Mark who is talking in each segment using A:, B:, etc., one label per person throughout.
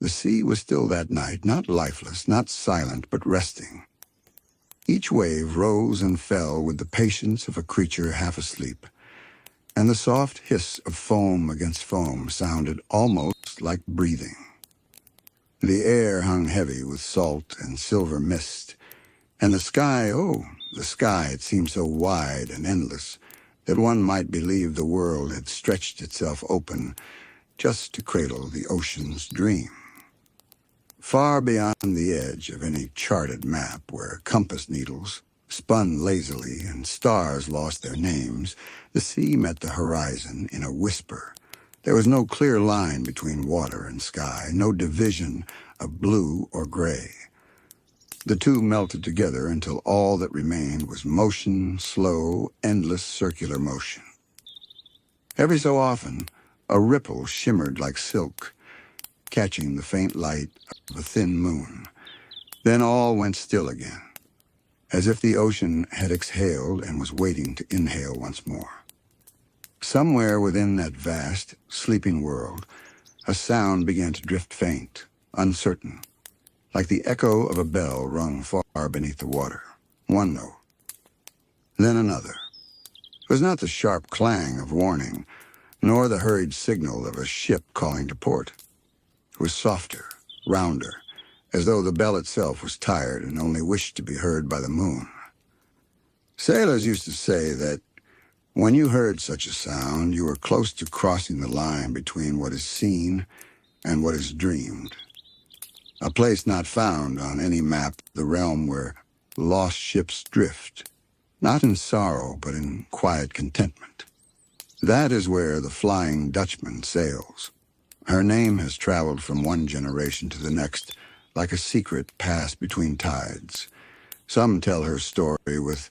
A: The sea was still that night, not lifeless, not silent, but resting. Each wave rose and fell with the patience of a creature half asleep, and the soft hiss of foam against foam sounded almost like breathing. The air hung heavy with salt and silver mist, and the sky, it seemed so wide and endless that one might believe the world had stretched itself open just to cradle the ocean's dream. Far beyond the edge of any charted map where compass needles spun lazily and stars lost their names, the sea met the horizon in a whisper. There was no clear line between water and sky, no division of blue or gray. The two melted together until all that remained was motion, slow, endless circular motion. Every so often, a ripple shimmered like silk, catching the faint light of a thin moon. Then all went still again, as if the ocean had exhaled and was waiting to inhale once more. Somewhere within that vast, sleeping world, a sound began to drift faint, uncertain, like the echo of a bell rung far beneath the water. One note, then another. It was not the sharp clang of warning, nor the hurried signal of a ship calling to port. It was softer, rounder, as though the bell itself was tired and only wished to be heard by the moon. Sailors used to say that when you heard such a sound, you were close to crossing the line between what is seen and what is dreamed. A place not found on any map, the realm where lost ships drift, not in sorrow, but in quiet contentment. That is where the Flying Dutchman sails. Her name has traveled from one generation to the next, like a secret passed between tides. Some tell her story with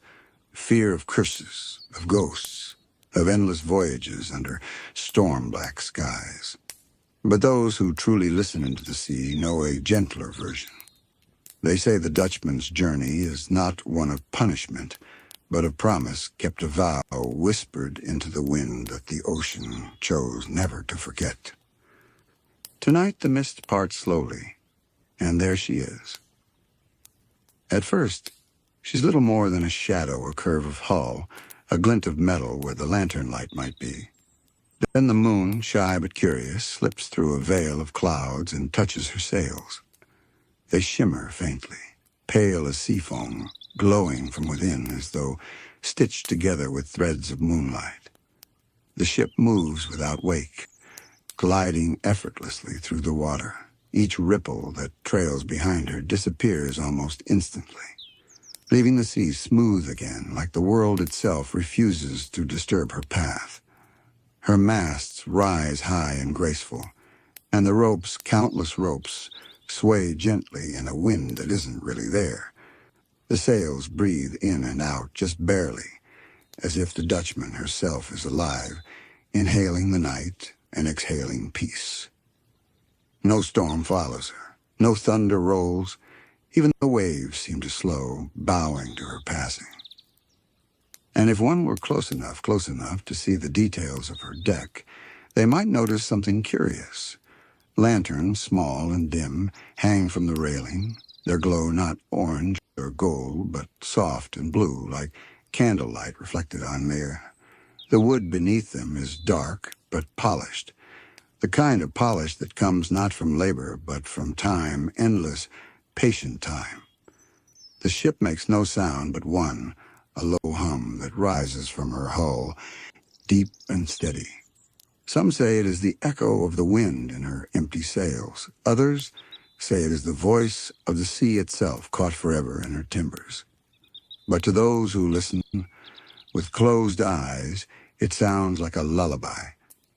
A: fear of curses, of ghosts, of endless voyages under storm-black skies. But those who truly listen into the sea know a gentler version. They say the Dutchman's journey is not one of punishment, but of promise kept, a vow whispered into the wind that the ocean chose never to forget. Tonight the mist parts slowly, and there she is. At first, she's little more than a shadow, a curve of hull, a glint of metal where the lantern light might be. Then the moon, shy but curious, slips through a veil of clouds and touches her sails. They shimmer faintly, pale as sea foam, glowing from within as though stitched together with threads of moonlight. The ship moves without wake, gliding effortlessly through the water. Each ripple that trails behind her disappears almost instantly, leaving the sea smooth again, like the world itself refuses to disturb her path. Her masts rise high and graceful, and the ropes, countless ropes, sway gently in a wind that isn't really there. The sails breathe in and out just barely, as if the Dutchman herself is alive, inhaling the night and exhaling peace. No storm follows her, no thunder rolls, even the waves seem to slow, bowing to her passing. And if one were close enough to see the details of her deck, they might notice something curious. Lanterns, small and dim, hang from the railing, their glow not orange or gold, but soft and blue, like candlelight reflected on Mira. The wood beneath them is dark, but polished, the kind of polish that comes not from labor, but from time, endless, patient time. The ship makes no sound but one, a low hum that rises from her hull, deep and steady. Some say it is the echo of the wind in her empty sails. Others say it is the voice of the sea itself caught forever in her timbers. But to those who listen with closed eyes, it sounds like a lullaby,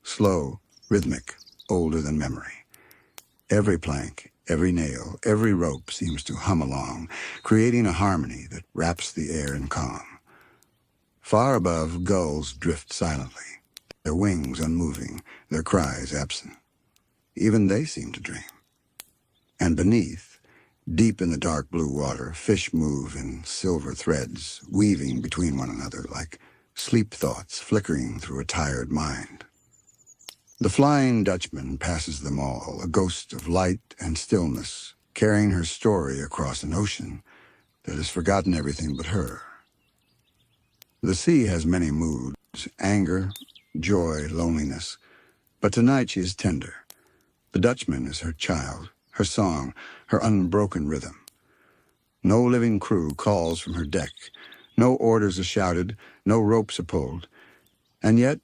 A: slow, rhythmic, older than memory. Every plank, every nail, every rope seems to hum along, creating a harmony that wraps the air in calm. Far above, gulls drift silently, their wings unmoving, their cries absent. Even they seem to dream. And beneath, deep in the dark blue water, fish move in silver threads, weaving between one another like sleep thoughts flickering through a tired mind. The Flying Dutchman passes them all, a ghost of light and stillness, carrying her story across an ocean that has forgotten everything but her. The sea has many moods, anger, joy, loneliness, but tonight she is tender. The Dutchman is her child, her song, her unbroken rhythm. No living crew calls from her deck, no orders are shouted, no ropes are pulled, and yet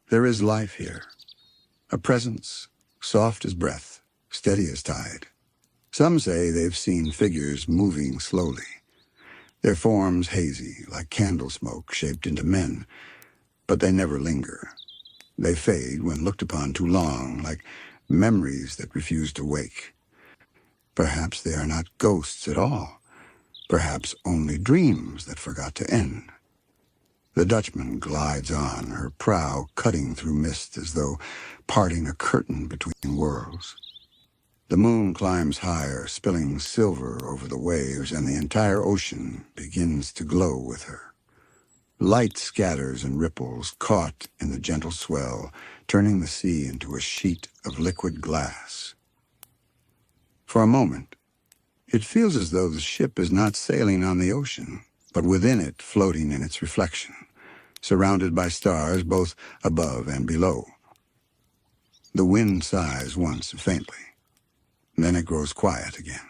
A: there is life here. A presence, soft as breath, steady as tide. Some say they've seen figures moving slowly, their forms hazy, like candle smoke shaped into men, but they never linger. They fade when looked upon too long, like memories that refuse to wake. Perhaps they are not ghosts at all, perhaps only dreams that forgot to end. The Dutchman glides on, her prow cutting through mist as though parting a curtain between worlds. The moon climbs higher, spilling silver over the waves, and the entire ocean begins to glow with her. Light scatters and ripples, caught in the gentle swell, turning the sea into a sheet of liquid glass. For a moment, it feels as though the ship is not sailing on the ocean, but within it, floating in its reflection, surrounded by stars both above and below. The wind sighs once faintly. Then it grows quiet again.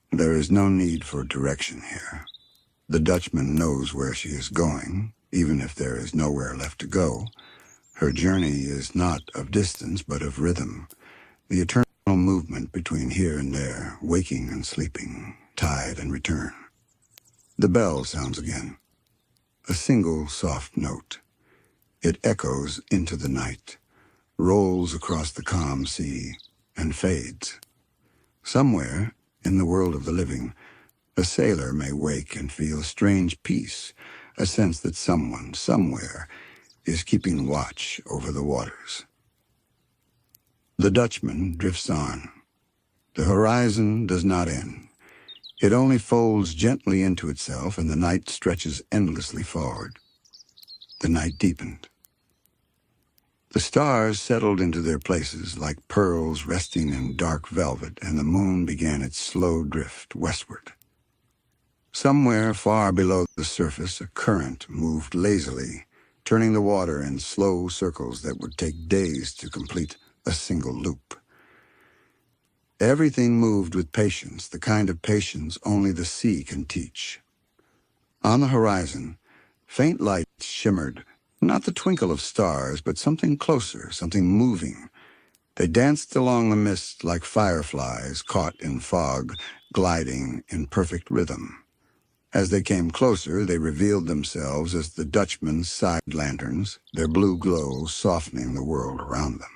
A: There is no need for direction here. The Dutchman knows where she is going, even if there is nowhere left to go. Her journey is not of distance, but of rhythm, the eternal movement between here and there, waking and sleeping, tide and return. The bell sounds again, a single soft note. It echoes into the night, rolls across the calm sea, and fades. Somewhere, in the world of the living, a sailor may wake and feel a strange peace, a sense that someone, somewhere, is keeping watch over the waters. The Dutchman drifts on. The horizon does not end. It only folds gently into itself, and the night stretches endlessly forward. The night deepened. The stars settled into their places like pearls resting in dark velvet, and the moon began its slow drift westward. Somewhere far below the surface, a current moved lazily, turning the water in slow circles that would take days to complete a single loop. Everything moved with patience, the kind of patience only the sea can teach. On the horizon, faint lights shimmered, not the twinkle of stars, but something closer, something moving. They danced along the mist like fireflies caught in fog, gliding in perfect rhythm. As they came closer, they revealed themselves as the Dutchman's side lanterns, their blue glow softening the world around them.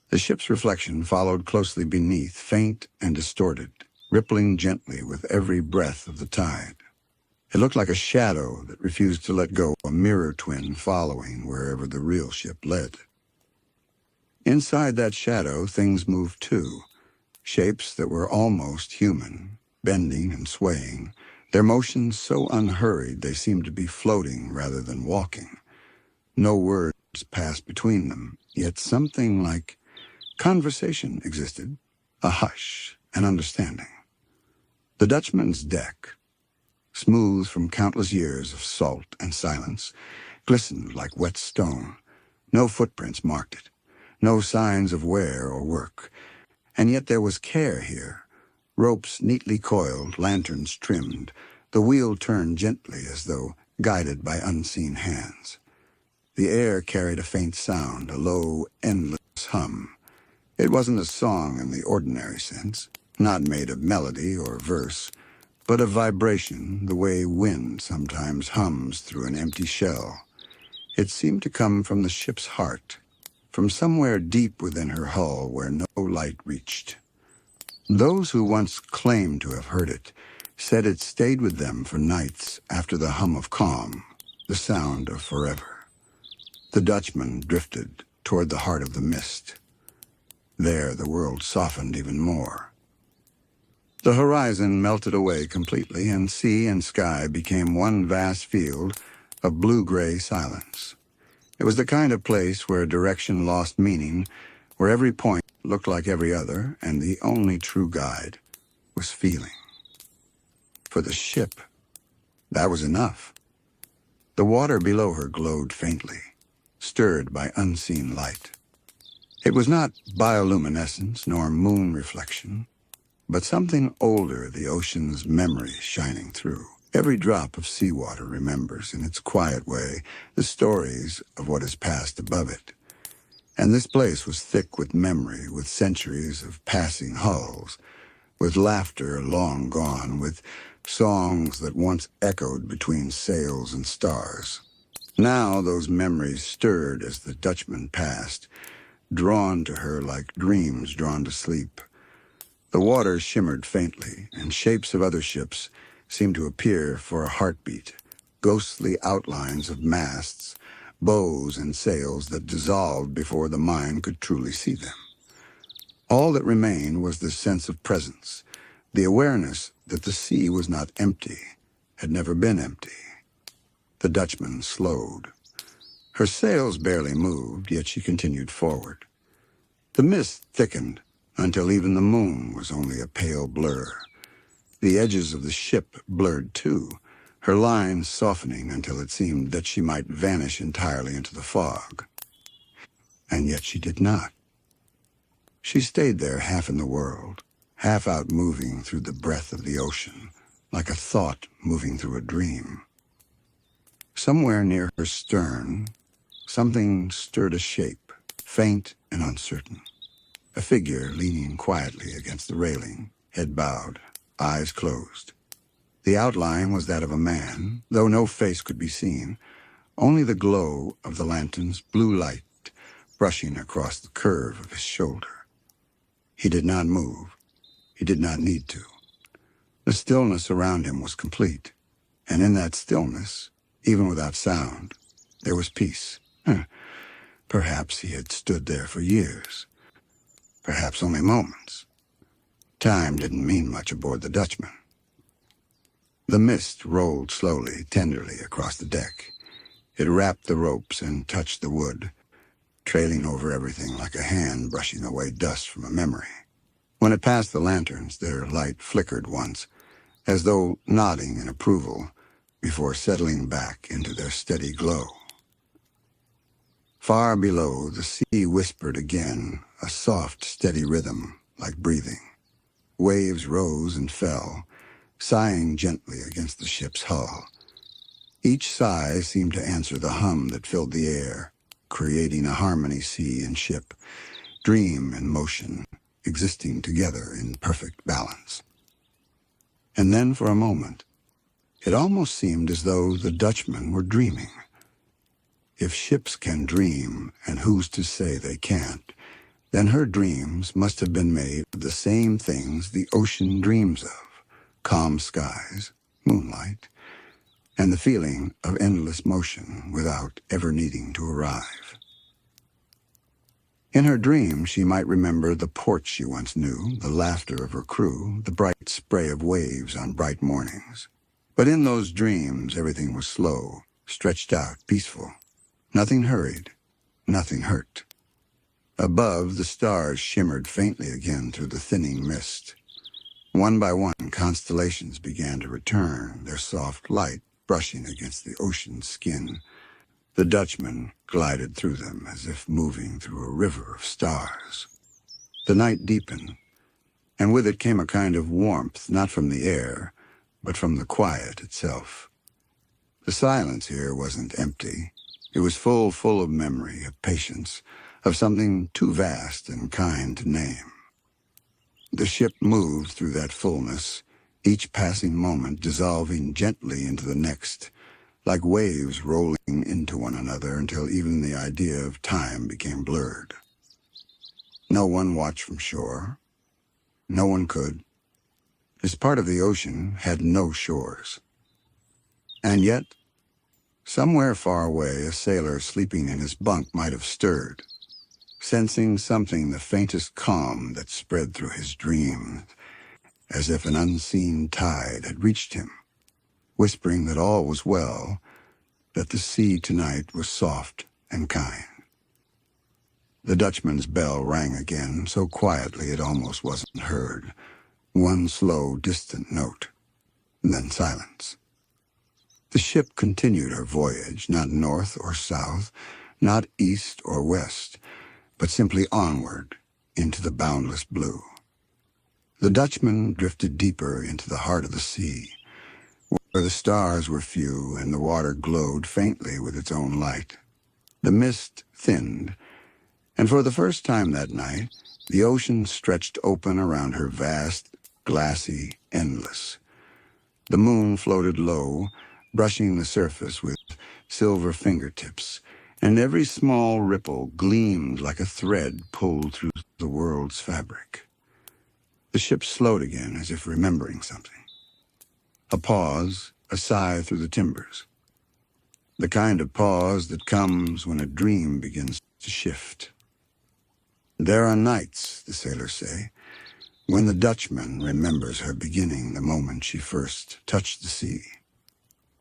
A: The ship's reflection followed closely beneath, faint and distorted, rippling gently with every breath of the tide. It looked like a shadow that refused to let go, a mirror twin following wherever the real ship led. Inside that shadow, things moved too, shapes that were almost human, bending and swaying, their motions so unhurried they seemed to be floating rather than walking. No words passed between them, yet something like conversation existed, a hush, an understanding. The Dutchman's deck, smooth from countless years of salt and silence, glistened like wet stone. No footprints marked it, no signs of wear or work. And yet there was care here. Ropes neatly coiled, lanterns trimmed. The wheel turned gently as though guided by unseen hands. The air carried a faint sound, a low, endless hum. It wasn't a song in the ordinary sense, not made of melody or verse, but of vibration, the way wind sometimes hums through an empty shell. It seemed to come from the ship's heart, from somewhere deep within her hull where no light reached. Those who once claimed to have heard it said it stayed with them for nights after the hum of calm, the sound of forever. The Dutchman drifted toward the heart of the mist. There the world softened even more. The horizon melted away completely, and sea and sky became one vast field of blue-gray silence. It was the kind of place where direction lost meaning, where every point looked like every other, and the only true guide was feeling. For the ship, that was enough. The water below her glowed faintly, stirred by unseen light. It was not bioluminescence nor moon reflection, but something older, the ocean's memory shining through. Every drop of seawater remembers, in its quiet way, the stories of what has passed above it. And this place was thick with memory, with centuries of passing hulls, with laughter long gone, with songs that once echoed between sails and stars. Now those memories stirred as the Dutchman passed, drawn to her like dreams drawn to sleep. The water shimmered faintly, and shapes of other ships seemed to appear for a heartbeat, ghostly outlines of masts, bows, and sails that dissolved before the mind could truly see them. All that remained was the sense of presence, the awareness that the sea was not empty, had never been empty. The Dutchman slowed. Her sails barely moved, yet she continued forward. The mist thickened until even the moon was only a pale blur. The edges of the ship blurred too, her lines softening until it seemed that she might vanish entirely into the fog. And yet she did not. She stayed there half in the world, half out moving through the breath of the ocean, like a thought moving through a dream. Somewhere near her stern, something stirred a shape, faint and uncertain. A figure leaning quietly against the railing, head bowed, eyes closed. The outline was that of a man, though no face could be seen, only the glow of the lantern's blue light brushing across the curve of his shoulder. He did not move. He did not need to. The stillness around him was complete, and in that stillness, even without sound, there was peace. Perhaps he had stood there for years. Perhaps only moments. Time didn't mean much aboard the Dutchman. The mist rolled slowly, tenderly across the deck. It wrapped the ropes and touched the wood, trailing over everything like a hand brushing away dust from a memory. When it passed the lanterns, their light flickered once, as though nodding in approval, before settling back into their steady glow. Far below, the sea whispered again, a soft, steady rhythm, like breathing. Waves rose and fell, sighing gently against the ship's hull. Each sigh seemed to answer the hum that filled the air, creating a harmony sea and ship, dream and motion, existing together in perfect balance. And then for a moment, it almost seemed as though the Dutchman were dreaming. If ships can dream, and who's to say they can't, then her dreams must have been made of the same things the ocean dreams of: calm skies, moonlight, and the feeling of endless motion without ever needing to arrive. In her dream, she might remember the port she once knew, the laughter of her crew, the bright spray of waves on bright mornings. But in those dreams, everything was slow, stretched out, peaceful. Nothing hurried, nothing hurt. Above, the stars shimmered faintly again through the thinning mist. One by one, constellations began to return, their soft light brushing against the ocean's skin. The Dutchman glided through them as if moving through a river of stars. The night deepened, and with it came a kind of warmth, not from the air, but from the quiet itself. The silence here wasn't empty. It was full of memory, of patience, of something too vast and kind to name. The ship moved through that fullness, each passing moment dissolving gently into the next, like waves rolling into one another until even the idea of time became blurred. No one watched from shore. No one could. This part of the ocean had no shores. And yet, somewhere far away, a sailor sleeping in his bunk might have stirred, sensing something, the faintest calm that spread through his dreams, as if an unseen tide had reached him, whispering that all was well, that the sea tonight was soft and kind. The Dutchman's bell rang again, so quietly it almost wasn't heard. One slow, distant note, then silence. The ship continued her voyage, not north or south, not east or west, but simply onward into the boundless blue. The Dutchman drifted deeper into the heart of the sea, where the stars were few and the water glowed faintly with its own light. The mist thinned, and for the first time that night, the ocean stretched open around her vast, glassy, endless. The moon floated low, brushing the surface with silver fingertips, and every small ripple gleamed like a thread pulled through the world's fabric. The ship slowed again, as if remembering something. A pause, a sigh through the timbers. The kind of pause that comes when a dream begins to shift. There are nights, the sailors say, when the Dutchman remembers her beginning the moment she first touched the sea.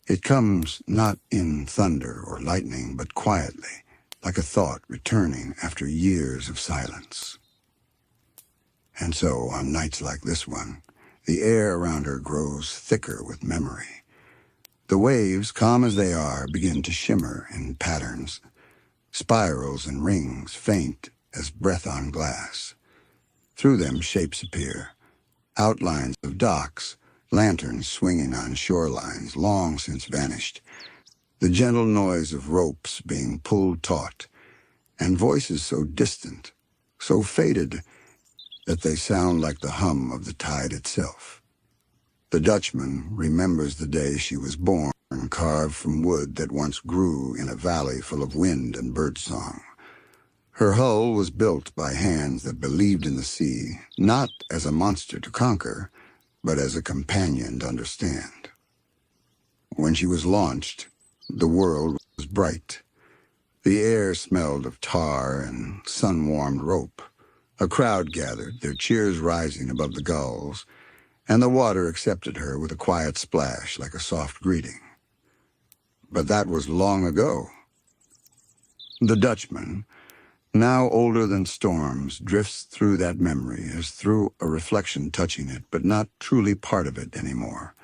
A: It comes not in thunder or lightning, but quietly, like a thought returning after years of silence. And so, on nights like this one, the air around her grows thicker with memory. The waves, calm as they are, begin to shimmer in patterns. Spirals and rings faint as breath on glass. Through them shapes appear, outlines of docks, lanterns swinging on shorelines long since vanished, the gentle noise of ropes being pulled taut, and voices so distant, so faded, that they sound like the hum of the tide itself. The Dutchman remembers the day she was born, carved from wood that once grew in a valley full of wind and birdsong. Her hull was built by hands that believed in the sea, not as a monster to conquer, but as a companion to understand. When she was launched, the world was bright. The air smelled of tar and sun-warmed rope. A crowd gathered, their cheers rising above the gulls, and the water accepted her with a quiet splash like a soft greeting. But that was long ago. The Dutchman, now older than storms, drifts through that memory as through a reflection touching it, but not truly part of it anymore.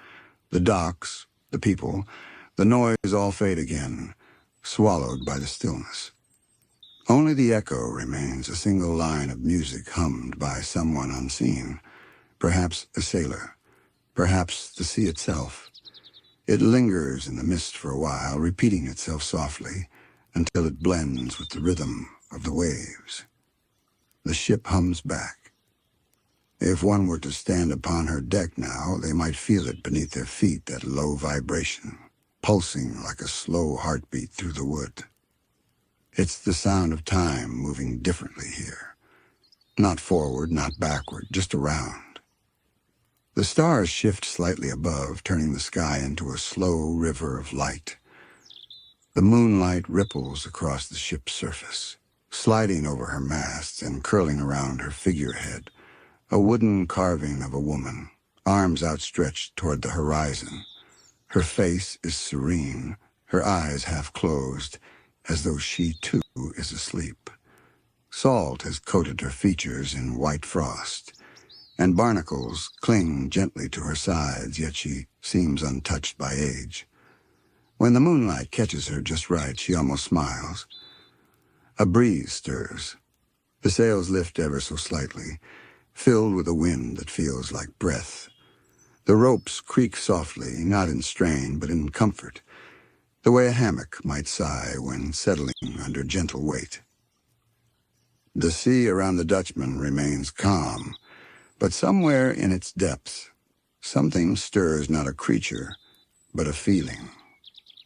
A: The docks, the people, the noise all fade again, swallowed by the stillness. Only the echo remains, a single line of music hummed by someone unseen, perhaps a sailor, perhaps the sea itself. It lingers in the mist for a while, repeating itself softly, until it blends with the rhythm of the waves. The ship hums back. If one were to stand upon her deck now, they might feel it beneath their feet, that low vibration, pulsing like a slow heartbeat through the wood. It's the sound of time moving differently here. Not forward, not backward, just around. The stars shift slightly above, turning the sky into a slow river of light. The moonlight ripples across the ship's surface, sliding over her masts and curling around her figurehead, a wooden carving of a woman, arms outstretched toward the horizon. Her face is serene, her eyes half closed, as though she too is asleep. Salt has coated her features in white frost, and barnacles cling gently to her sides, yet she seems untouched by age. When the moonlight catches her just right, she almost smiles. A breeze stirs. The sails lift ever so slightly, filled with a wind that feels like breath. The ropes creak softly, not in strain, but in comfort, the way a hammock might sigh when settling under gentle weight. The sea around the Dutchman remains calm, but somewhere in its depths, something stirs not a creature, but a feeling.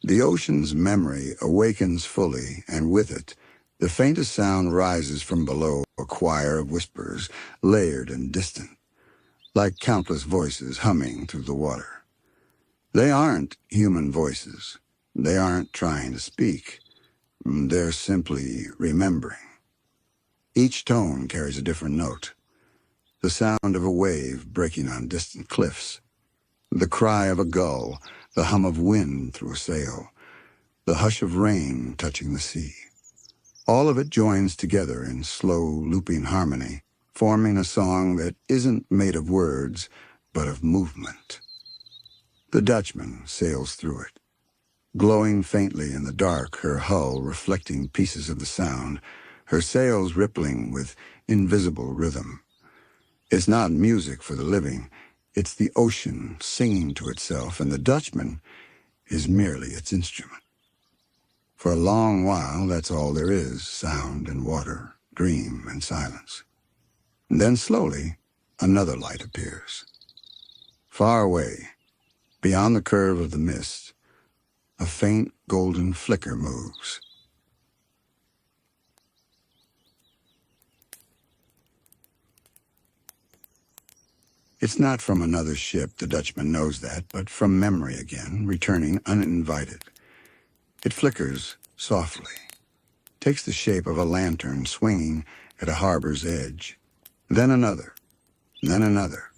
A: The ocean's memory awakens fully, and with it, the faintest sound rises from below, a choir of whispers, layered and distant, like countless voices humming through the water. They aren't human voices. They aren't trying to speak. They're simply remembering. Each tone carries a different note. The sound of a wave breaking on distant cliffs, the cry of a gull, the hum of wind through a sail, the hush of rain touching the sea. All of it joins together in slow, looping harmony, forming a song that isn't made of words, but of movement. The Dutchman sails through it, glowing faintly in the dark, her hull reflecting pieces of the sound, her sails rippling with invisible rhythm. It's not music for the living, it's the ocean singing to itself, and the Dutchman is merely its instrument. For a long while, that's all there is, sound and water, dream and silence. And then slowly, another light appears. Far away, beyond the curve of the mist, a faint golden flicker moves. It's not from another ship, the Dutchman knows that, but from memory again, returning uninvited. It flickers softly, takes the shape of a lantern swinging at a harbor's edge. Then another, then another.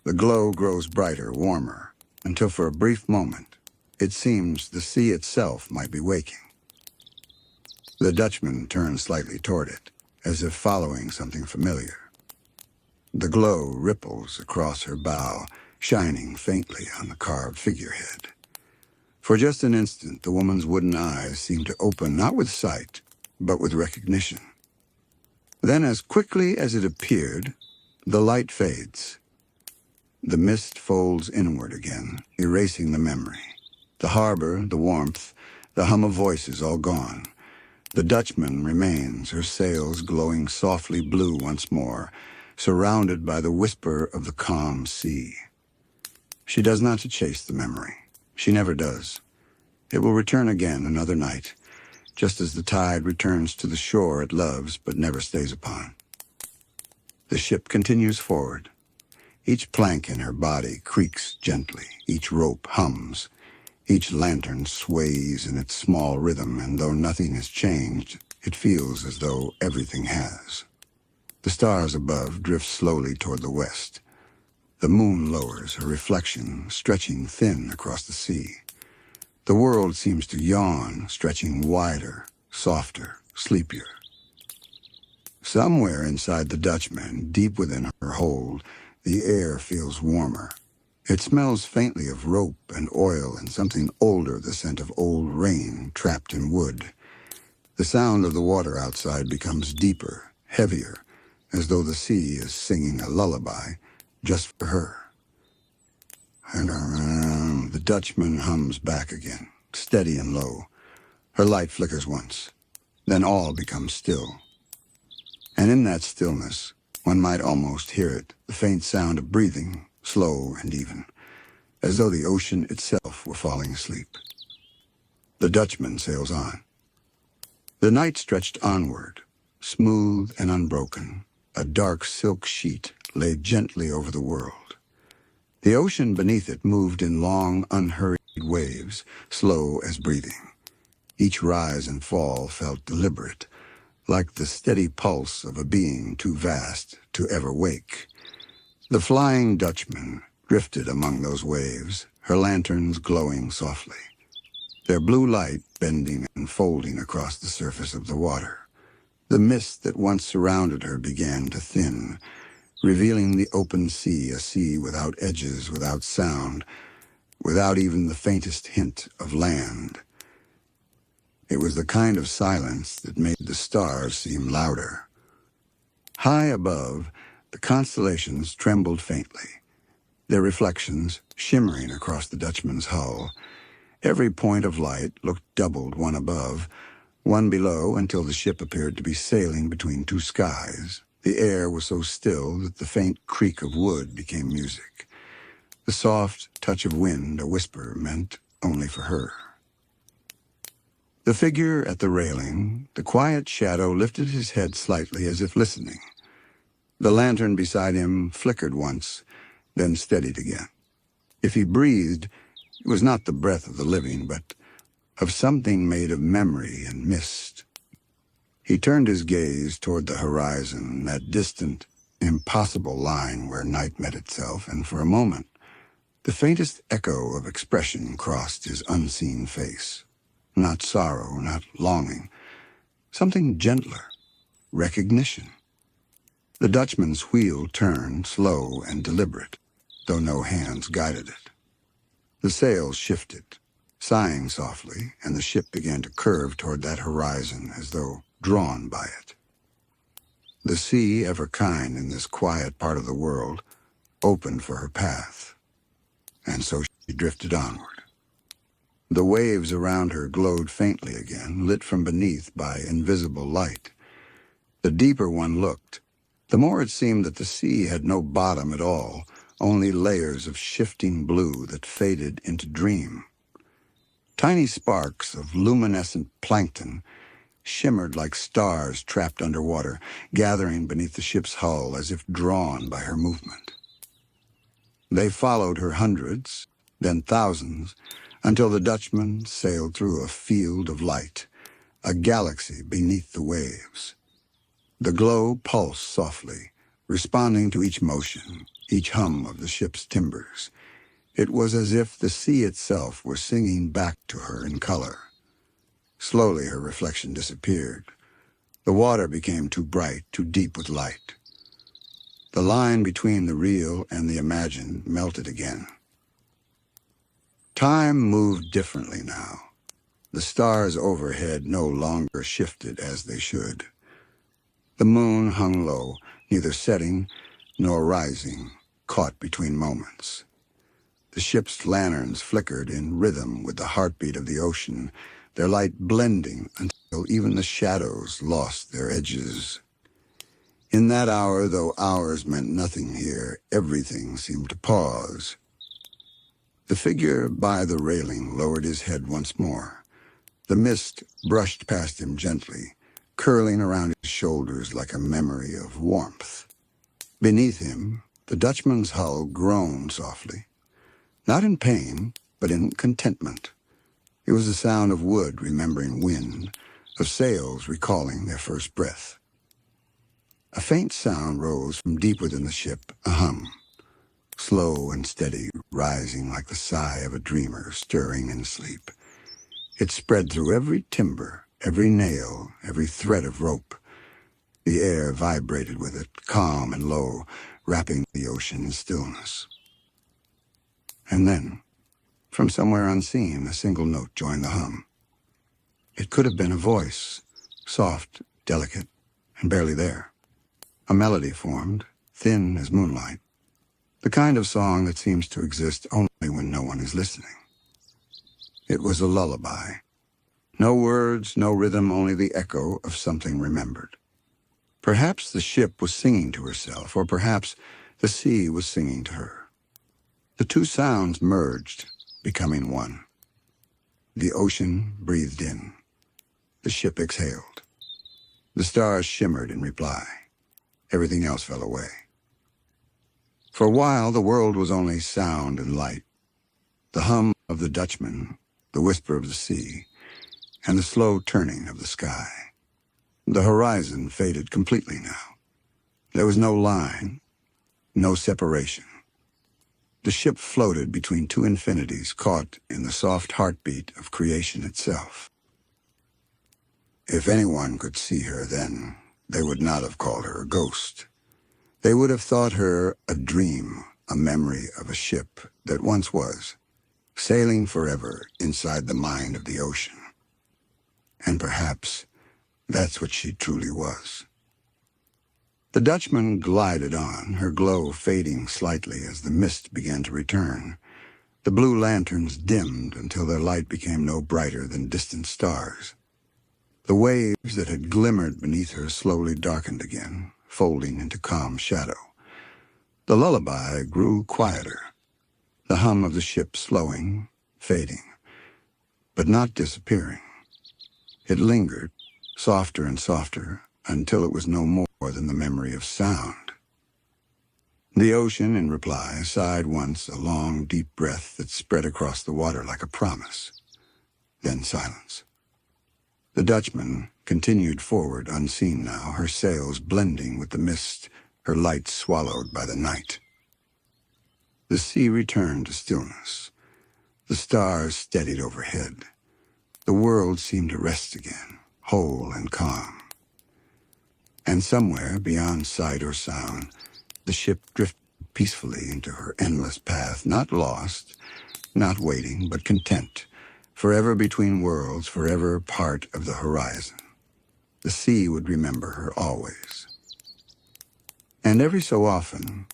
A: The glow grows brighter, warmer, until for a brief moment, it seems the sea itself might be waking. The Dutchman turns slightly toward it, as if following something familiar. The glow ripples across her bow, shining faintly on the carved figurehead. For just an instant, the woman's wooden eyes seem to open not with sight, but with recognition. Then, as quickly as it appeared, the light fades. The mist folds inward again, erasing the memory. The harbor, the warmth, the hum of voices all gone. The Dutchman remains, her sails glowing softly blue once more, surrounded by the whisper of the calm sea. She does not chase the memory. She never does. It will return again another night, just as the tide returns to the shore it loves but never stays upon. The ship continues forward. Each plank in her body creaks gently. Each rope hums. Each lantern sways in its small rhythm, and though nothing has changed, it feels as though everything has. The stars above drift slowly toward the west. The moon lowers, her reflection stretching thin across the sea. The world seems to yawn, stretching wider, softer, sleepier. Somewhere inside the Dutchman, deep within her hold, the air feels warmer. It smells faintly of rope and oil and something older, the scent of old rain trapped in wood. The sound of the water outside becomes deeper, heavier, as though the sea is singing a lullaby just for her. And the Dutchman hums back again, steady and low. Her light flickers once, then all becomes still. And in that stillness, one might almost hear it, the faint sound of breathing, slow and even, as though the ocean itself were falling asleep. The Dutchman sails on. The night stretched onward, smooth and unbroken, a dark silk sheet lay gently over the world. The ocean beneath it moved in long, unhurried waves, slow as breathing. Each rise and fall felt deliberate, like the steady pulse of a being too vast to ever wake. The Flying Dutchman drifted among those waves, her lanterns glowing softly, their blue light bending and folding across the surface of the water. The mist that once surrounded her began to thin, revealing the open sea, a sea without edges, without sound, without even the faintest hint of land. It was the kind of silence that made the stars seem louder. High above, the constellations trembled faintly, their reflections shimmering across the Dutchman's hull. Every point of light looked doubled, one above, one below, until the ship appeared to be sailing between two skies. The air was so still that the faint creak of wood became music. The soft touch of wind, a whisper, meant only for her. The figure at the railing, the quiet shadow, lifted his head slightly as if listening. The lantern beside him flickered once, then steadied again. If he breathed, it was not the breath of the living, but of something made of memory and mist. He turned his gaze toward the horizon, that distant, impossible line where night met itself, and for a moment, the faintest echo of expression crossed his unseen face. Not sorrow, not longing, something gentler, recognition. The Dutchman's wheel turned, slow and deliberate, though no hands guided it. The sails shifted, sighing softly, and the ship began to curve toward that horizon as though drawn by it. The sea, ever kind in this quiet part of the world, opened for her path, and so she drifted onward. The waves around her glowed faintly again, lit from beneath by invisible light. The deeper one looked, the more it seemed that the sea had no bottom at all, only layers of shifting blue that faded into dream. Tiny sparks of luminescent plankton shimmered like stars trapped underwater, gathering beneath the ship's hull as if drawn by her movement. They followed her hundreds, then thousands, until the Dutchman sailed through a field of light, a galaxy beneath the waves. The glow pulsed softly, responding to each motion, each hum of the ship's timbers. It was as if the sea itself were singing back to her in color. Slowly her reflection disappeared. The water became too bright, too deep with light. The line between the real and the imagined melted again. Time moved differently now. The stars overhead no longer shifted as they should. The moon hung low, neither setting nor rising, caught between moments. The ship's lanterns flickered in rhythm with the heartbeat of the ocean, their light blending until even the shadows lost their edges. In that hour, though hours meant nothing here, everything seemed to pause. The figure by the railing lowered his head once more. The mist brushed past him gently, curling around his shoulders like a memory of warmth. Beneath him, the Dutchman's hull groaned softly, not in pain, but in contentment. It was the sound of wood remembering wind, of sails recalling their first breath. A faint sound rose from deep within the ship, a hum, slow and steady, rising like the sigh of a dreamer stirring in sleep. It spread through every timber, every nail, every thread of rope. The air vibrated with it, calm and low, wrapping the ocean in stillness. And then, from somewhere unseen, a single note joined the hum. It could have been a voice, soft, delicate, and barely there. A melody formed, thin as moonlight, the kind of song that seems to exist only when no one is listening. It was a lullaby. No words, no rhythm, only the echo of something remembered. Perhaps the ship was singing to herself, or perhaps the sea was singing to her. The two sounds merged, becoming one. The ocean breathed in. The ship exhaled. The stars shimmered in reply. Everything else fell away. For a while, the world was only sound and light. The hum of the Dutchman, the whisper of the sea, and the slow turning of the sky. The horizon faded completely now. There was no line, no separation. The ship floated between two infinities, caught in the soft heartbeat of creation itself. If anyone could see her then, they would not have called her a ghost. They would have thought her a dream, a memory of a ship that once was, sailing forever inside the mind of the ocean. And perhaps that's what she truly was. The Dutchman glided on, her glow fading slightly as the mist began to return. The blue lanterns dimmed until their light became no brighter than distant stars. The waves that had glimmered beneath her slowly darkened again, folding into calm shadow. The lullaby grew quieter, the hum of the ship slowing, fading, but not disappearing. It lingered, softer and softer, until it was no more than the memory of sound. The ocean, in reply, sighed once, a long, deep breath that spread across the water like a promise. Then silence. The Dutchman continued forward, unseen now, her sails blending with the mist, her lights swallowed by the night. The sea returned to stillness. The stars steadied overhead. The world seemed to rest again, whole and calm. And somewhere beyond sight or sound, the ship drifted peacefully into her endless path, not lost, not waiting, but content, forever between worlds, forever part of the horizon. The sea would remember her always. And every so often,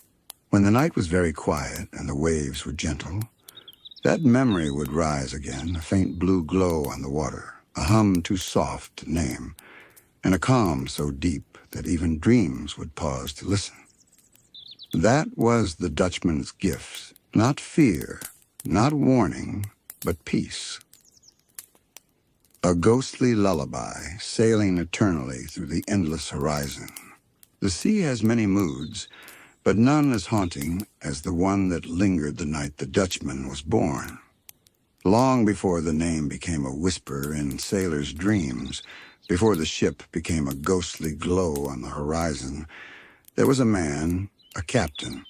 A: when the night was very quiet and the waves were gentle, that memory would rise again, a faint blue glow on the water, a hum too soft to name, and a calm so deep that even dreams would pause to listen. That was the Dutchman's gift, not fear, not warning, but peace. A ghostly lullaby sailing eternally through the endless horizon. The sea has many moods, but none as haunting as the one that lingered the night the Dutchman was born. Long before the name became a whisper in sailors' dreams, before the ship became a ghostly glow on the horizon, there was a man, a captain,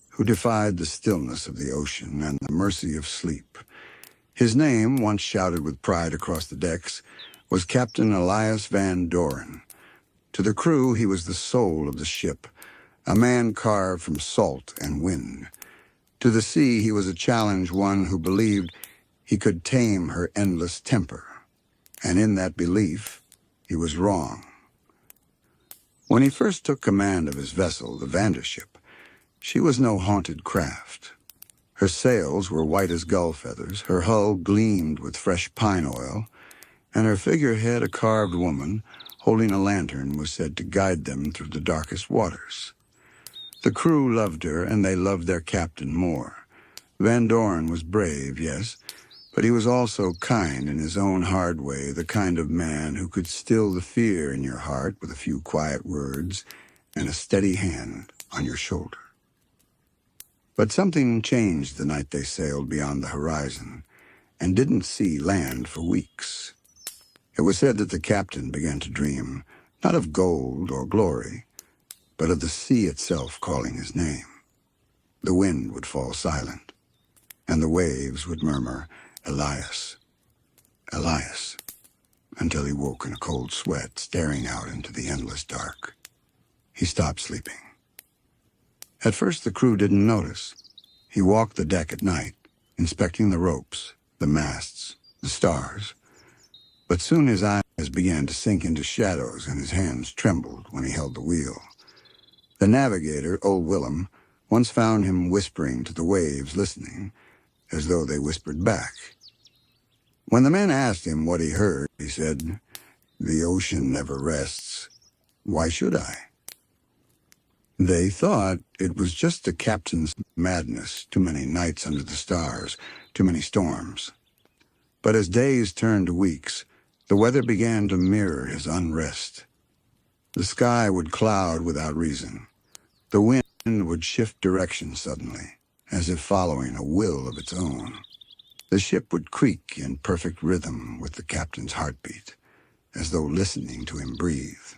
A: who defied the stillness of the ocean and the mercy of sleep. His name, once shouted with pride across the decks, was Captain Van Doren. To the crew, he was the soul of the ship, a man carved from salt and wind. To the sea, he was a challenge, one who believed he could tame her endless temper. And in that belief, he was wrong. When he first took command of his vessel, the Vandership, she was no haunted craft. Her sails were white as gull feathers, her hull gleamed with fresh pine oil, and her figurehead, a carved woman, holding a lantern, was said to guide them through the darkest waters. The crew loved her, and they loved their captain more. Van Doren was brave, yes, but he was also kind in his own hard way, the kind of man who could still the fear in your heart with a few quiet words and a steady hand on your shoulder. But something changed the night they sailed beyond the horizon and didn't see land for weeks. It was said that the captain began to dream, not of gold or glory, but of the sea itself calling his name. The wind would fall silent, and the waves would murmur, "Elias, Elias," until he woke in a cold sweat, staring out into the endless dark. He stopped sleeping. At first the crew didn't notice. He walked the deck at night, inspecting the ropes, the masts, the stars. But soon his eyes began to sink into shadows and his hands trembled when he held the wheel. The navigator, old Willem, once found him whispering to the waves, listening, as though they whispered back. When the men asked him what he heard, he said, "The ocean never rests. Why should I?" They thought it was just the captain's madness, too many nights under the stars, too many storms. But as days turned to weeks, the weather began to mirror his unrest. The sky would cloud without reason. The wind would shift direction suddenly, as if following a will of its own. The ship would creak in perfect rhythm with the captain's heartbeat, as though listening to him breathe.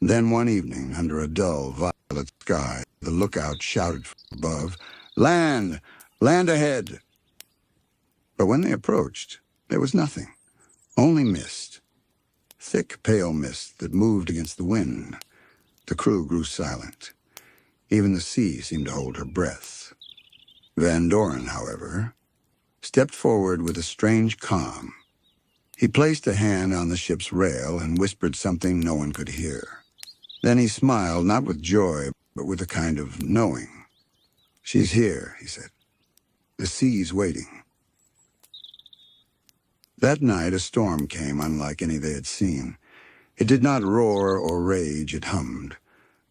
A: Then one evening, under a dull violet sky, the lookout shouted from above, "Land! Land ahead!" But when they approached, there was nothing, only mist. Thick, pale mist that moved against the wind. The crew grew silent. Even the sea seemed to hold her breath. Van Doren, however, stepped forward with a strange calm. He placed a hand on the ship's rail and whispered something no one could hear. Then he smiled, not with joy, but with a kind of knowing. "She's here," he said. "The sea's waiting." That night a storm came unlike any they had seen. It did not roar or rage, it hummed.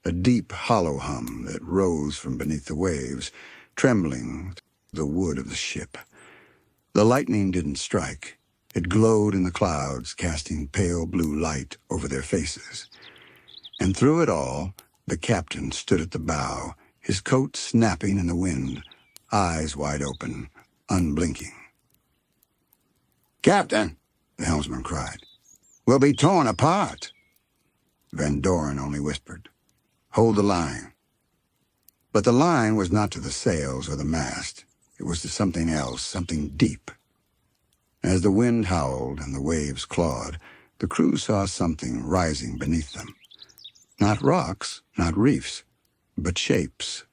A: A deep, hollow hum that rose from beneath the waves, trembling the wood of the ship. The lightning didn't strike. It glowed in the clouds, casting pale blue light over their faces. And through it all, the captain stood at the bow, his coat snapping in the wind, eyes wide open, unblinking. "Captain," the helmsman cried, "we'll be torn apart." Van Doren only whispered, "Hold the line." But the line was not to the sails or the mast. It was to something else, something deep. As the wind howled and the waves clawed, the crew saw something rising beneath them. Not rocks, not reefs, but shapes.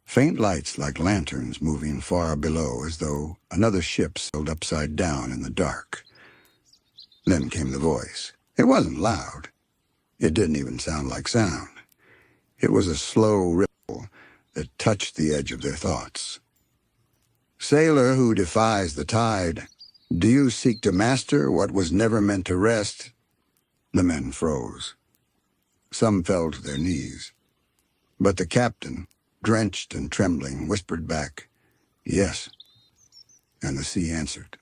A: Faint lights like lanterns moving far below as though another ship sailed upside down in the dark. Then came the voice. It wasn't loud. It didn't even sound like sound. It was a slow ripple that touched the edge of their thoughts. Sailor who defies the tide, do you seek to master what was never meant to rest? The men froze. Some fell to their knees. But the captain, drenched and trembling, whispered back, yes. And the sea answered.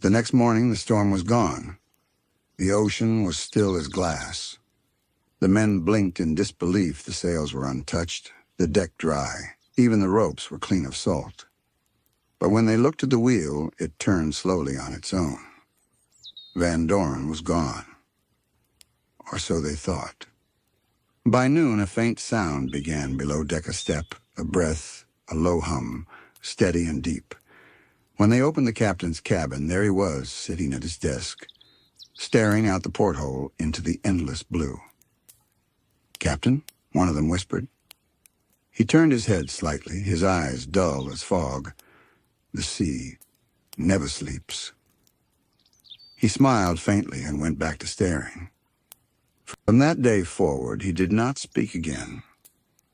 A: The next morning the storm was gone. The ocean was still as glass. The men blinked in disbelief. The sails were untouched, the deck dry. Even the ropes were clean of salt. But when they looked at the wheel, it turned slowly on its own. Van Doren was gone. Or so they thought. By noon, a faint sound began below deck, a step, a breath, a low hum, steady and deep. When they opened the captain's cabin, there he was, sitting at his desk, staring out the porthole into the endless blue. Captain, one of them whispered. He turned his head slightly, his eyes dull as fog. The sea never sleeps. He smiled faintly and went back to staring. From that day forward, he did not speak again.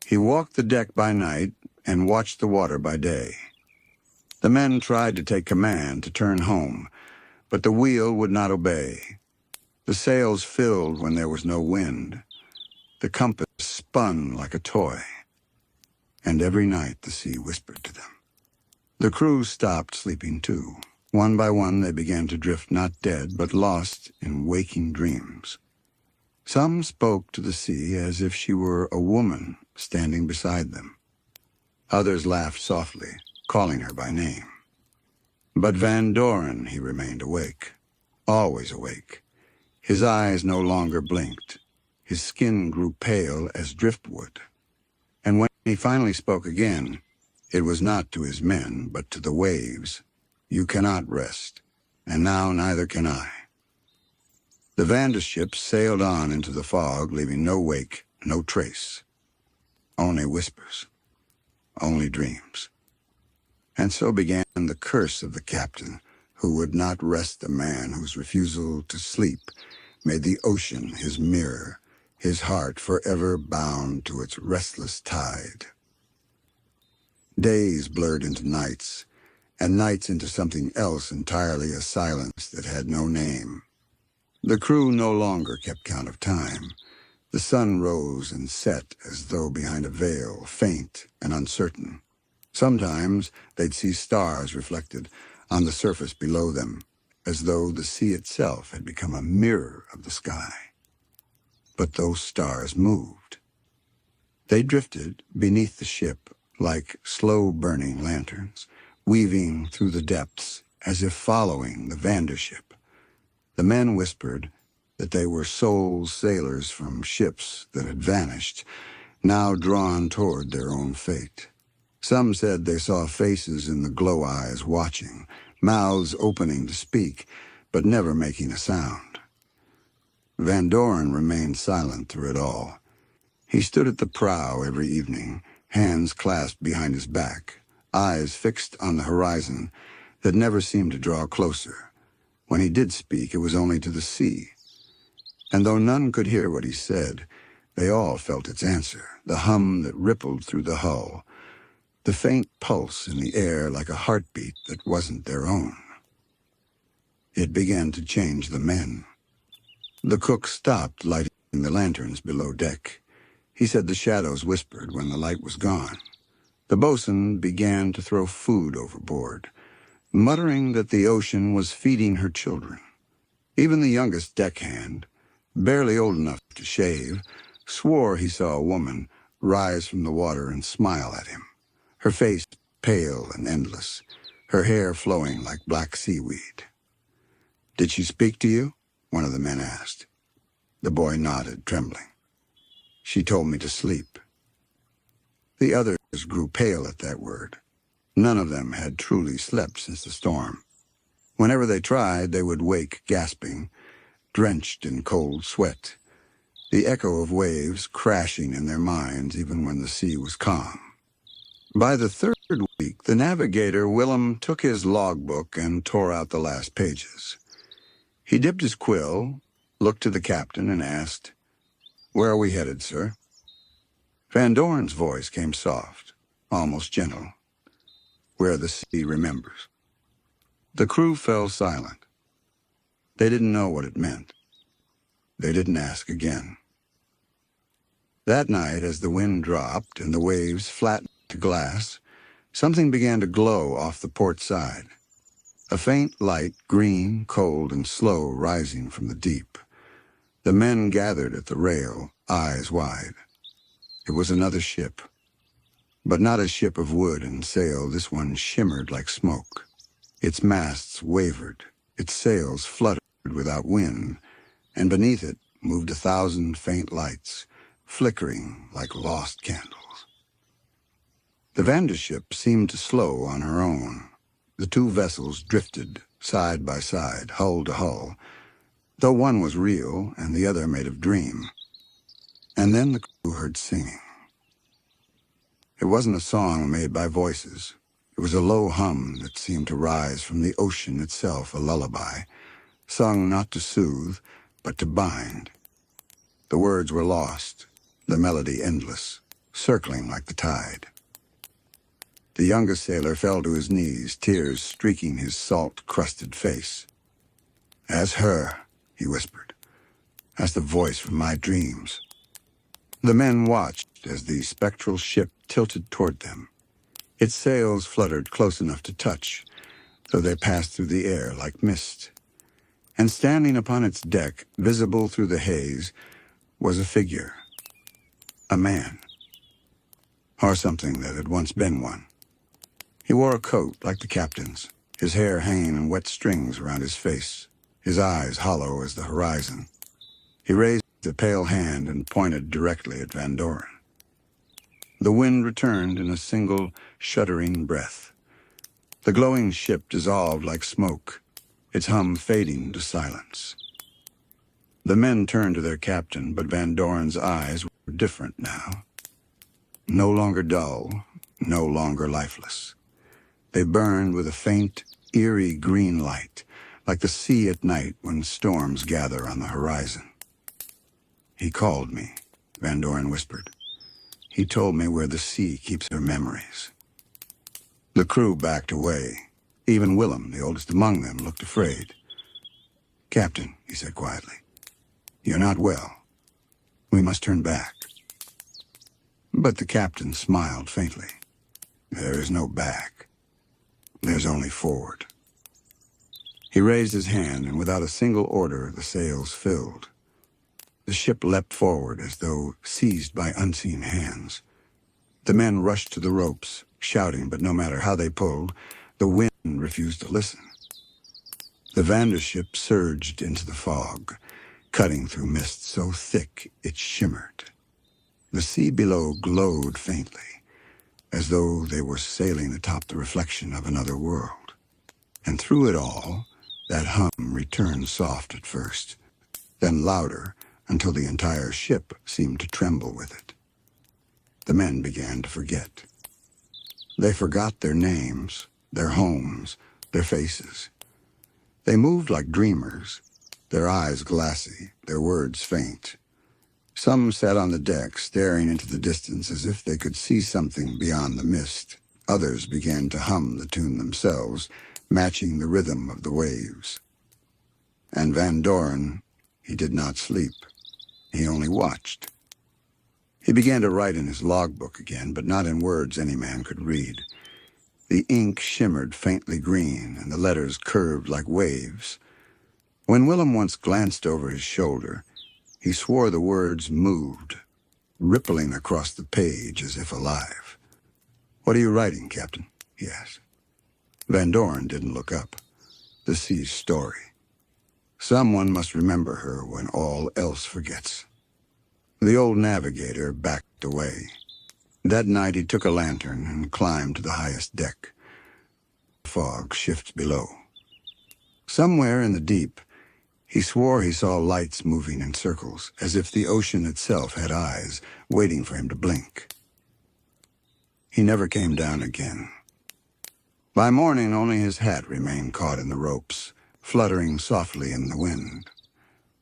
A: He walked the deck by night and watched the water by day. The men tried to take command, to turn home, but the wheel would not obey. The sails filled when there was no wind. The compass spun like a toy. And every night the sea whispered to them. The crew stopped sleeping too. One by one they began to drift, not dead, but lost in waking dreams. Some spoke to the sea as if she were a woman standing beside them. Others laughed softly, calling her by name. But Van Doren, he remained awake, always awake. His eyes no longer blinked. His skin grew pale as driftwood. And when he finally spoke again, it was not to his men, but to the waves. You cannot rest, and now neither can I. The Vanderships sailed on into the fog, leaving no wake, no trace. Only whispers, only dreams. And so began the curse of the captain, who would not rest the man whose refusal to sleep made the ocean his mirror, his heart forever bound to its restless tide. Days blurred into nights, and nights into something else entirely, a silence that had no name. The crew no longer kept count of time. The sun rose and set as though behind a veil, faint and uncertain. Sometimes they'd see stars reflected on the surface below them, as though the sea itself had become a mirror of the sky. But those stars moved. They drifted beneath the ship like slow-burning lanterns, weaving through the depths as if following the Vandership. The men whispered that they were soul sailors from ships that had vanished, now drawn toward their own fate. Some said they saw faces in the glow eyes watching, mouths opening to speak, but never making a sound. Van Doren remained silent through it all. He stood at the prow every evening, hands clasped behind his back, eyes fixed on the horizon that never seemed to draw closer. When he did speak, it was only to the sea. And though none could hear what he said, they all felt its answer, the hum that rippled through the hull, the faint pulse in the air like a heartbeat that wasn't their own. It began to change the men. The cook stopped lighting the lanterns below deck. He said the shadows whispered when the light was gone. The boatswain began to throw food overboard, muttering that the ocean was feeding her children. Even the youngest deckhand, barely old enough to shave, swore he saw a woman rise from the water and smile at him, her face pale and endless, her hair flowing like black seaweed. "Did she speak to you?" one of the men asked. The boy nodded, trembling. "She told me to sleep." The others grew pale at that word. None of them had truly slept since the storm. Whenever they tried, they would wake gasping, drenched in cold sweat, the echo of waves crashing in their minds even when the sea was calm. By the third week, the navigator, Willem, took his logbook and tore out the last pages. He dipped his quill, looked to the captain, and asked, "Where are we headed, sir?" Van Doren's voice came soft, almost gentle. "Where the sea remembers." The crew fell silent. They didn't know what it meant. They didn't ask again. That night, as the wind dropped and the waves flattened to glass, something began to glow off the port side. A faint light, green, cold, and slow, rising from the deep. The men gathered at the rail, eyes wide. It was another ship. But not a ship of wood and sail. This one shimmered like smoke. Its masts wavered, its sails fluttered without wind, and beneath it moved 1,000 faint lights, flickering like lost candles. The Vandership seemed to slow on her own. The two vessels drifted side by side, hull to hull, though one was real and the other made of dream. And then the crew heard singing. It wasn't a song made by voices. It was a low hum that seemed to rise from the ocean itself, a lullaby, sung not to soothe, but to bind. The words were lost, the melody endless, circling like the tide. The youngest sailor fell to his knees, tears streaking his salt-crusted face. "That's her," he whispered. "That's the voice from my dreams." The men watched as the spectral ship tilted toward them. Its sails fluttered close enough to touch, though they passed through the air like mist. And standing upon its deck, visible through the haze, was a figure. A man. Or something that had once been one. He wore a coat like the captain's, his hair hanging in wet strings around his face, his eyes hollow as the horizon. He raised a pale hand and pointed directly at Van Doren. The wind returned in a single, shuddering breath. The glowing ship dissolved like smoke, its hum fading to silence. The men turned to their captain, but Van Doren's eyes were different now. No longer dull, no longer lifeless. They burned with a faint, eerie green light, like the sea at night when storms gather on the horizon. "He called me," Van Doren whispered. "He told me where the sea keeps her memories." The crew backed away. Even Willem, the oldest among them, looked afraid. "Captain," he said quietly, "you're not well. We must turn back." But the captain smiled faintly. "There is no back. There's only forward." He raised his hand, and without a single order, the sails filled. The ship leapt forward as though seized by unseen hands. The men rushed to the ropes, shouting, but no matter how they pulled, the wind refused to listen. The Vandership surged into the fog, cutting through mist so thick it shimmered. The sea below glowed faintly, as though they were sailing atop the reflection of another world. And through it all, that hum returned soft at first, then louder, until the entire ship seemed to tremble with it. The men began to forget. They forgot their names, their homes, their faces. They moved like dreamers, their eyes glassy, their words faint. Some sat on the deck, staring into the distance as if they could see something beyond the mist. Others began to hum the tune themselves, matching the rhythm of the waves. And Van Doren, he did not sleep. He only watched. He began to write in his logbook again, but not in words any man could read. The ink shimmered faintly green, and the letters curved like waves. When Willem once glanced over his shoulder, he swore the words moved, rippling across the page as if alive. "What are you writing, Captain?" he asked. Van Doren didn't look up. The sea's story. Someone must remember her when all else forgets. The old navigator backed away. That night he took a lantern and climbed to the highest deck. The fog shifted below. Somewhere in the deep, he swore he saw lights moving in circles, as if the ocean itself had eyes, waiting for him to blink. He never came down again. By morning, only his hat remained caught in the ropes, fluttering softly in the wind.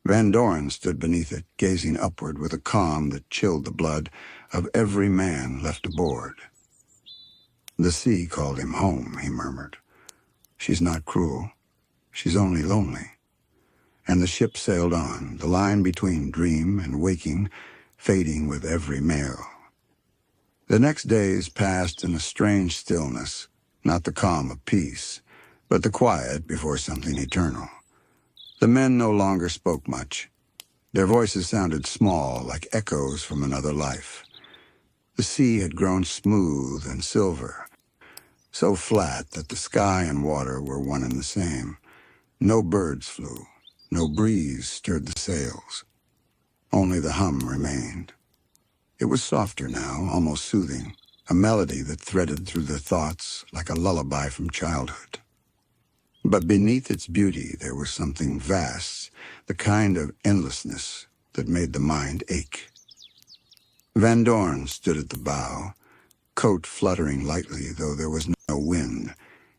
A: Van Doren stood beneath it, gazing upward with a calm that chilled the blood of every man left aboard. "The sea called him home," he murmured. "She's not cruel. She's only lonely." And the ship sailed on, the line between dream and waking fading with every mail. The next days passed in a strange stillness, not the calm of peace, but the quiet before something eternal. The men no longer spoke much. Their voices sounded small, like echoes from another life. The sea had grown smooth and silver, so flat that the sky and water were one and the same. No birds flew, no breeze stirred the sails. Only the hum remained. It was softer now, almost soothing, a melody that threaded through their thoughts like a lullaby from childhood. But beneath its beauty there was something vast, the kind of endlessness that made the mind ache. Van Doren stood at the bow, coat fluttering lightly, though there was no wind.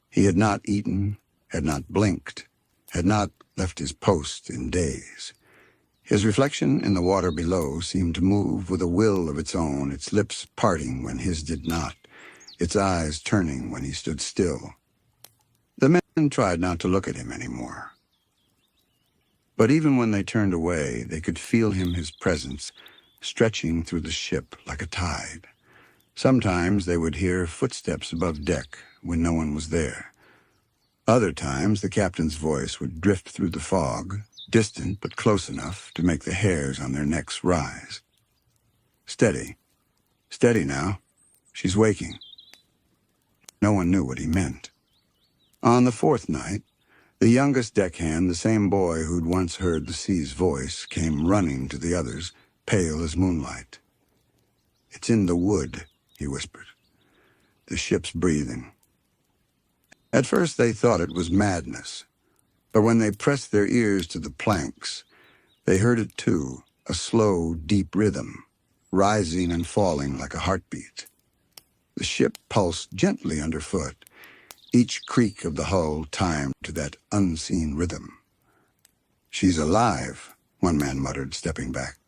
A: He had not eaten, had not blinked, had not left his post in days. His reflection in the water below seemed to move with a will of its own, its lips parting when his did not, its eyes turning when he stood still. The men tried not to look at him anymore. But even when they turned away, they could feel his presence, stretching through the ship like a tide. Sometimes they would hear footsteps above deck when no one was there. Other times the captain's voice would drift through the fog, distant but close enough to make the hairs on their necks rise. "Steady. Steady now. She's waking." No one knew what he meant. On the fourth night, the youngest deckhand, the same boy who'd once heard the sea's voice, came running to the others, pale as moonlight. "It's in the wood," he whispered. "The ship's breathing." At first they thought it was madness, but when they pressed their ears to the planks, they heard it too, a slow, deep rhythm, rising and falling like a heartbeat. The ship pulsed gently underfoot, each creak of the hull timed to that unseen rhythm. "She's alive," one man muttered, stepping back.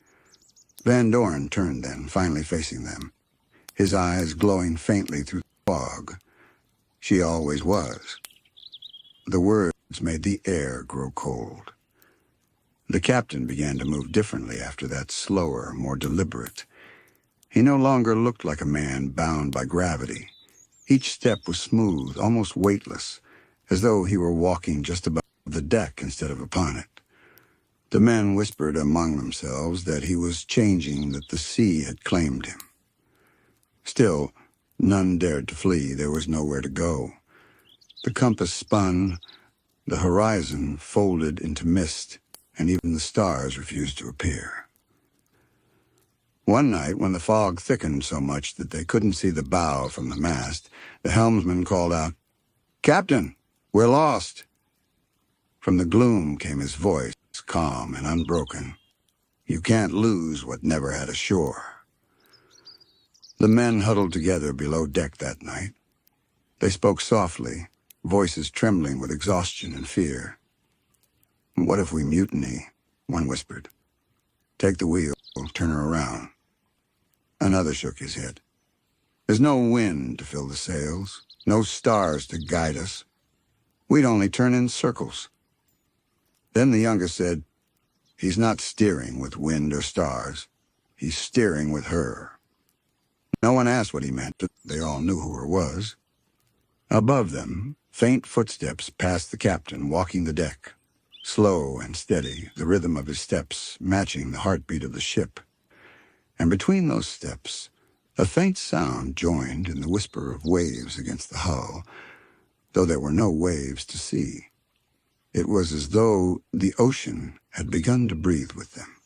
A: Van Doren turned then, finally facing them, his eyes glowing faintly through the fog. "She always was." The words made the air grow cold. The captain began to move differently after that, slower, more deliberate. He no longer looked like a man bound by gravity. Each step was smooth, almost weightless, as though he were walking just above the deck instead of upon it. The men whispered among themselves that he was changing, that the sea had claimed him. Still, none dared to flee. There was nowhere to go. The compass spun, the horizon folded into mist, and even the stars refused to appear. One night, when the fog thickened so much that they couldn't see the bow from the mast, the helmsman called out, "Captain, we're lost." From the gloom came his voice, calm and unbroken. "You can't lose what never had a shore." The men huddled together below deck that night. They spoke softly, voices trembling with exhaustion and fear. "What if we mutiny?" one whispered. "Take the wheel, turn her around." Another shook his head. "There's no wind to fill the sails, no stars to guide us. We'd only turn in circles." Then the youngest said, "He's not steering with wind or stars. He's steering with her." No one asked what he meant. They all knew who her was. Above them, faint footsteps passed the captain, walking the deck, slow and steady, the rhythm of his steps matching the heartbeat of the ship. And between those steps, a faint sound joined in the whisper of waves against the hull, though there were no waves to see. It was as though the ocean had begun to breathe with them.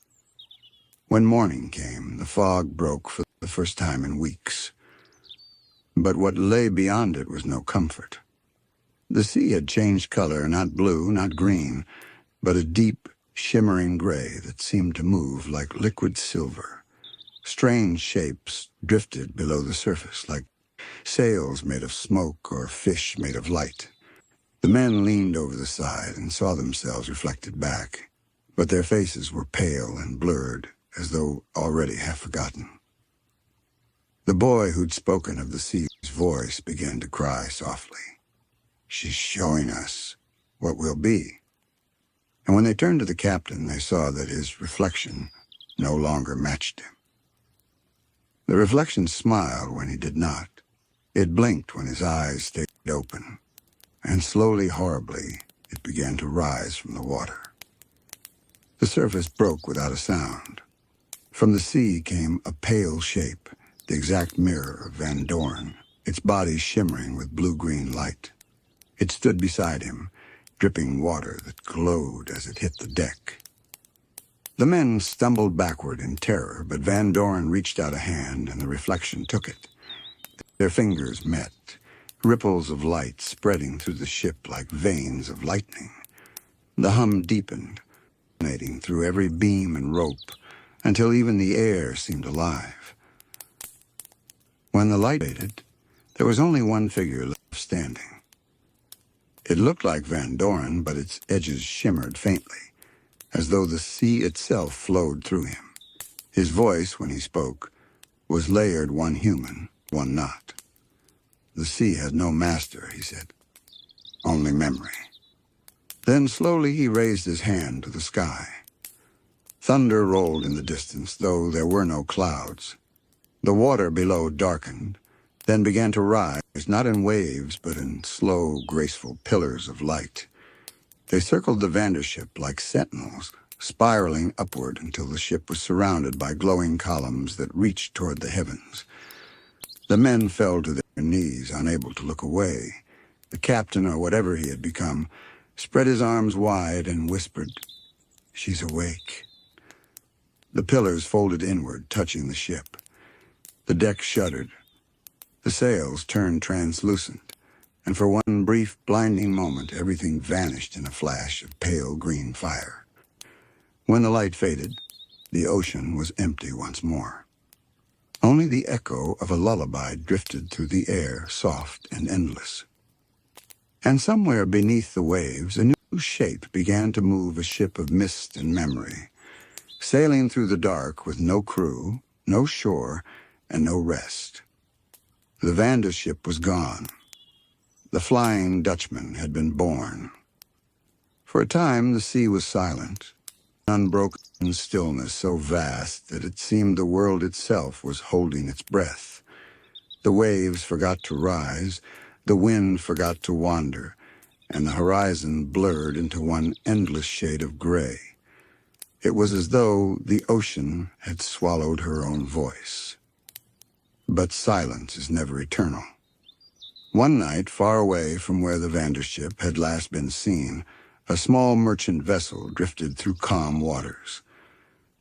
A: When morning came, the fog broke for the first time in weeks. But what lay beyond it was no comfort. The sea had changed color, not blue, not green, but a deep, shimmering gray that seemed to move like liquid silver. Strange shapes drifted below the surface, like sails made of smoke or fish made of light. The men leaned over the side and saw themselves reflected back, but their faces were pale and blurred, as though already half forgotten. The boy who'd spoken of the sea's voice began to cry softly. "She's showing us what we'll be." And when they turned to the captain, they saw that his reflection no longer matched him. The reflection smiled when he did not. It blinked when his eyes stayed open, and slowly, horribly, it began to rise from the water. The surface broke without a sound. From the sea came a pale shape, the exact mirror of Van Doren, its body shimmering with blue-green light. It stood beside him, dripping water that glowed as it hit the deck. The men stumbled backward in terror, but Van Doren reached out a hand and the reflection took it. Their fingers met, ripples of light spreading through the ship like veins of lightning. The hum deepened, resonating through every beam and rope, until even the air seemed alive. When the light faded, there was only one figure left standing. It looked like Van Doren, but its edges shimmered faintly, as though the sea itself flowed through him. His voice, when he spoke, was layered, one human, one not. "The sea has no master," he said, "only memory." Then slowly he raised his hand to the sky. Thunder rolled in the distance, though there were no clouds. The water below darkened, then began to rise, not in waves, but in slow, graceful pillars of light. They circled the Vandership like sentinels, spiraling upward until the ship was surrounded by glowing columns that reached toward the heavens. The men fell to their knees, unable to look away. The captain, or whatever he had become, spread his arms wide and whispered, "She's awake." The pillars folded inward, touching the ship. The deck shuddered. The sails turned translucent, and for one brief, blinding moment, everything vanished in a flash of pale green fire. When the light faded, the ocean was empty once more. Only the echo of a lullaby drifted through the air, soft and endless. And somewhere beneath the waves, a new shape began to move, a ship of mist and memory, sailing through the dark with no crew, no shore, and no rest. The Vandership was gone. The Flying Dutchman had been born. For a time, the sea was silent, unbroken stillness so vast that it seemed the world itself was holding its breath. The waves forgot to rise, the wind forgot to wander, and the horizon blurred into one endless shade of gray. It was as though the ocean had swallowed her own voice. But silence is never eternal. One night, far away from where the Vandership had last been seen, a small merchant vessel drifted through calm waters.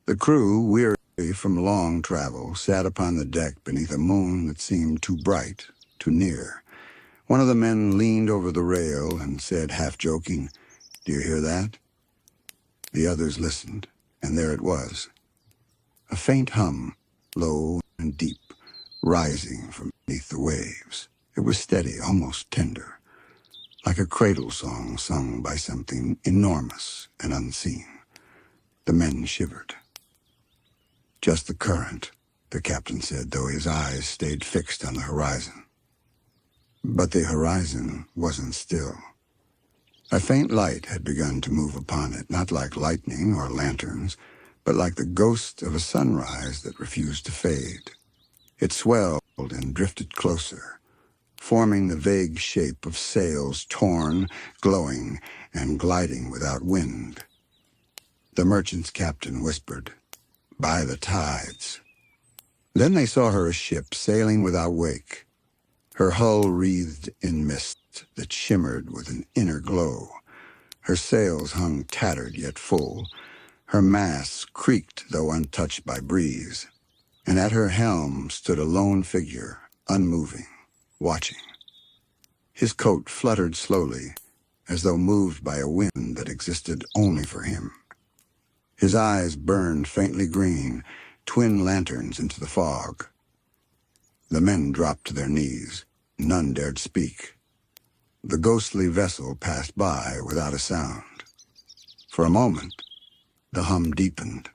A: The crew, weary from long travel, sat upon the deck beneath a moon that seemed too bright, too near. One of the men leaned over the rail and said, half joking, "Do you hear that?" The others listened, and there it was. A faint hum, low and deep, rising from beneath the waves. It was steady, almost tender, like a cradle song sung by something enormous and unseen. The men shivered. "Just the current," the captain said, though his eyes stayed fixed on the horizon. But the horizon wasn't still. A faint light had begun to move upon it, not like lightning or lanterns, but like the ghost of a sunrise that refused to fade. It swelled and drifted closer, forming the vague shape of sails torn, glowing, and gliding without wind. The merchant's captain whispered, "By the tides." Then they saw her a ship sailing without wake, her hull wreathed in mist that shimmered with an inner glow. Her sails hung tattered yet full. Her masts creaked though untouched by breeze, and at her helm stood a lone figure, unmoving, watching. His coat fluttered slowly, as though moved by a wind that existed only for him. His eyes burned faintly green, twin lanterns into the fog. The men dropped to their knees. None dared speak. The ghostly vessel passed by without a sound. For a moment, the hum deepened,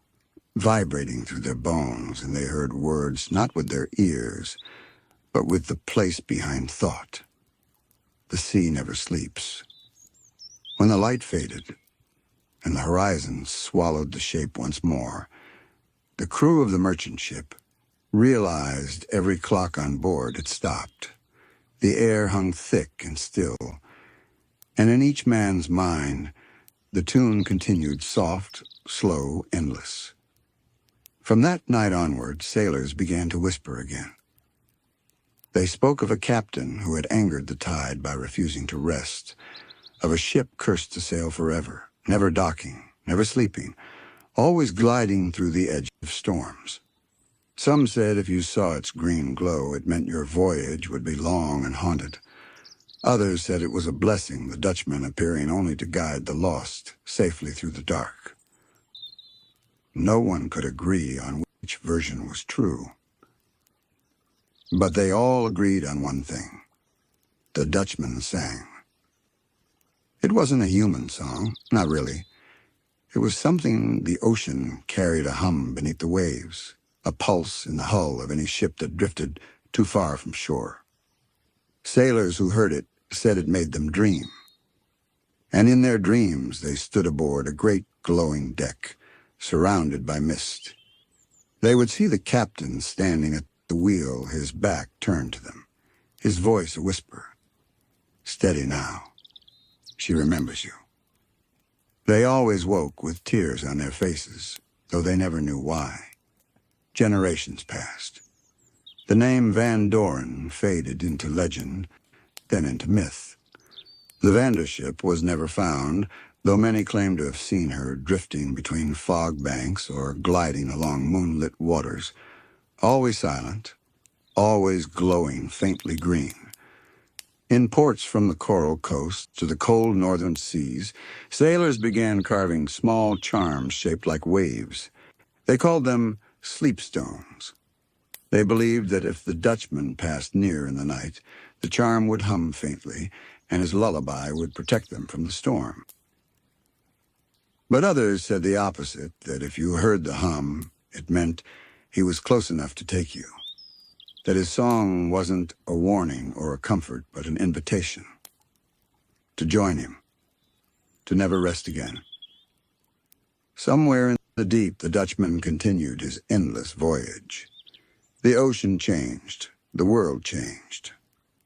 A: vibrating through their bones, and they heard words not with their ears, but with the place behind thought. The sea never sleeps. When the light faded, and the horizon swallowed the shape once more, the crew of the merchant ship realized every clock on board had stopped. The air hung thick and still, and in each man's mind, the tune continued soft, slow, endless. From that night onward, sailors began to whisper again. They spoke of a captain who had angered the tide by refusing to rest, of a ship cursed to sail forever, never docking, never sleeping, always gliding through the edge of storms. Some said if you saw its green glow, it meant your voyage would be long and haunted. Others said it was a blessing, the Dutchman appearing only to guide the lost safely through the dark. No one could agree on which version was true. But they all agreed on one thing. The Dutchman sang. It wasn't a human song, not really. It was something the ocean carried a hum beneath the waves, a pulse in the hull of any ship that drifted too far from shore. Sailors who heard it said it made them dream. And in their dreams they stood aboard a great glowing deck, surrounded by mist. They would see the captain standing at the wheel, his back turned to them, his voice a whisper. Steady now. She remembers you. They always woke with tears on their faces, though they never knew why. Generations passed. The name Van Doren faded into legend, then into myth. The Vandership was never found, though many claim to have seen her drifting between fog banks or gliding along moonlit waters, always silent, always glowing faintly green. In ports from the coral coast to the cold northern seas, sailors began carving small charms shaped like waves. They called them sleepstones. They believed that if the Dutchman passed near in the night, the charm would hum faintly, and his lullaby would protect them from the storm. But others said the opposite, that if you heard the hum, it meant he was close enough to take you, that his song wasn't a warning or a comfort, but an invitation to join him, to never rest again. Somewhere in the deep, the Dutchman continued his endless voyage. The ocean changed, the world changed,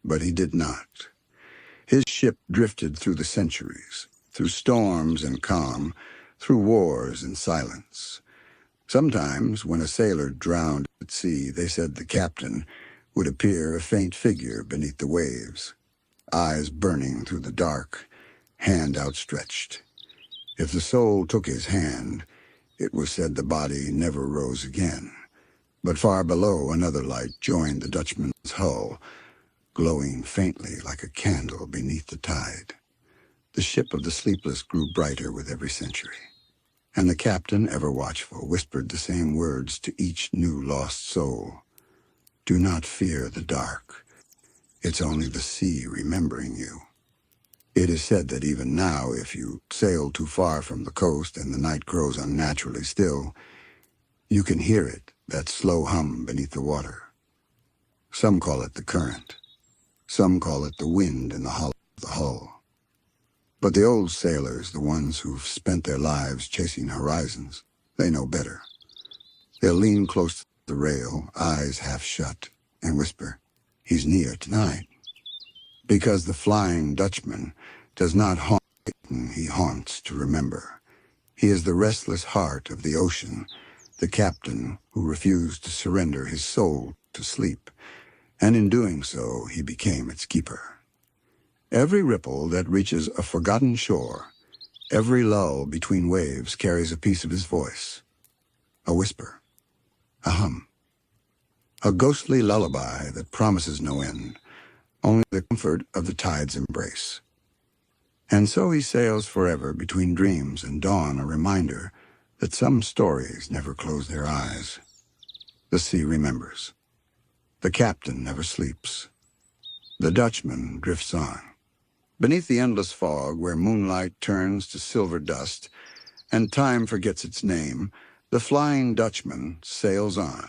A: but he did not. His ship drifted through the centuries, through storms and calm, through wars and silence. Sometimes, when a sailor drowned at sea, they said the captain would appear a faint figure beneath the waves, eyes burning through the dark, hand outstretched. If the soul took his hand, it was said the body never rose again. But far below, another light joined the Dutchman's hull, glowing faintly like a candle beneath the tide. The ship of the sleepless grew brighter with every century, and the captain, ever watchful, whispered the same words to each new lost soul. Do not fear the dark. It's only the sea remembering you. It is said that even now, if you sail too far from the coast and the night grows unnaturally still, you can hear it, that slow hum beneath the water. Some call it the current. Some call it the wind in the hollow of the hull. But the old sailors, the ones who've spent their lives chasing horizons, they know better. They'll lean close to the rail, eyes half shut, and whisper, he's near tonight. Because the Flying Dutchman does not haunt, he haunts to remember. He is the restless heart of the ocean, the captain who refused to surrender his soul to sleep, and in doing so he became its keeper. Every ripple that reaches a forgotten shore, every lull between waves carries a piece of his voice, a whisper, a hum, a ghostly lullaby that promises no end, only the comfort of the tide's embrace. And so he sails forever between dreams and dawn, a reminder that some stories never close their eyes. The sea remembers. The captain never sleeps. The Dutchman drifts on. Beneath the endless fog, where moonlight turns to silver dust and time forgets its name, the Flying Dutchman sails on.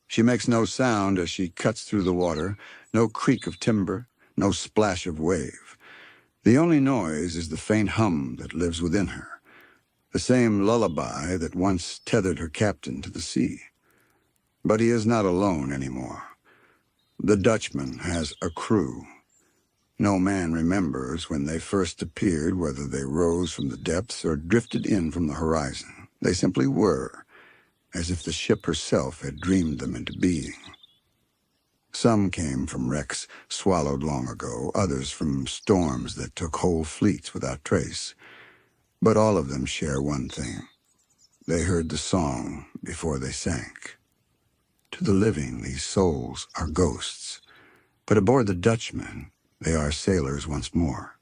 A: She makes no sound as she cuts through the water, no creak of timber, no splash of wave. The only noise is the faint hum that lives within her, the same lullaby that once tethered her captain to the sea. But he is not alone anymore. The Dutchman has a crew. No man remembers when they first appeared, whether they rose from the depths or drifted in from the horizon. They simply were, as if the ship herself had dreamed them into being. Some came from wrecks swallowed long ago, others from storms that took whole fleets without trace. But all of them share one thing. They heard the song before they sank. To the living, these souls are ghosts. But aboard the Dutchman, they are sailors once more.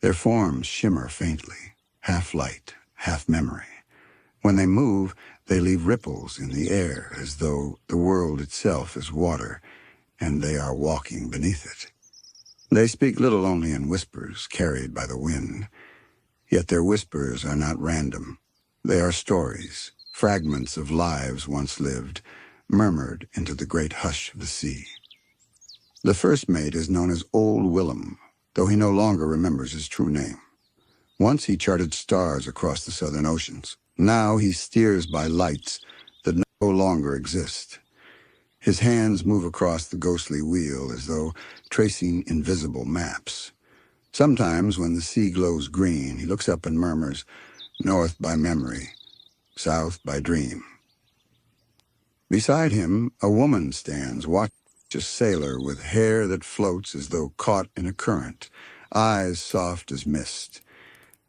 A: Their forms shimmer faintly, half light, half memory. When they move, they leave ripples in the air, as though the world itself is water, and they are walking beneath it. They speak little, only in whispers carried by the wind. Yet their whispers are not random. They are stories, fragments of lives once lived, murmured into the great hush of the sea. The first mate is known as Old Willem, though he no longer remembers his true name. Once he charted stars across the southern oceans. Now he steers by lights that no longer exist. His hands move across the ghostly wheel as though tracing invisible maps. Sometimes, when the sea glows green, he looks up and murmurs, "North by memory, south by dream." Beside him, a woman stands, a sailor with hair that floats as though caught in a current, eyes soft as mist.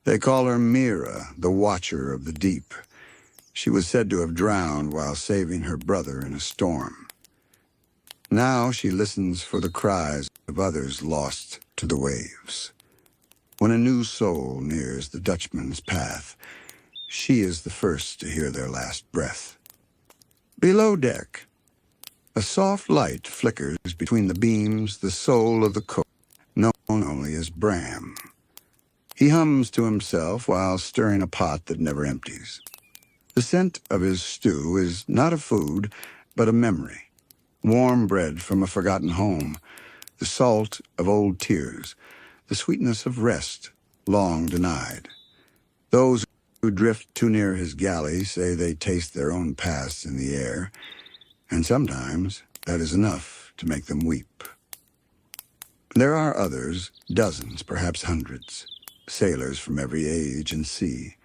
A: They call her Mira, the watcher of the deep. She was said to have drowned while saving her brother in a storm. Now she listens for the cries of others lost to the waves. When a new soul nears the Dutchman's path, she is the first to hear their last breath. Below deck, a soft light flickers between the beams, the soul of the cook, known only as Bram. He hums to himself while stirring a pot that never empties. The scent of his stew is not a food, but a memory. Warm bread from a forgotten home, the salt of old tears, the sweetness of rest long denied. Those who drift too near his galley say they taste their own pasts in the air, and sometimes that is enough to make them weep. There are others, dozens, perhaps hundreds, sailors from every age and sea,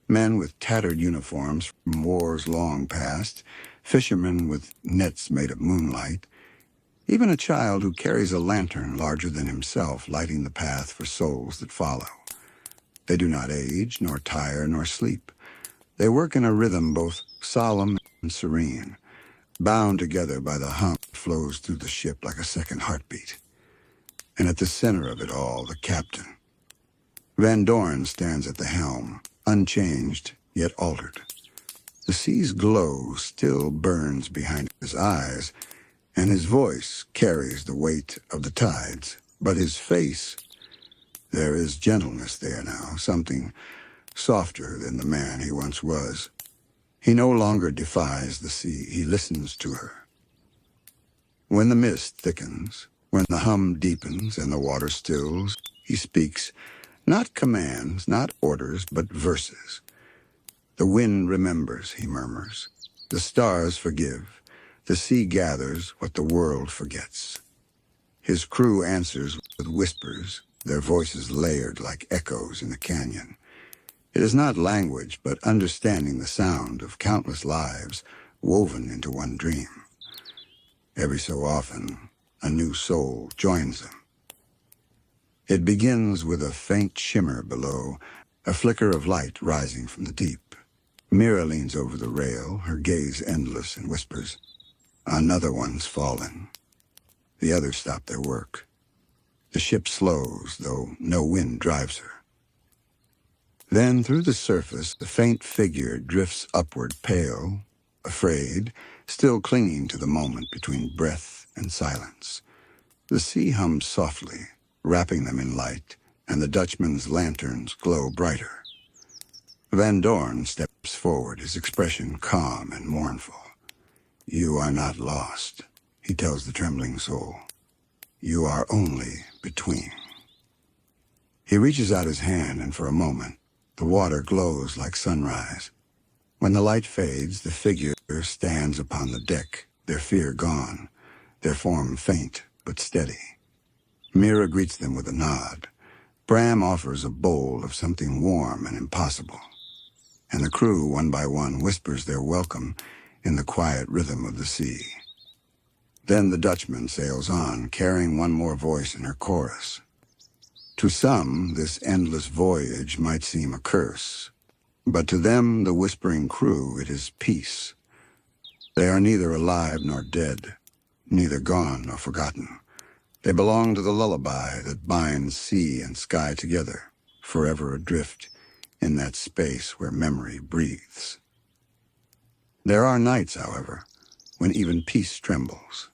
A: men with tattered uniforms from wars long past, fishermen with nets made of moonlight, even a child who carries a lantern larger than himself, lighting the path for souls that follow. They do not age, nor tire, nor sleep. They work in a rhythm both solemn and serene, bound together by the hum that flows through the ship like a second heartbeat. And at the center of it all, the captain. Van Doren stands at the helm, unchanged, yet altered. The sea's glow still burns behind his eyes, and his voice carries the weight of the tides. But his face, there is gentleness there now, something softer than the man he once was. He no longer defies the sea, he listens to her. When the mist thickens, when the hum deepens and the water stills, he speaks, not commands, not orders, but verses. The wind remembers, he murmurs. The stars forgive. The sea gathers what the world forgets. His crew answers with whispers, their voices layered like echoes in the canyon. It is not language, but understanding the sound of countless lives woven into one dream. Every so often, a new soul joins them. It begins with a faint shimmer below, a flicker of light rising from the deep. Mira leans over the rail, her gaze endless, and whispers, "Another one's fallen." The others stop their work. The ship slows, though no wind drives her. Then through the surface, the faint figure drifts upward, pale, afraid, still clinging to the moment between breath and silence. The sea hums softly, wrapping them in light, and the Dutchman's lanterns glow brighter. Van Doren steps forward, his expression calm and mournful. "You are not lost," he tells the trembling soul. "You are only between." He reaches out his hand, and for a moment, the water glows like sunrise. When the light fades, the figure stands upon the deck, their fear gone, their form faint but steady. Mira greets them with a nod. Bram offers a bowl of something warm and impossible. And the crew, one by one, whispers their welcome in the quiet rhythm of the sea. Then the Dutchman sails on, carrying one more voice in her chorus. To some, this endless voyage might seem a curse, but to them, the whispering crew, it is peace. They are neither alive nor dead, neither gone nor forgotten. They belong to the lullaby that binds sea and sky together, forever adrift in that space where memory breathes. There are nights, however, when even peace trembles.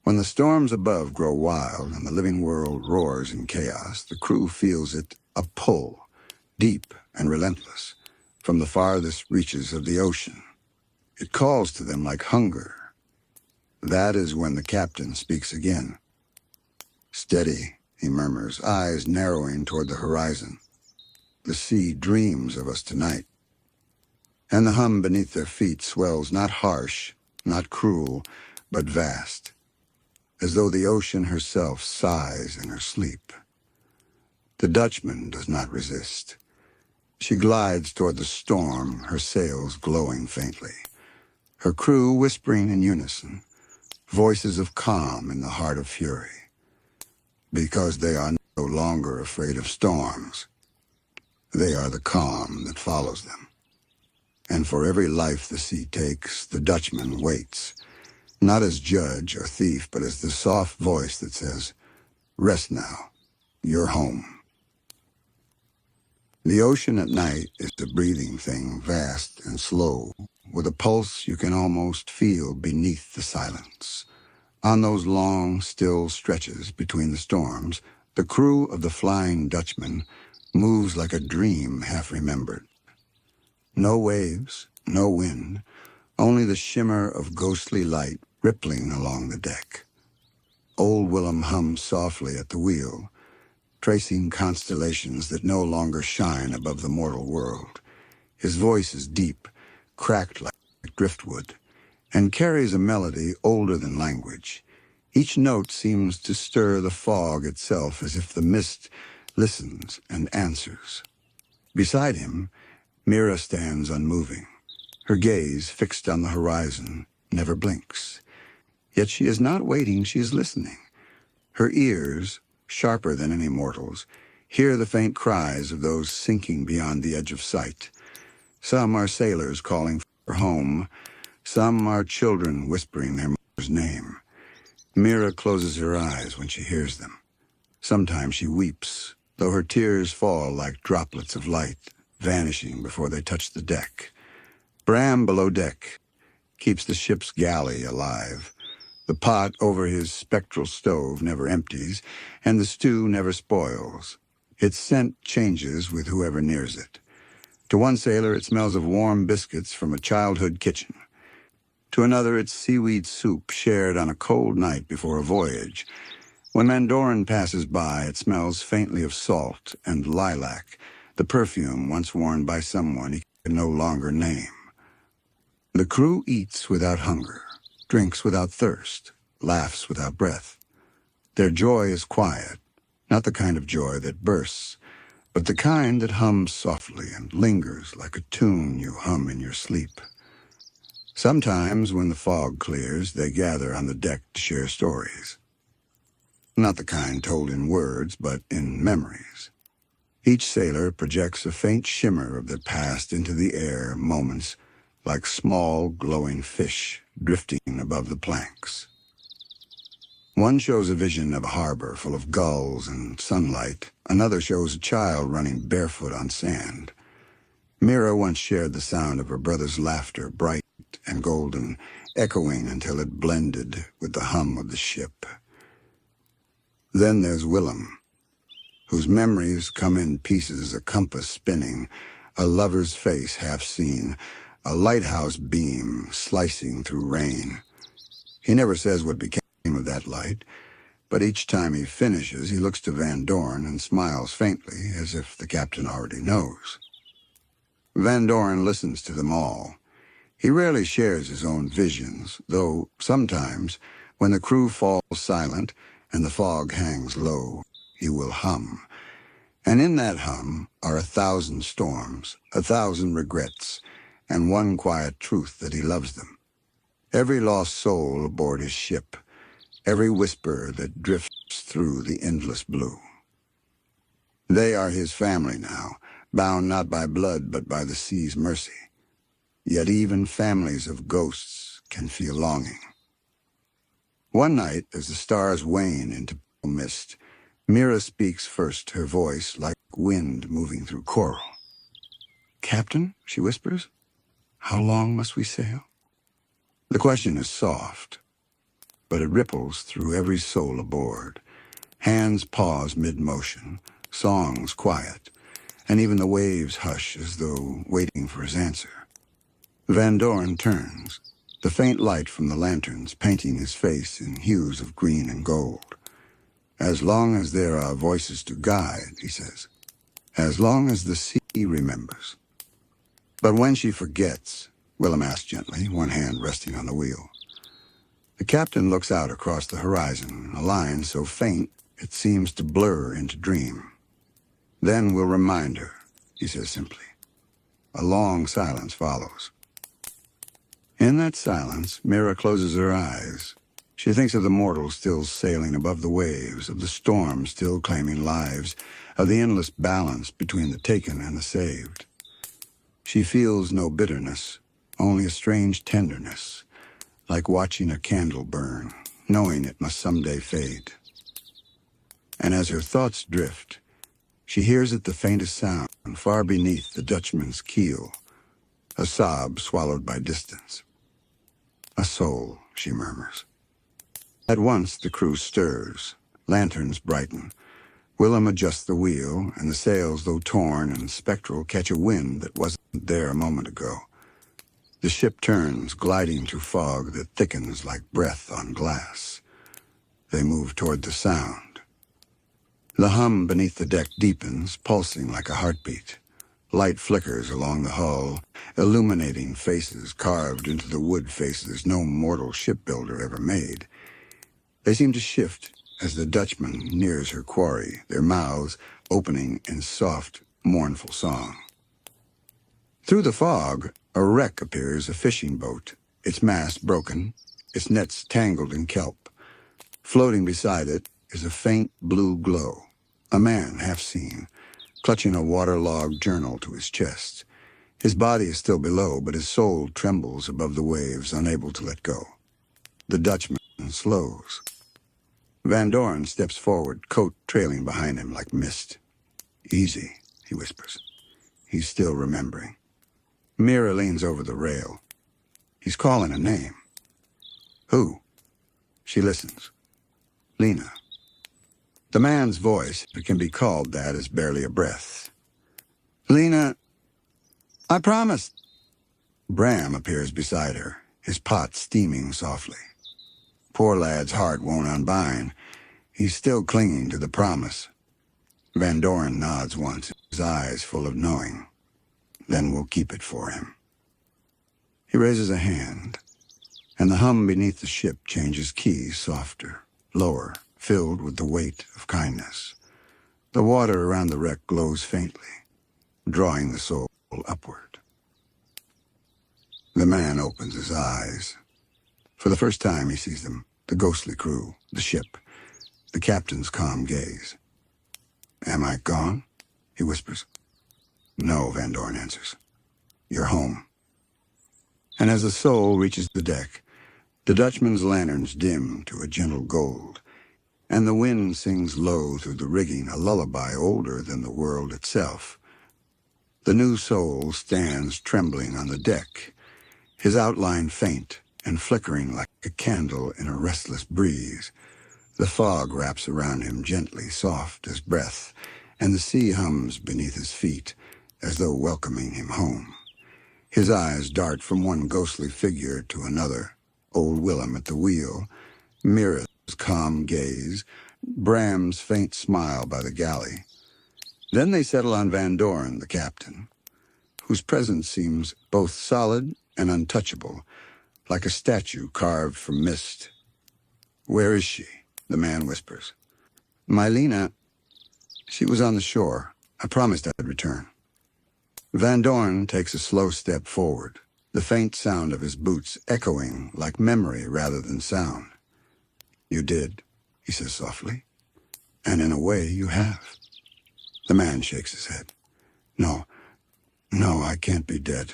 A: When the storms above grow wild and the living world roars in chaos, the crew feels it a pull, deep and relentless, from the farthest reaches of the ocean. It calls to them like hunger. That is when the captain speaks again. "Steady," he murmurs, eyes narrowing toward the horizon. "The sea dreams of us tonight." And the hum beneath their feet swells not harsh, not cruel, but vast, as though the ocean herself sighs in her sleep. The Dutchman does not resist. She glides toward the storm, her sails glowing faintly, her crew whispering in unison, voices of calm in the heart of fury. Because they are no longer afraid of storms, they are the calm that follows them. And for every life the sea takes, the Dutchman waits, not as judge or thief, but as the soft voice that says, "Rest now, you're home." The ocean at night is a breathing thing, vast and slow, with a pulse you can almost feel beneath the silence. On those long, still stretches between the storms, the crew of the Flying Dutchman moves like a dream half-remembered. No waves, no wind, only the shimmer of ghostly light rippling along the deck. Old Willem hums softly at the wheel, tracing constellations that no longer shine above the mortal world. His voice is deep, cracked like driftwood, and carries a melody older than language. Each note seems to stir the fog itself, as if the mist listens and answers. Beside him, Mira stands unmoving. Her gaze, fixed on the horizon, never blinks. Yet she is not waiting, she is listening. Her ears, sharper than any mortal's, hear the faint cries of those sinking beyond the edge of sight. Some are sailors calling for home. Some are children whispering their mother's name. Mira closes her eyes when she hears them. Sometimes she weeps, though her tears fall like droplets of light, vanishing before they touch the deck. Bram, below deck, keeps the ship's galley alive. The pot over his spectral stove never empties, and the stew never spoils. Its scent changes with whoever nears it. To one sailor, it smells of warm biscuits from a childhood kitchen. To another, it's seaweed soup shared on a cold night before a voyage. When Van Doren passes by, it smells faintly of salt and lilac, the perfume once worn by someone he can no longer name. The crew eats without hunger, drinks without thirst, laughs without breath. Their joy is quiet, not the kind of joy that bursts, but the kind that hums softly and lingers like a tune you hum in your sleep. Sometimes, when the fog clears, they gather on the deck to share stories. Not the kind told in words, but in memories. Each sailor projects a faint shimmer of the past into the air, moments like small, glowing fish drifting above the planks. One shows a vision of a harbor full of gulls and sunlight. Another shows a child running barefoot on sand. Mira once shared the sound of her brother's laughter, bright and golden, echoing until it blended with the hum of the ship. Then there's Willem, whose memories come in pieces, a compass spinning, a lover's face half seen, a lighthouse beam slicing through rain. He never says what became of that light, but each time he finishes, he looks to Van Doren and smiles faintly, as if the captain already knows. Van Doren listens to them all. He rarely shares his own visions, though sometimes, when the crew falls silent and the fog hangs low, he will hum. And in that hum are 1,000 storms, 1,000 regrets, and one quiet truth that he loves them. Every lost soul aboard his ship, every whisper that drifts through the endless blue. They are his family now, bound not by blood but by the sea's mercy. Yet even families of ghosts can feel longing. One night, as the stars wane into pale mist, Mira speaks first, her voice like wind moving through coral. "Captain," she whispers, "how long must we sail?" The question is soft, but it ripples through every soul aboard. Hands pause mid-motion, songs quiet, and even the waves hush as though waiting for his answer. Van Doren turns, the faint light from the lanterns painting his face in hues of green and gold. "As long as there are voices to guide," he says. "As long as the sea remembers." "But when she forgets," Willem asks gently, one hand resting on the wheel. The captain looks out across the horizon, a line so faint it seems to blur into dream. "Then we'll remind her," he says simply. A long silence follows. In that silence, Mira closes her eyes. She thinks of the mortals still sailing above the waves, of the storm still claiming lives, of the endless balance between the taken and the saved. She feels no bitterness, only a strange tenderness, like watching a candle burn, knowing it must someday fade. And as her thoughts drift, she hears it the faintest sound, far beneath the Dutchman's keel, a sob swallowed by distance. "A soul," she murmurs. At once the crew stirs, lanterns brighten. Willem adjusts the wheel, and the sails, though torn and spectral, catch a wind that wasn't there a moment ago. The ship turns, gliding through fog that thickens like breath on glass. They move toward the sound. The hum beneath the deck deepens, pulsing like a heartbeat. Light flickers along the hull, illuminating faces carved into the wood faces no mortal shipbuilder ever made. They seem to shift as the Dutchman nears her quarry, their mouths opening in soft, mournful song. Through the fog, a wreck appears, a fishing boat, its mast broken, its nets tangled in kelp. Floating beside it is a faint blue glow, a man half seen, clutching a waterlogged journal to his chest. His body is still below, but his soul trembles above the waves, unable to let go. The Dutchman slows. Van Doren steps forward, coat trailing behind him like mist. "Easy," he whispers. He's still remembering. Mira leans over the rail. He's calling a name. "Who?" She listens. "Lena." The man's voice, if it can be called that, is barely a breath. "Lena, I promised." Bram appears beside her, his pot steaming softly. Poor lad's heart won't unbind. He's still clinging to the promise. Van Doren nods once, his eyes full of knowing. "Then we'll keep it for him." He raises a hand, and the hum beneath the ship changes keys, softer, lower, filled with the weight of kindness. The water around the wreck glows faintly, drawing the soul upward. The man opens his eyes. For the first time he sees them, the ghostly crew, the ship, the captain's calm gaze. "Am I gone?" he whispers. "No," Van Doren answers. "You're home." And as the soul reaches the deck, the Dutchman's lanterns dim to a gentle gold, and the wind sings low through the rigging, a lullaby older than the world itself. The new soul stands trembling on the deck, his outline faint and flickering like a candle in a restless breeze. The fog wraps around him gently, soft as breath, and the sea hums beneath his feet, as though welcoming him home. His eyes dart from one ghostly figure to another, old Willem at the wheel, Mira's calm gaze, Bram's faint smile by the galley. Then they settle on Van Doren, the captain, whose presence seems both solid and untouchable, like a statue carved from mist. "Where is she?" the man whispers. "Mylena, she was on the shore. I promised I'd return." Van Doren takes a slow step forward, the faint sound of his boots echoing like memory rather than sound. "You did," he says softly, "and in a way you have." The man shakes his head. No, I can't be dead.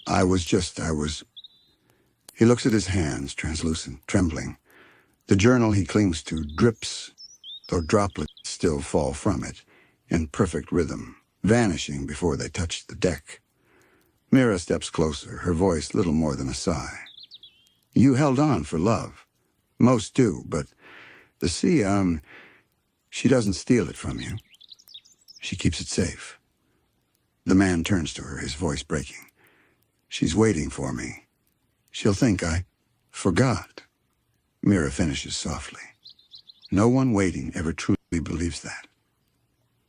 A: I was... He looks at his hands, translucent, trembling. The journal he clings to drips, though droplets still fall from it, in perfect rhythm, vanishing before they touch the deck. Mira steps closer, her voice little more than a sigh. "You held on for love. Most do, but the sea, she doesn't steal it from you. She keeps it safe." The man turns to her, his voice breaking. "She's waiting for me. She'll think I forgot." Mira finishes softly. No one waiting ever truly believes that.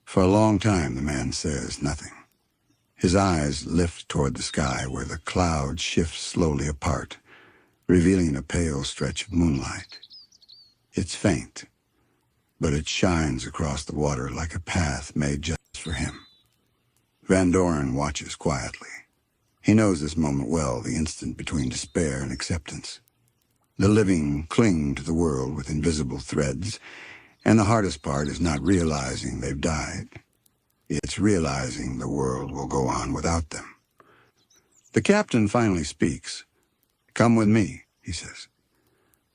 A: For a long time, the man says nothing. His eyes lift toward the sky where the clouds shift slowly apart, revealing a pale stretch of moonlight. It's faint, but it shines across the water like a path made just for him. Van Doren watches quietly. He knows this moment well, the instant between despair and acceptance. The living cling to the world with invisible threads, and the hardest part is not realizing they've died. It's realizing the world will go on without them. The captain finally speaks. "Come with me," he says.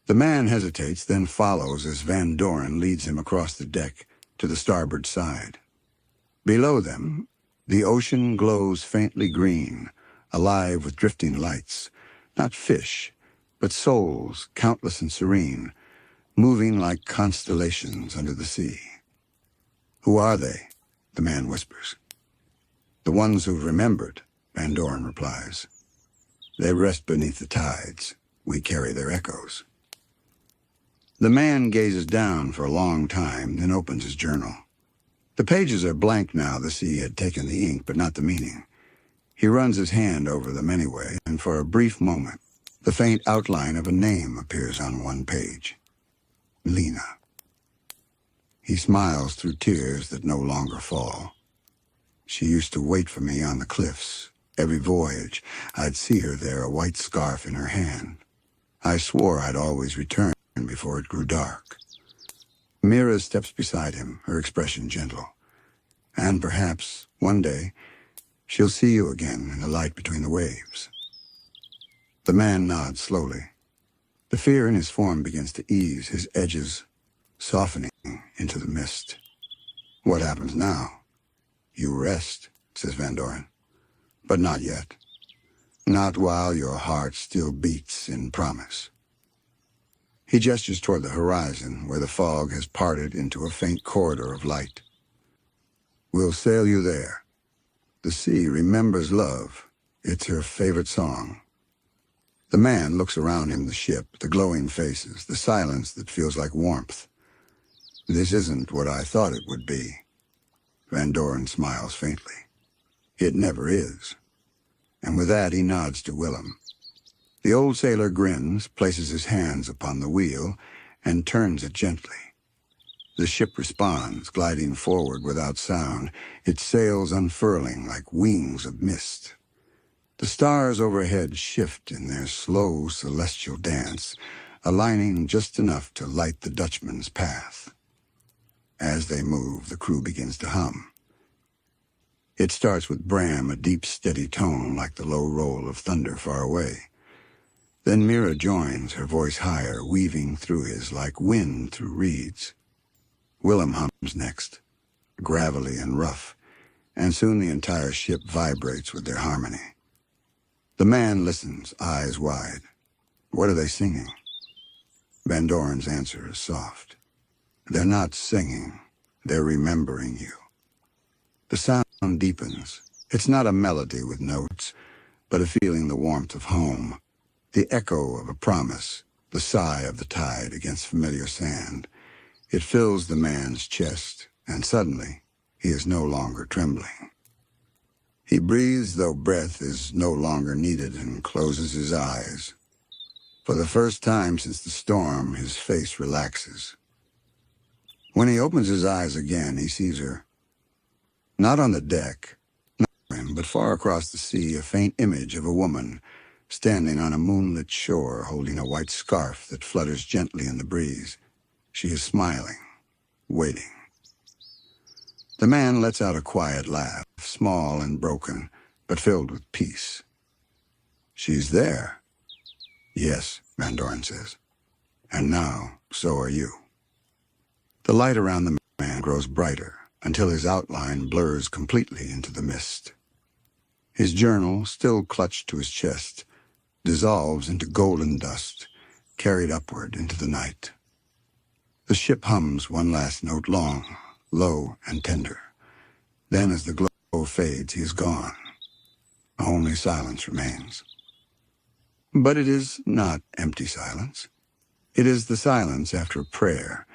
A: The man hesitates, then follows as Van Doren leads him across the deck to the starboard side. Below them, the ocean glows faintly green, alive with drifting lights, not fish, but souls, countless and serene, moving like constellations under the sea. "Who are they?" the man whispers. "The ones who've remembered," Van Doren replies. "They rest beneath the tides. We carry their echoes." The man gazes down for a long time, then opens his journal. The pages are blank now. The sea had taken the ink, but not the meaning. He runs his hand over them anyway, and for a brief moment, the faint outline of a name appears on one page. Lena. He smiles through tears that no longer fall. She used to wait for me on the cliffs. Every voyage, I'd see her there, a white scarf in her hand. I swore I'd always return before it grew dark. Mira steps beside him, her expression gentle. "And perhaps, one day, she'll see you again in the light between the waves." The man nods slowly. The fear in his form begins to ease, his edges softening into the mist. "What happens now?" "You rest," says Van Doren. "But not yet. Not while your heart still beats in promise." He gestures toward the horizon, where the fog has parted into a faint corridor of light. "We'll sail you there. The sea remembers love. It's her favorite song." The man looks around him, the ship, the glowing faces, the silence that feels like warmth. "This isn't what I thought it would be." Van Doren smiles faintly. "It never is." And with that he nods to Willem. The old sailor grins, places his hands upon the wheel, and turns it gently. The ship responds, gliding forward without sound, its sails unfurling like wings of mist. The stars overhead shift in their slow celestial dance, aligning just enough to light the Dutchman's path. As they move, the crew begins to hum. It starts with Bram, a deep, steady tone like the low roll of thunder far away. Then Mira joins, her voice higher, weaving through his like wind through reeds. Willem hums next, gravelly and rough, and soon the entire ship vibrates with their harmony. The man listens, eyes wide. What are they singing? Van Doren's answer is soft. They're not singing, they're remembering you. The sound deepens. It's not a melody with notes, but a feeling the warmth of home, the echo of a promise, the sigh of the tide against familiar sand. It fills the man's chest, and suddenly he is no longer trembling. He breathes though breath is no longer needed and closes his eyes. For the first time since the storm, his face relaxes. When he opens his eyes again, he sees her. Not on the deck, not him, but far across the sea, a faint image of a woman standing on a moonlit shore holding a white scarf that flutters gently in the breeze. She is smiling, waiting. The man lets out a quiet laugh, small and broken, but filled with peace. She's there. Yes, Van Doren says. And now, so are you. The light around the man grows brighter until his outline blurs completely into the mist. His journal, still clutched to his chest, dissolves into golden dust, carried upward into the night. The ship hums one last note long, low and tender. Then as the glow fades, he is gone. Only silence remains. But it is not empty silence. It is the silence after a prayer,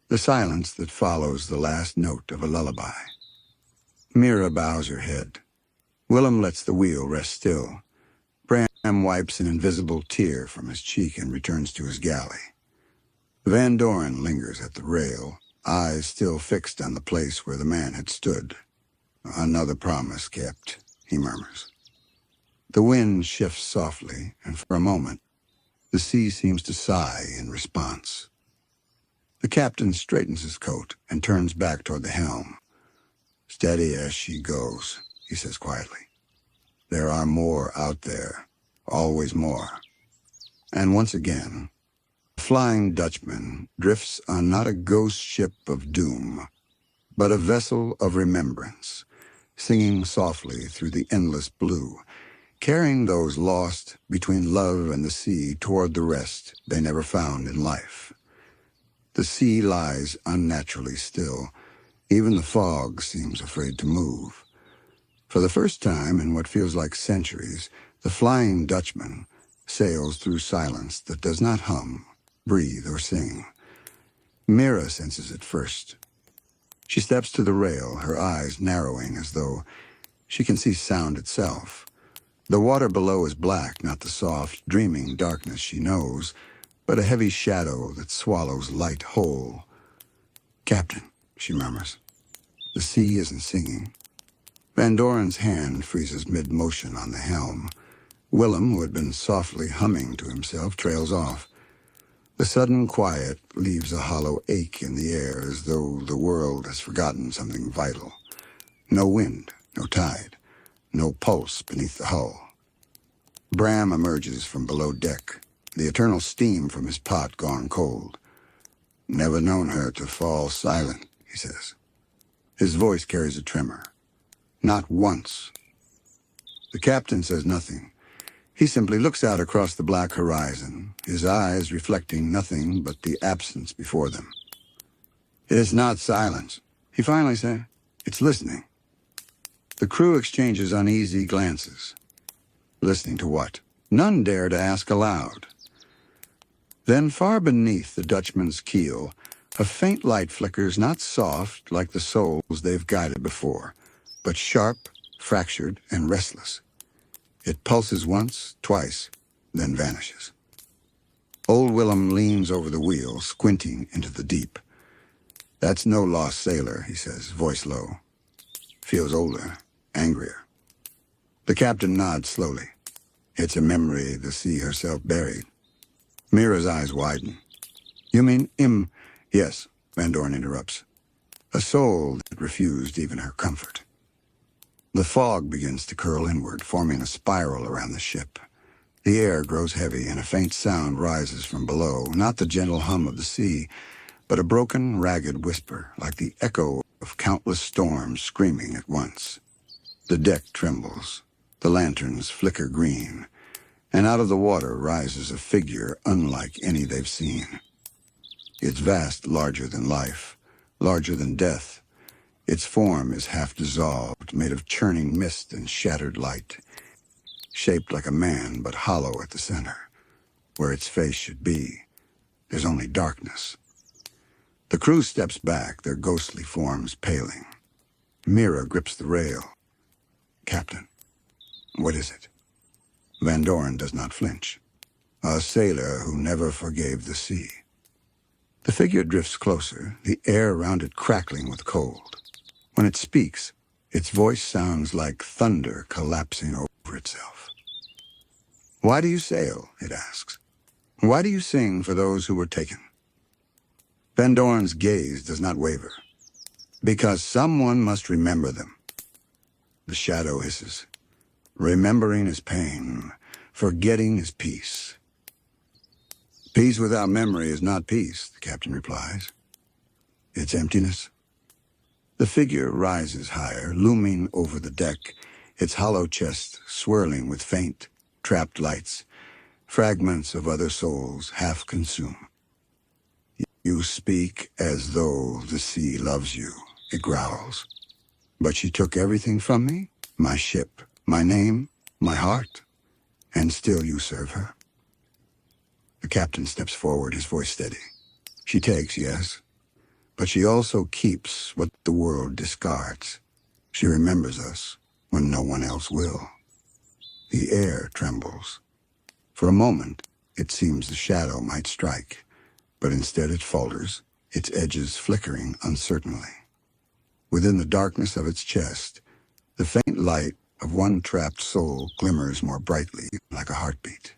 A: the silence that follows the last note of a lullaby. Mira bows her head. Willem lets the wheel rest still. Bram wipes an invisible tear from his cheek and returns to his galley. Van Doren lingers at the rail, eyes still fixed on the place where the man had stood. Another promise kept, he murmurs. The wind shifts softly, and for a moment, the sea seems to sigh in response. The captain straightens his coat and turns back toward the helm. Steady as she goes, he says quietly. There are more out there, always more. And once again, the Flying Dutchman drifts on not a ghost ship of doom, but a vessel of remembrance, singing softly through the endless blue, carrying those lost between love and the sea toward the rest they never found in life. The sea lies unnaturally still. Even the fog seems afraid to move. For the first time in what feels like centuries, the Flying Dutchman sails through silence that does not hum, breathe, or sing. Mira senses it first. She steps to the rail, her eyes narrowing as though she can see sound itself. The water below is black, not the soft, dreaming darkness she knows, but a heavy shadow that swallows light whole. Captain, she murmurs. The sea isn't singing. Van Doren's hand freezes mid-motion on the helm. Willem, who had been softly humming to himself, trails off. The sudden quiet leaves a hollow ache in the air as though the world has forgotten something vital. No wind, no tide, no pulse beneath the hull. Bram emerges from below deck, the eternal steam from his pot gone cold. Never known her to fall silent, he says. His voice carries a tremor. Not once. The captain says nothing. He simply looks out across the black horizon, his eyes reflecting nothing but the absence before them. It is not silence, he finally says. It's listening. The crew exchanges uneasy glances. Listening to what? None dare to ask aloud. Then far beneath the Dutchman's keel, a faint light flickers, not soft like the souls they've guided before, but sharp, fractured, and restless. It pulses once, twice, then vanishes. Old Willem leans over the wheel, squinting into the deep. That's no lost sailor, he says, voice low. Feels older, angrier. The captain nods slowly. It's a memory the sea herself buried. Mira's eyes widen. You mean Yes, Van Doren interrupts. A soul that refused even her comfort. The fog begins to curl inward, forming a spiral around the ship. The air grows heavy and a faint sound rises from below, not the gentle hum of the sea, but a broken, ragged whisper, like the echo of countless storms screaming at once. The deck trembles, the lanterns flicker green, and out of the water rises a figure unlike any they've seen. It's vast, larger than life, larger than death. Its form is half dissolved, made of churning mist and shattered light, shaped like a man but hollow at the center. Where its face should be, there's only darkness. The crew steps back, their ghostly forms paling. Mira grips the rail. "Captain, what is it?" Van Doren does not flinch. A sailor who never forgave the sea. The figure drifts closer, the air around it crackling with cold. When it speaks, its voice sounds like thunder collapsing over itself. "Why do you sail?" it asks. "Why do you sing for those who were taken?" Van Doren's gaze does not waver. "Because someone must remember them." The shadow hisses. "Remembering is pain. Forgetting is peace." "Peace without memory is not peace," the captain replies. "It's emptiness." The figure rises higher, looming over the deck, its hollow chest swirling with faint, trapped lights, fragments of other souls half consumed. "You speak as though the sea loves you," it growls. "But she took everything from me, my ship, my name, my heart, and still you serve her." The captain steps forward, his voice steady. "She takes, yes, but she also keeps what the world discards. She remembers us when no one else will." The air trembles. For a moment, it seems the shadow might strike, but instead it falters, its edges flickering uncertainly. Within the darkness of its chest, the faint light of one trapped soul glimmers more brightly, like a heartbeat.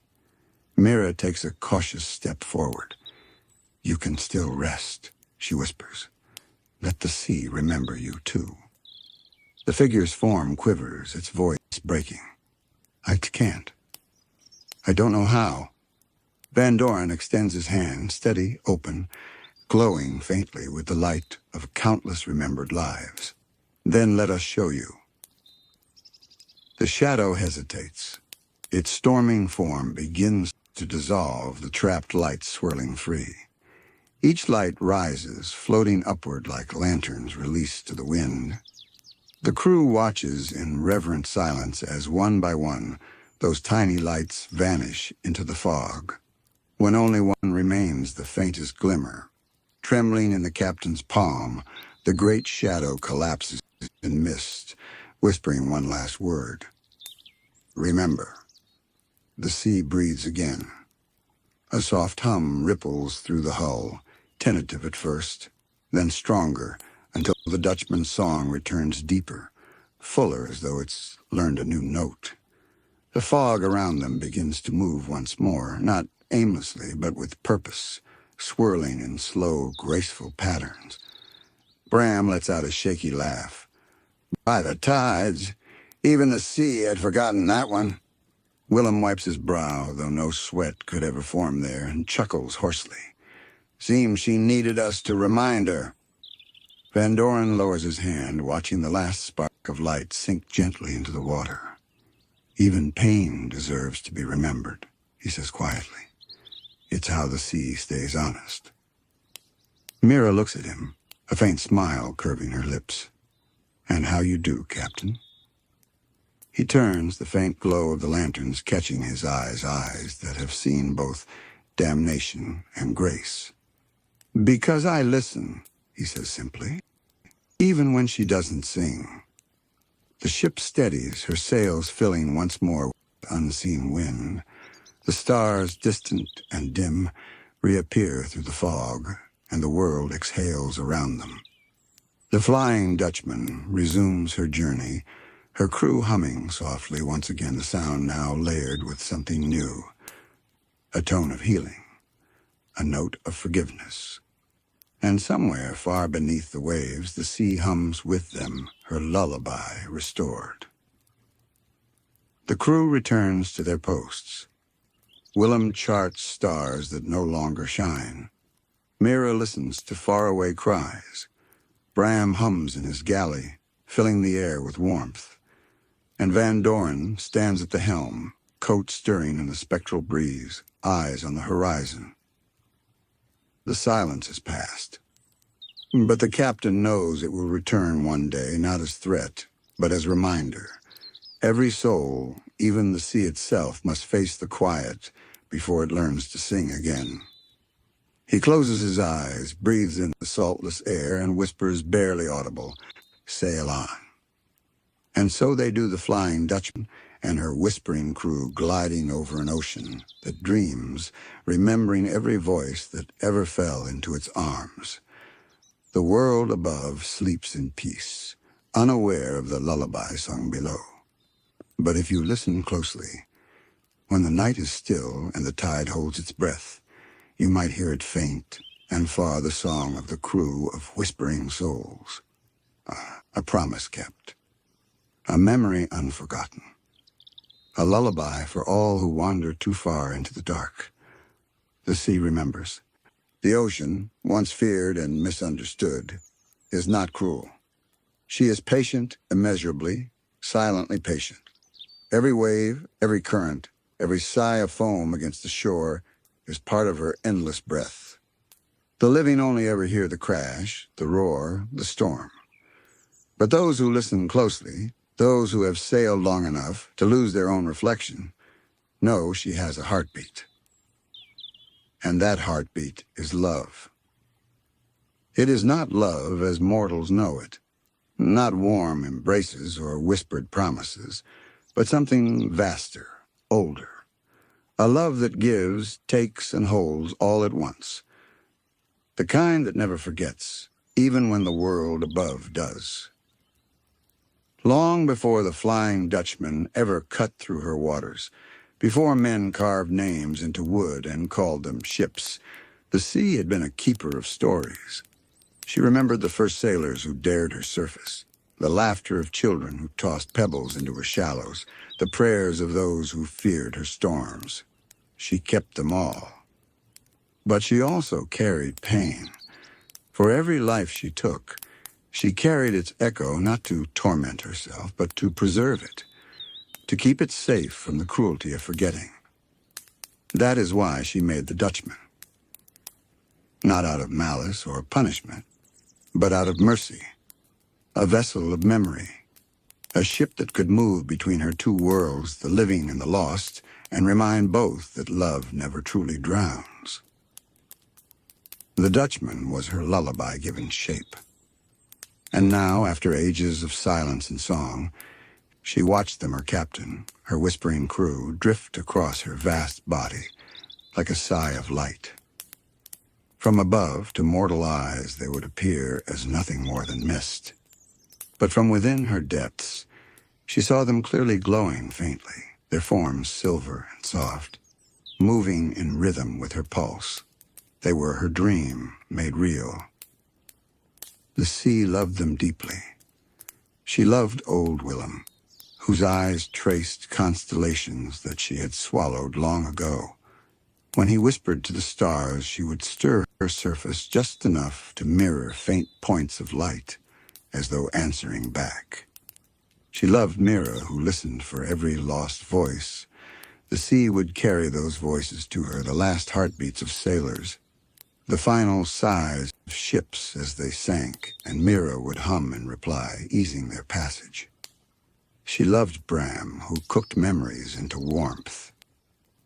A: Mira takes a cautious step forward. "You can still rest," she whispers. "Let the sea remember you, too." The figure's form quivers, its voice breaking. "I can't. I don't know how." Van Doren extends his hand, steady, open, glowing faintly with the light of countless remembered lives. "Then let us show you." The shadow hesitates. Its storming form begins to dissolve, the trapped lights swirling free. Each light rises, floating upward like lanterns released to the wind. The crew watches in reverent silence as one by one those tiny lights vanish into the fog. When only one remains, the faintest glimmer. Trembling in the captain's palm, the great shadow collapses in mist, whispering one last word. "Remember." The sea breathes again. A soft hum ripples through the hull, tentative at first, then stronger, until the Dutchman's song returns deeper, fuller as though it's learned a new note. The fog around them begins to move once more, not aimlessly, but with purpose, swirling in slow, graceful patterns. Bram lets out a shaky laugh. "By the tides, even the sea had forgotten that one." Willem wipes his brow, though no sweat could ever form there, and chuckles hoarsely. "Seems she needed us to remind her." Van Doren lowers his hand, watching the last spark of light sink gently into the water. "Even pain deserves to be remembered," he says quietly. "It's how the sea stays honest." Mira looks at him, a faint smile curving her lips. "And how you do, Captain." He turns, the faint glow of the lanterns catching his eyes that have seen both damnation and grace. "Because I listen," he says simply, "even when she doesn't sing." The ship steadies, her sails filling once more with unseen wind. The stars, distant and dim, reappear through the fog, and the world exhales around them. The Flying Dutchman resumes her journey, her crew humming softly, once again the sound now layered with something new. A tone of healing, a note of forgiveness. And somewhere far beneath the waves, the sea hums with them, her lullaby restored. The crew returns to their posts. Willem charts stars that no longer shine. Mira listens to faraway cries. Bram hums in his galley, filling the air with warmth. And Van Doren stands at the helm, coat stirring in the spectral breeze, eyes on the horizon. The silence is past. But the captain knows it will return one day, not as threat, but as reminder. Every soul, even the sea itself, must face the quiet before it learns to sing again. He closes his eyes, breathes in the saltless air, and whispers barely audible, "Sail on." And so they do the Flying Dutchman and her whispering crew gliding over an ocean that dreams, remembering every voice that ever fell into its arms. The world above sleeps in peace, unaware of the lullaby sung below. But if you listen closely, when the night is still and the tide holds its breath, you might hear it faint and far, the song of the crew of whispering souls. A promise kept. A memory unforgotten. A lullaby for all who wander too far into the dark. The sea remembers. The ocean, once feared and misunderstood, is not cruel. She is patient, immeasurably, silently patient. Every wave, every current, every sigh of foam against the shore is part of her endless breath. The living only ever hear the crash, the roar, the storm. But those who listen closely, those who have sailed long enough to lose their own reflection, know she has a heartbeat. And that heartbeat is love. It is not love as mortals know it, not warm embraces or whispered promises, but something vaster, older. A love that gives, takes, and holds all at once. The kind that never forgets, even when the world above does. Long before the Flying Dutchman ever cut through her waters, before men carved names into wood and called them ships, the sea had been a keeper of stories. She remembered the first sailors who dared her surface, the laughter of children who tossed pebbles into her shallows, the prayers of those who feared her storms. She kept them all. But she also carried pain. For every life she took, she carried its echo not to torment herself, but to preserve it, to keep it safe from the cruelty of forgetting. That is why she made the Dutchman. Not out of malice or punishment, but out of mercy. A vessel of memory. A ship that could move between her two worlds, the living and the lost, and remind both that love never truly drowns. The Dutchman was her lullaby given shape. And now, after ages of silence and song, she watched them, her captain, her whispering crew, drift across her vast body like a sigh of light. From above, to mortal eyes, they would appear as nothing more than mist. But from within her depths, she saw them clearly glowing faintly, their forms silver and soft, moving in rhythm with her pulse. They were her dream made real. The sea loved them deeply. She loved old Willem, whose eyes traced constellations that she had swallowed long ago. When he whispered to the stars, she would stir her surface just enough to mirror faint points of light, as though answering back. She loved Mira, who listened for every lost voice. The sea would carry those voices to her, the last heartbeats of sailors, the final sighs of ships as they sank, and Mira would hum in reply, easing their passage. She loved Bram, who cooked memories into warmth.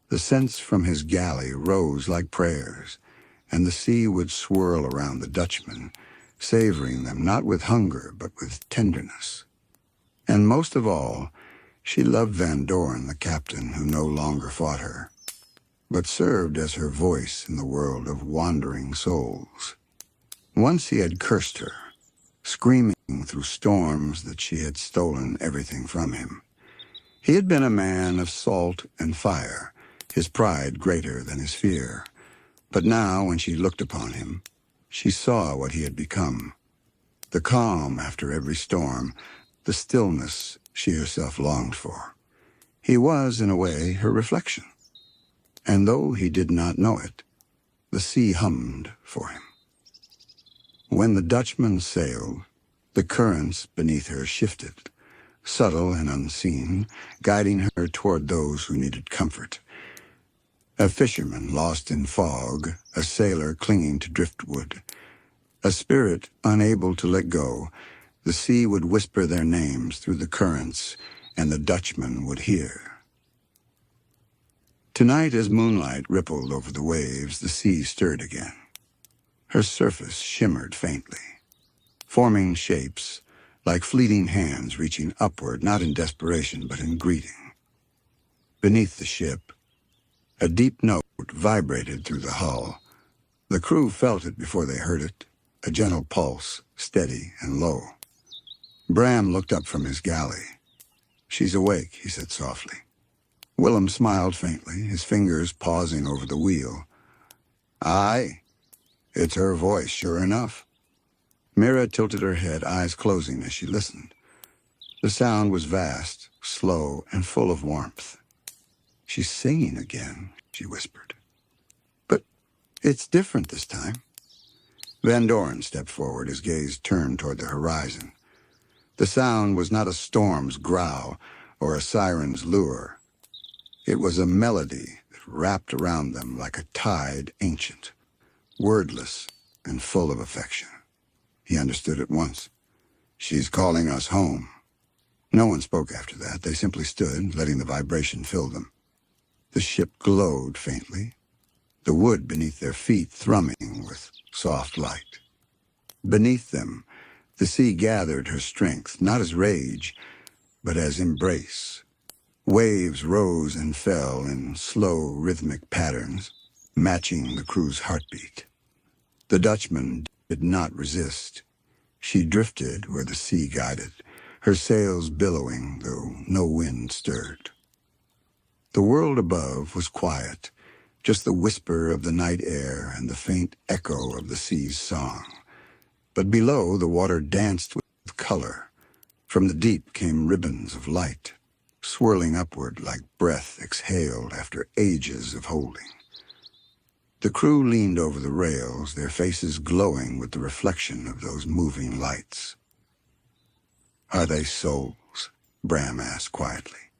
A: The scents from his galley rose like prayers, and the sea would swirl around the Dutchman, savoring them not with hunger but with tenderness. And most of all, she loved Van Doren, the captain, who no longer fought her, but served as her voice in the world of wandering souls. Once he had cursed her, screaming through storms that she had stolen everything from him. He had been a man of salt and fire, his pride greater than his fear. But now, when she looked upon him, she saw what he had become. The calm after every storm, the stillness she herself longed for. He was, in a way, her reflection. and though he did not know it, the sea hummed for him. When the Dutchman sailed, the currents beneath her shifted, subtle and unseen, guiding her toward those who needed comfort. A fisherman lost in fog, a sailor clinging to driftwood, a spirit unable to let go. The sea would whisper their names through the currents, and the Dutchman would hear. Tonight, as moonlight rippled over the waves, the sea stirred again. Her surface shimmered faintly, forming shapes like fleeting hands reaching upward, not in desperation, but in greeting. Beneath the ship, a deep note vibrated through the hull. The crew felt it before they heard it, a gentle pulse, steady and low. Bram looked up from his galley. "She's awake," he said softly. Willem smiled faintly, his fingers pausing over the wheel. "Aye, it's her voice, sure enough." Mira tilted her head, eyes closing as she listened. The sound was vast, slow, and full of warmth. "She's singing again," she whispered. "But it's different this time." Van Doren stepped forward, his gaze turned toward the horizon. The sound was not a storm's growl or a siren's lure. It was a melody that wrapped around them like a tide ancient, wordless and full of affection. He understood at once. "She's calling us home." No one spoke after that. They simply stood, letting the vibration fill them. The ship glowed faintly, the wood beneath their feet thrumming with soft light. Beneath them, the sea gathered her strength, not as rage, but as embrace. Waves rose and fell in slow, rhythmic patterns, matching the crew's heartbeat. The Dutchman did not resist. She drifted where the sea guided, her sails billowing, though no wind stirred. The world above was quiet, just the whisper of the night air and the faint echo of the sea's song. But below, the water danced with color. From the deep came ribbons of light, swirling upward like breath exhaled after ages of holding. The crew leaned over the rails, their faces glowing with the reflection of those moving lights. "Are they souls?" Bram asked quietly.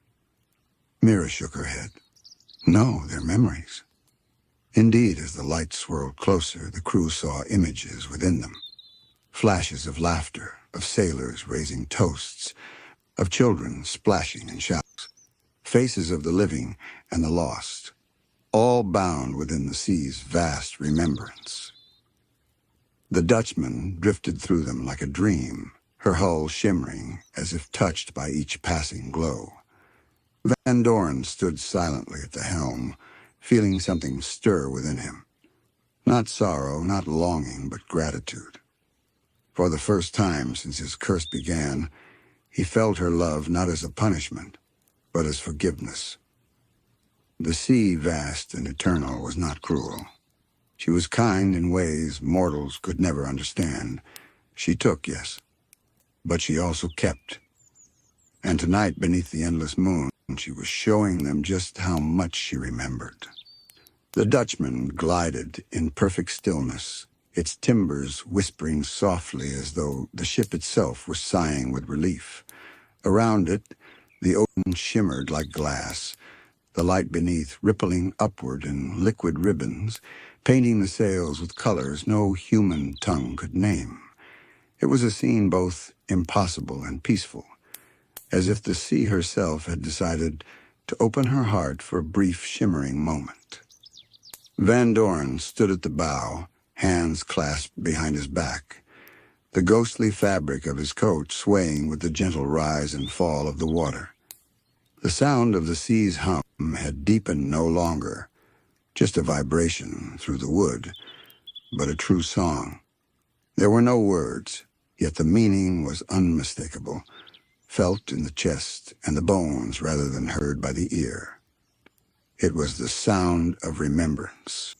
A: Mira shook her head. "No, they're memories." Indeed, as the light swirled closer, the crew saw images within them. Flashes of laughter, of sailors raising toasts, of children splashing in shouts, faces of the living and the lost, all bound within the sea's vast remembrance. The Dutchman drifted through them like a dream, her hull shimmering as if touched by each passing glow. Van Doren stood silently at the helm, feeling something stir within him. Not sorrow, not longing, but gratitude. For the first time since his curse began, he felt her love not as a punishment, but as forgiveness. The sea, vast and eternal, was not cruel. She was kind in ways mortals could never understand. She took, yes, but she also kept. And tonight, beneath the endless moon, she was showing them just how much she remembered. The Dutchman glided in perfect stillness, its timbers whispering softly as though the ship itself were sighing with relief. Around it, the ocean shimmered like glass, the light beneath rippling upward in liquid ribbons, painting the sails with colors no human tongue could name. It was a scene both impossible and peaceful, as if the sea herself had decided to open her heart for a brief shimmering moment. Van Doren stood at the bow, hands clasped behind his back, the ghostly fabric of his coat swaying with the gentle rise and fall of the water. The sound of the sea's hum had deepened no longer, just a vibration through the wood, but a true song. There were no words, yet the meaning was unmistakable, felt in the chest and the bones rather than heard by the ear. It was the sound of remembrance.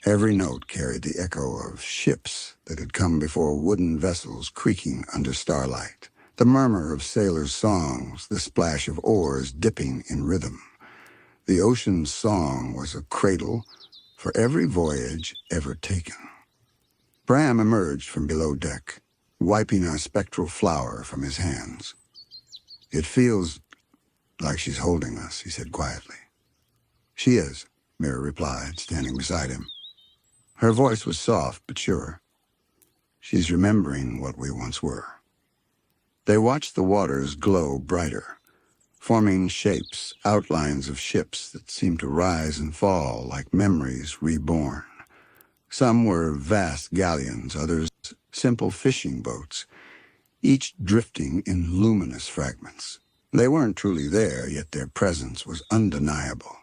A: Every note carried the echo of ships that had come before, wooden vessels creaking under starlight, the murmur of sailors' songs, the splash of oars dipping in rhythm, The ocean's song was a cradle for every voyage ever taken. Bram emerged from below deck, wiping a spectral flower from his hands. "It feels like she's holding us," he said quietly. "She is," Mira replied, standing beside him. Her voice was soft but sure. "She's remembering what we once were." They watched the waters glow brighter, forming shapes, outlines of ships that seemed to rise and fall like memories reborn. Some were vast galleons, others simple fishing boats, each drifting in luminous fragments. They weren't truly there, yet their presence was undeniable.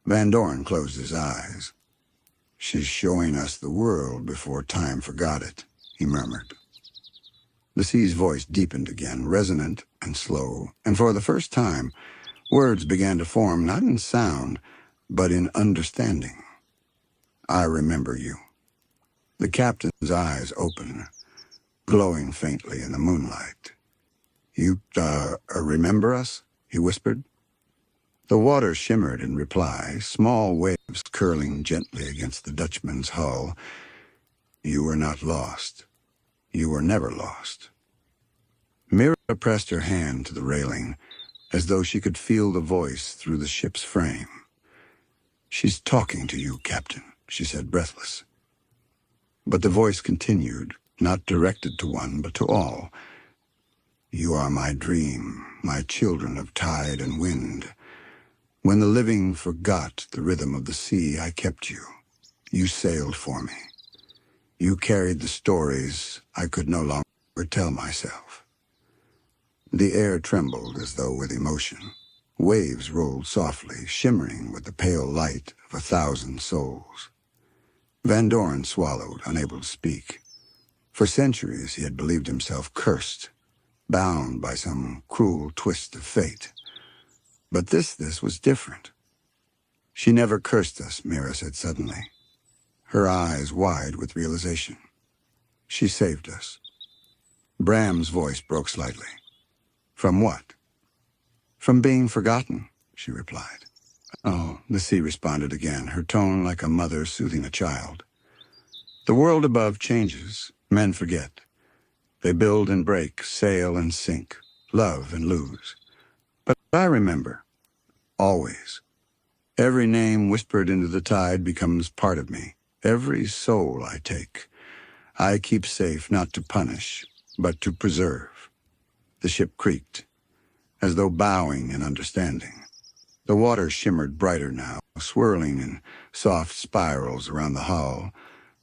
A: Van Doren closed his eyes. "She's showing us the world before time forgot it," he murmured. The sea's voice deepened again, resonant and slow, and for the first time, words began to form not in sound, but in understanding. "I remember you." The captain's eyes opened, glowing faintly in the moonlight. "You, remember us?" he whispered. The water shimmered in reply, small waves curling gently against the Dutchman's hull. "You were not lost. You were never lost." Mira pressed her hand to the railing, as though she could feel the voice through the ship's frame. "She's talking to you, Captain," she said, breathless. But the voice continued, not directed to one, but to all. "You are my dream, my children of tide and wind. When the living forgot the rhythm of the sea, I kept you. You sailed for me. You carried the stories I could no longer tell myself." The air trembled as though with emotion. Waves rolled softly, shimmering with the pale light of 1,000 souls. Van Doren swallowed, unable to speak. For centuries he had believed himself cursed, bound by some cruel twist of fate. But this was different. "She never cursed us," Mira said suddenly, her eyes wide with realization. "She saved us." Bram's voice broke slightly. "From what?" "From being forgotten," she replied. "Oh," the sea responded again, her tone like a mother soothing a child. "The world above changes. Men forget. They build and break, sail and sink, love and lose. But I remember. Always. Every name whispered into the tide becomes part of me. Every soul I take. I keep safe not to punish, but to preserve." The ship creaked, as though bowing in understanding. The water shimmered brighter now, swirling in soft spirals around the hull,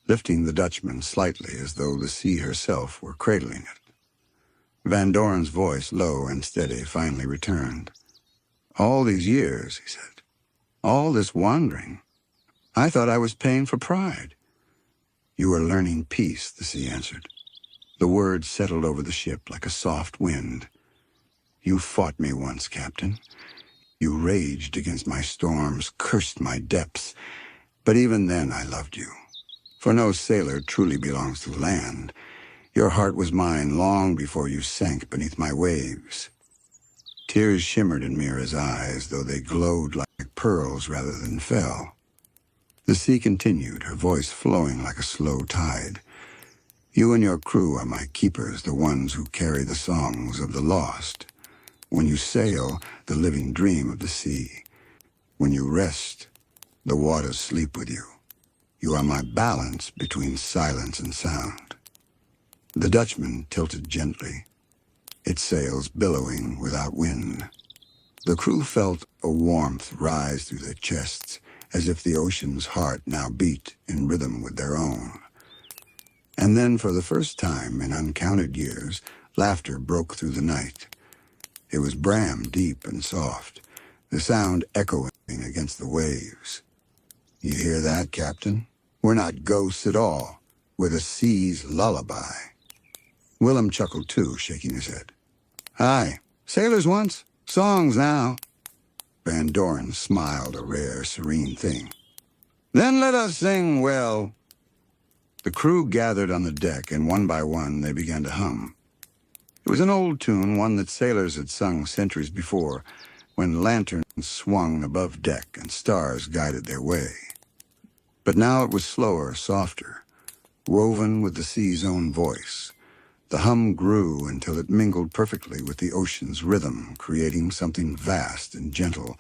A: lifting the Dutchman slightly as though the sea herself were cradling it. Van Doren's voice, low and steady, finally returned. "All these years," he said, "all this wandering, I thought I was paying for pride." "You are learning peace," the sea answered. The words settled over the ship like a soft wind. "You fought me once, Captain. You raged against my storms, cursed my depths. But even then I loved you. For no sailor truly belongs to land. Your heart was mine long before you sank beneath my waves." Tears shimmered in Mira's eyes, though they glowed like pearls rather than fell. The sea continued, her voice flowing like a slow tide. "You and your crew are my keepers, the ones who carry the songs of the lost. When you sail, the living dream of the sea. When you rest, the waters sleep with you. You are my balance between silence and sound." The Dutchman tilted gently, its sails billowing without wind. The crew felt a warmth rise through their chests, as if the ocean's heart now beat in rhythm with their own. And then, for the first time in uncounted years, laughter broke through the night. It was Bram, deep and soft, the sound echoing against the waves. "You hear that, Captain? We're not ghosts at all. We're the sea's lullaby." Willem chuckled too, shaking his head. "Aye, sailors once, songs now." Van Doren smiled, a rare, serene thing. "Then let us sing well." The crew gathered on the deck, and one by one they began to hum. It was an old tune, one that sailors had sung centuries before, when lanterns swung above deck and stars guided their way. But now it was slower, softer, woven with the sea's own voice. The hum grew until it mingled perfectly with the ocean's rhythm, creating something vast and gentle,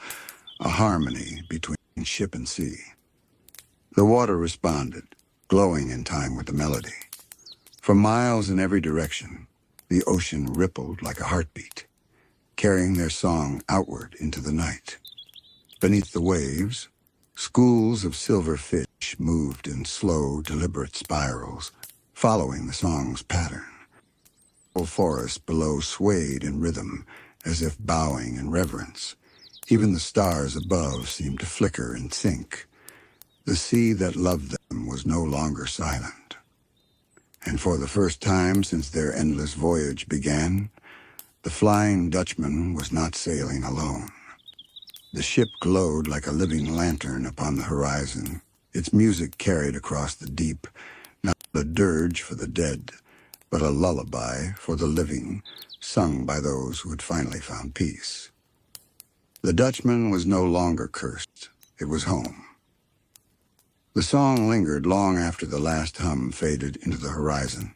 A: a harmony between ship and sea. The water responded, glowing in time with the melody. For miles in every direction, the ocean rippled like a heartbeat, carrying their song outward into the night. Beneath the waves, schools of silver fish moved in slow, deliberate spirals, following the song's pattern. The forest below swayed in rhythm, as if bowing in reverence. Even the stars above seemed to flicker and sink. The sea that loved them was no longer silent. And for the first time since their endless voyage began, the Flying Dutchman was not sailing alone. The ship glowed like a living lantern upon the horizon, its music carried across the deep, not a dirge for the dead, but a lullaby for the living, sung by those who had finally found peace. The Dutchman was no longer cursed. It was home. The song lingered long after the last hum faded into the horizon.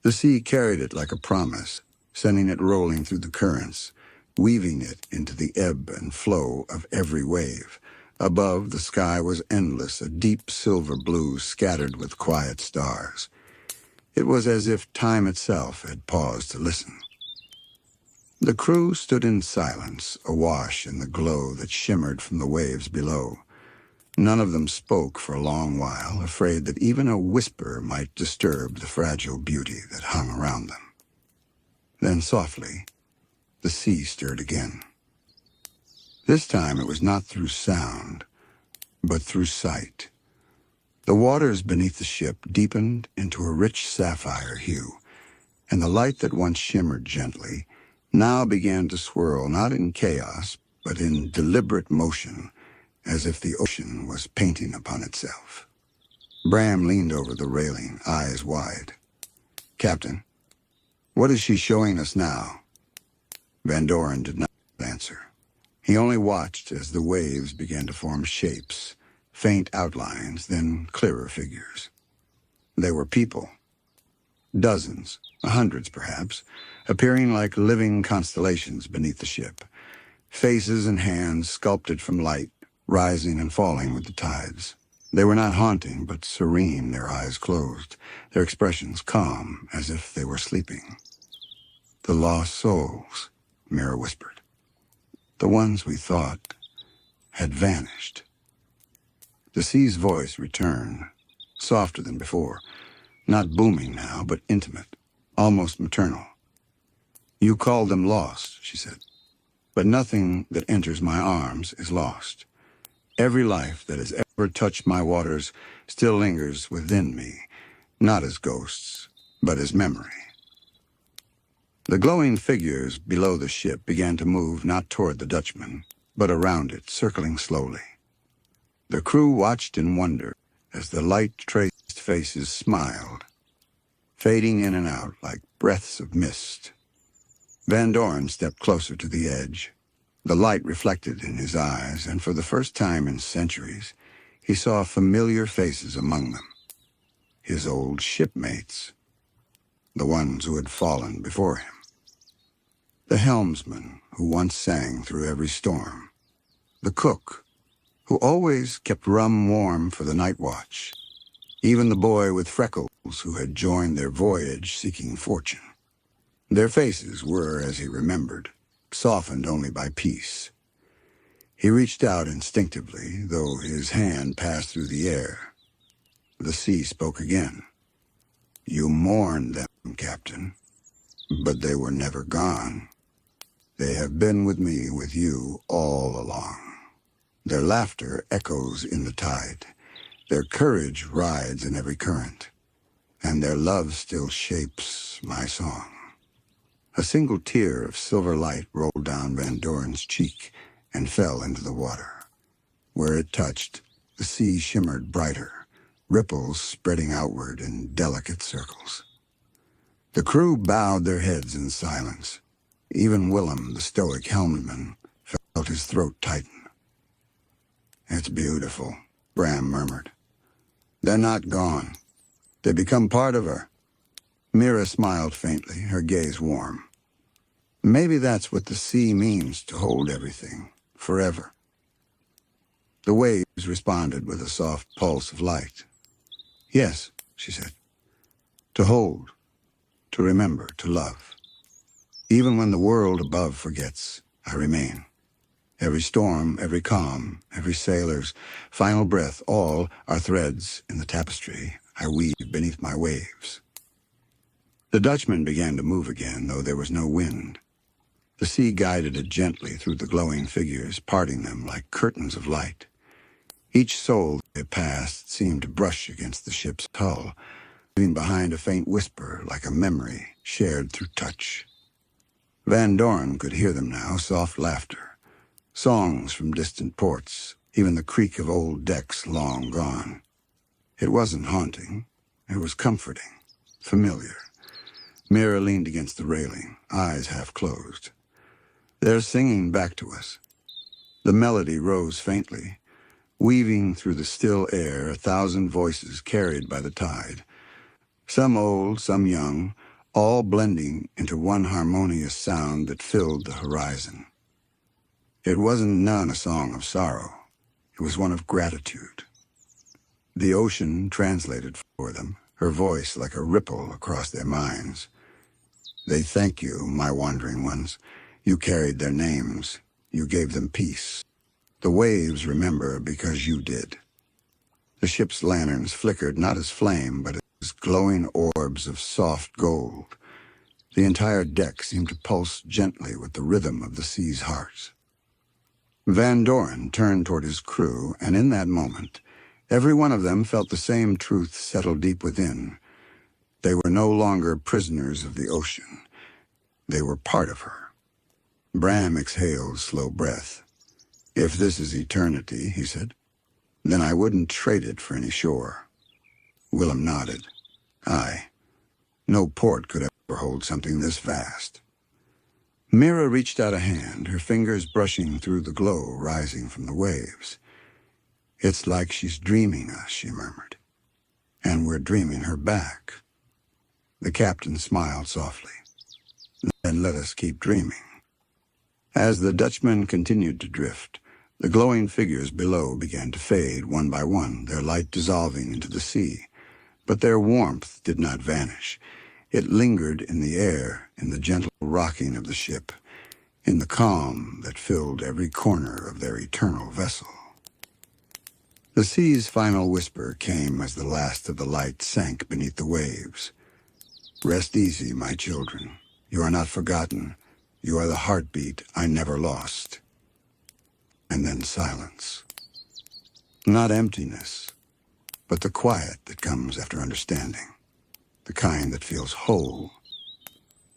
A: The sea carried it like a promise, sending it rolling through the currents, weaving it into the ebb and flow of every wave. Above, the sky was endless, a deep silver blue scattered with quiet stars. It was as if time itself had paused to listen. The crew stood in silence, awash in the glow that shimmered from the waves below. None of them spoke for a long while, afraid that even a whisper might disturb the fragile beauty that hung around them. Then softly, the sea stirred again. This time it was not through sound, but through sight. The waters beneath the ship deepened into a rich sapphire hue, and the light that once shimmered gently now began to swirl not in chaos, but in deliberate motion, as if the ocean was painting upon itself. Bram leaned over the railing, eyes wide. "Captain, what is she showing us now?" Van Doren did not answer. He only watched as the waves began to form shapes, faint outlines, then clearer figures. They were people. Dozens, hundreds perhaps, appearing like living constellations beneath the ship. Faces and hands sculpted from light, rising and falling with the tides. They were not haunting, but serene, their eyes closed, their expressions calm, as if they were sleeping. "The lost souls," Mira whispered. "The ones we thought had vanished." The sea's voice returned, softer than before, not booming now, but intimate, almost maternal. "You called them lost," she said, "but nothing that enters my arms is lost. Every life that has ever touched my waters still lingers within me, not as ghosts, but as memory." The glowing figures below the ship began to move not toward the Dutchman, but around it, circling slowly. The crew watched in wonder as the light-traced faces smiled, fading in and out like breaths of mist. Van Doren stepped closer to the edge. The light reflected in his eyes, and for the first time in centuries, he saw familiar faces among them. His old shipmates, the ones who had fallen before him. The helmsman who once sang through every storm. The cook who always kept rum warm for the night watch. Even the boy with freckles who had joined their voyage seeking fortune. Their faces were, as he remembered, softened only by peace. He reached out instinctively, though his hand passed through the air. The sea spoke again. "You mourned them, Captain, but they were never gone. They have been with me, with you, all along. Their laughter echoes in the tide. Their courage rides in every current. And their love still shapes my song." A single tear of silver light rolled down Van Doren's cheek and fell into the water. Where it touched, the sea shimmered brighter, ripples spreading outward in delicate circles. The crew bowed their heads in silence. Even Willem, the stoic helmsman, felt felt his throat tighten. "It's beautiful," Bram murmured. "They're not gone. They become part of her." Mira smiled faintly, her gaze warm. "Maybe that's what the sea means, to hold everything, forever." The waves responded with a soft pulse of light. "Yes," she said. "To hold, to remember, to love. Even when the world above forgets, I remain. Every storm, every calm, every sailor's final breath, all are threads in the tapestry I weave beneath my waves." The Dutchman began to move again, though there was no wind. The sea guided it gently through the glowing figures, parting them like curtains of light. Each soul it passed seemed to brush against the ship's hull, leaving behind a faint whisper like a memory shared through touch. Van Doren could hear them now, soft laughter, songs from distant ports, even the creak of old decks long gone. It wasn't haunting. It was comforting, familiar. Mira leaned against the railing, eyes half closed. "They're singing back to us." The melody rose faintly, weaving through the still air 1,000 voices carried by the tide. Some old, some young, all blending into one harmonious sound that filled the horizon. It wasn't none a song of sorrow. It was one of gratitude. The ocean translated for them, her voice like a ripple across their minds. "They thank you, my wandering ones. You carried their names. You gave them peace. The waves remember because you did." The ship's lanterns flickered not as flame, but as glowing orbs of soft gold. The entire deck seemed to pulse gently with the rhythm of the sea's heart. Van Doren turned toward his crew, and in that moment, every one of them felt the same truth settle deep within. They were no longer prisoners of the ocean. They were part of her. Bram exhaled slow breath. "If this is eternity," he said, "then I wouldn't trade it for any shore." Willem nodded. "Aye. No port could ever hold something this vast." Mira reached out a hand, her fingers brushing through the glow rising from the waves. "It's like she's dreaming us," she murmured. "And we're dreaming her back." The captain smiled softly. "Then let us keep dreaming." As the Dutchman continued to drift, the glowing figures below began to fade one by one, their light dissolving into the sea. But their warmth did not vanish. It lingered in the air, in the gentle rocking of the ship, in the calm that filled every corner of their eternal vessel. The sea's final whisper came as the last of the light sank beneath the waves. "Rest easy, my children. You are not forgotten. You are the heartbeat I never lost." And then silence. Not emptiness, but the quiet that comes after understanding, the kind that feels whole.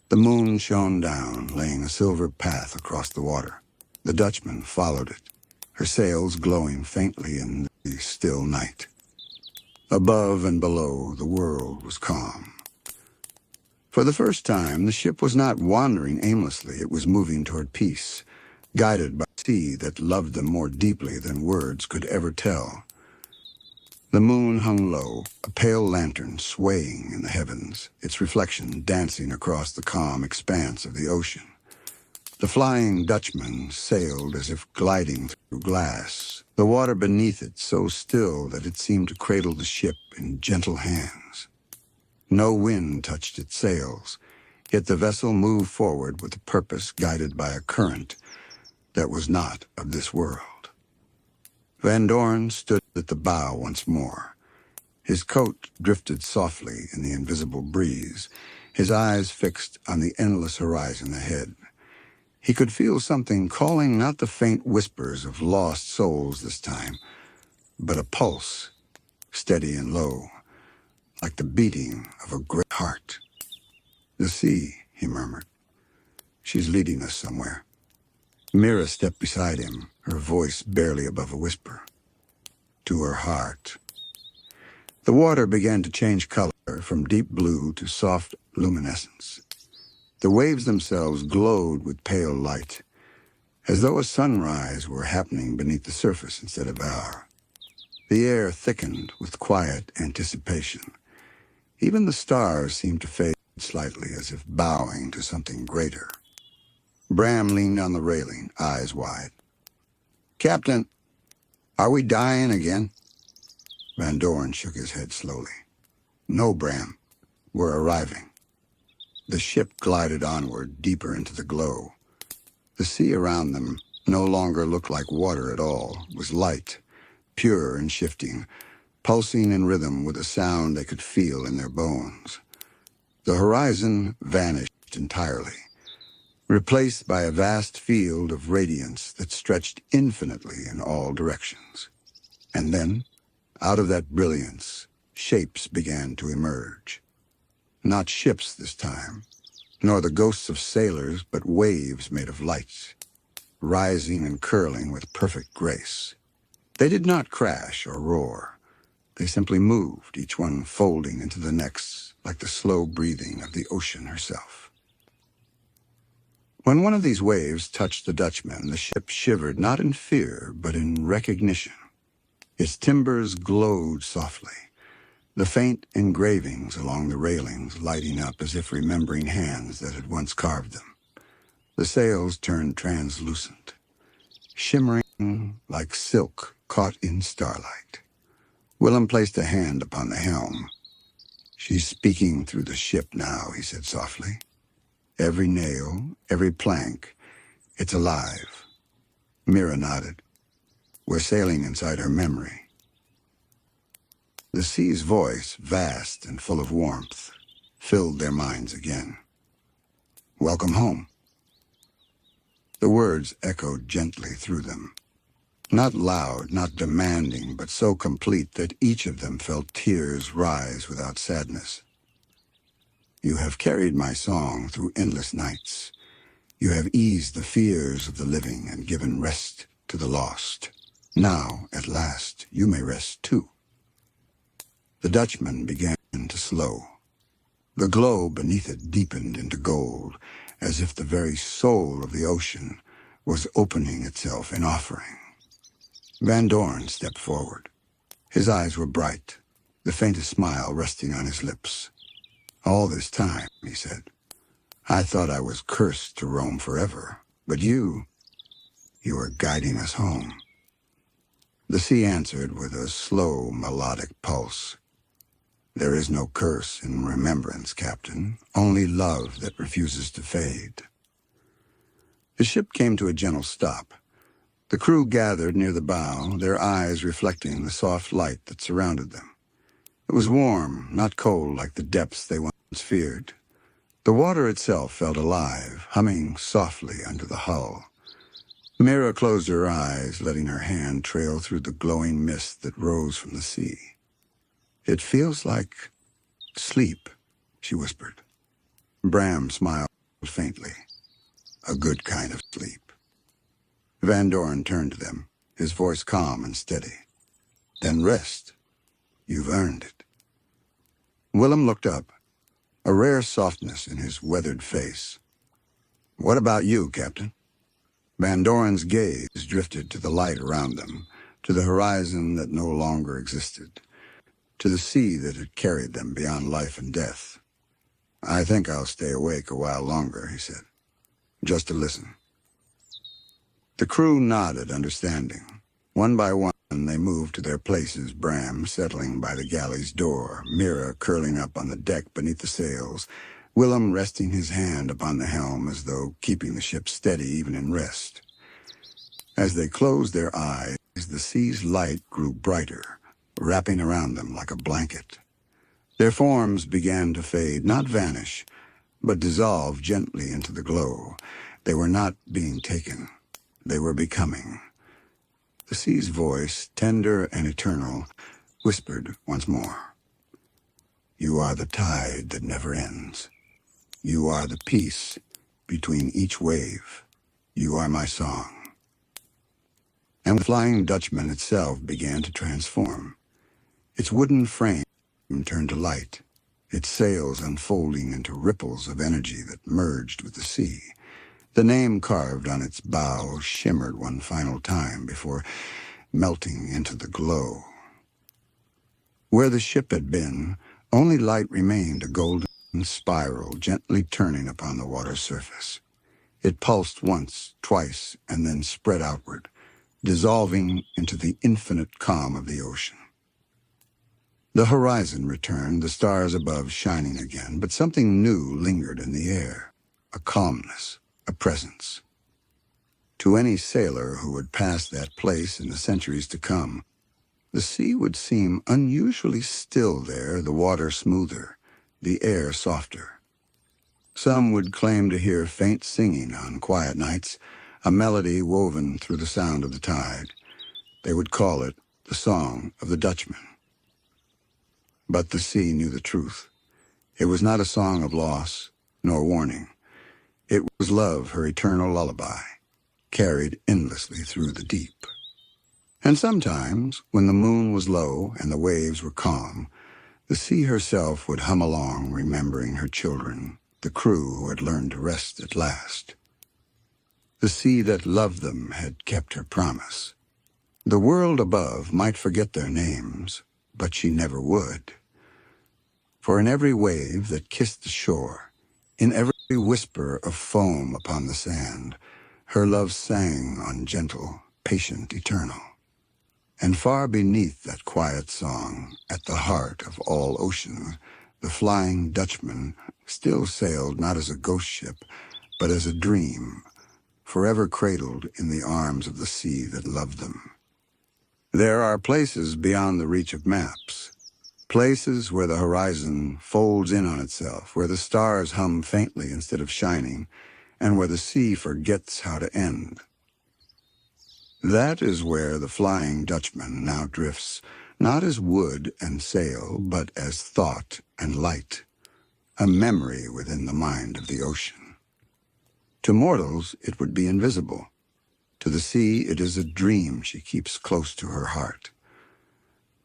A: The moon shone down, laying a silver path across the water. The Dutchman followed it, her sails glowing faintly in the still night. Above and below, the world was calm. For the first time, the ship was not wandering aimlessly. It was moving toward peace, guided by a sea that loved them more deeply than words could ever tell. The moon hung low, a pale lantern swaying in the heavens, its reflection dancing across the calm expanse of the ocean. The Flying Dutchman sailed as if gliding through glass, the water beneath it so still that it seemed to cradle the ship in gentle hands. No wind touched its sails, yet the vessel moved forward with a purpose, guided by a current that was not of this world. Van Doren stood at the bow once more. His coat drifted softly in the invisible breeze, his eyes fixed on the endless horizon ahead. He could feel something calling, not the faint whispers of lost souls this time, but a pulse, steady and low, like the beating of a great heart. "The sea," he murmured. "She's leading us somewhere." Mira stepped beside him, her voice barely above a whisper. "To her heart." The water began to change color from deep blue to soft luminescence. The waves themselves glowed with pale light, as though a sunrise were happening beneath the surface instead of our. The air thickened with quiet anticipation. Even the stars seemed to fade slightly, as if bowing to something greater. Bram leaned on the railing, eyes wide. "Captain, are we dying again?" Van Doren shook his head slowly. "No, Bram. We're arriving." The ship glided onward, deeper into the glow. The sea around them no longer looked like water at all. It was light, pure and shifting, pulsing in rhythm with a sound they could feel in their bones. The horizon vanished entirely, replaced by a vast field of radiance that stretched infinitely in all directions. And then, out of that brilliance, shapes began to emerge. Not ships this time, nor the ghosts of sailors, but waves made of light, rising and curling with perfect grace. They did not crash or roar. They simply moved, each one folding into the next, like the slow breathing of the ocean herself. When one of these waves touched the Dutchman, the ship shivered not in fear, but in recognition. Its timbers glowed softly, the faint engravings along the railings lighting up as if remembering hands that had once carved them. The sails turned translucent, shimmering like silk caught in starlight. Willem placed a hand upon the helm. "She's speaking through the ship now," he said softly. "Every nail, every plank, it's alive." Mira nodded. "We're sailing inside her memory." The sea's voice, vast and full of warmth, filled their minds again. "Welcome home." The words echoed gently through them. Not loud, not demanding, but so complete that each of them felt tears rise without sadness. "You have carried my song through endless nights. You have eased the fears of the living and given rest to the lost. Now, at last, you may rest too." The Dutchman began to slow. The glow beneath it deepened into gold, as if the very soul of the ocean was opening itself in offering. Van Doren stepped forward. His eyes were bright, the faintest smile resting on his lips. "All this time," he said, "I thought I was cursed to roam forever, but you are guiding us home." The sea answered with a slow, melodic pulse. "There is no curse in remembrance, Captain, only love that refuses to fade." The ship came to a gentle stop. The crew gathered near the bow, their eyes reflecting the soft light that surrounded them. It was warm, not cold like the depths they once feared. The water itself felt alive, humming softly under the hull. Mira closed her eyes, letting her hand trail through the glowing mist that rose from the sea. "It feels like sleep," she whispered. Bram smiled faintly. "A good kind of sleep." Van Doren turned to them, his voice calm and steady. "Then rest. You've earned it." Willem looked up, a rare softness in his weathered face. "What about you, Captain?" Van Doren's gaze drifted to the light around them, to the horizon that no longer existed, to the sea that had carried them beyond life and death. "I think I'll stay awake a while longer," he said, "just to listen." The crew nodded, understanding. One by one, they moved to their places, Bram settling by the galley's door, Mira curling up on the deck beneath the sails, Willem resting his hand upon the helm as though keeping the ship steady even in rest. As they closed their eyes, the sea's light grew brighter, wrapping around them like a blanket. Their forms began to fade, not vanish, but dissolve gently into the glow. They were not being taken. They were becoming. The sea's voice, tender and eternal, whispered once more. "You are the tide that never ends. You are the peace between each wave. You are my song." And the Flying Dutchman itself began to transform. Its wooden frame turned to light, its sails unfolding into ripples of energy that merged with the sea. The name carved on its bow shimmered one final time before melting into the glow. Where the ship had been, only light remained, a golden spiral gently turning upon the water's surface. It pulsed once, twice, and then spread outward, dissolving into the infinite calm of the ocean. The horizon returned, the stars above shining again, but something new lingered in the air, a calmness, a presence. To any sailor who would pass that place in the centuries to come, the sea would seem unusually still there, the water smoother, the air softer. Some would claim to hear faint singing on quiet nights, a melody woven through the sound of the tide. They would call it the Song of the Dutchman. But the sea knew the truth. It was not a song of loss, nor warning. It was love, her eternal lullaby, carried endlessly through the deep. And sometimes, when the moon was low and the waves were calm, the sea herself would hum along, remembering her children, the crew who had learned to rest at last. The sea that loved them had kept her promise. The world above might forget their names, but she never would. For in every wave that kissed the shore, in every whisper of foam upon the sand, her love sang on gentle, patient, eternal. And far beneath that quiet song, at the heart of all oceans, the Flying Dutchman still sailed not as a ghost ship, but as a dream, forever cradled in the arms of the sea that loved them. There are places beyond the reach of maps, places where the horizon folds in on itself, where the stars hum faintly instead of shining, and where the sea forgets how to end. That is where the Flying Dutchman now drifts, not as wood and sail, but as thought and light, a memory within the mind of the ocean. To mortals, it would be invisible. To the sea, it is a dream she keeps close to her heart.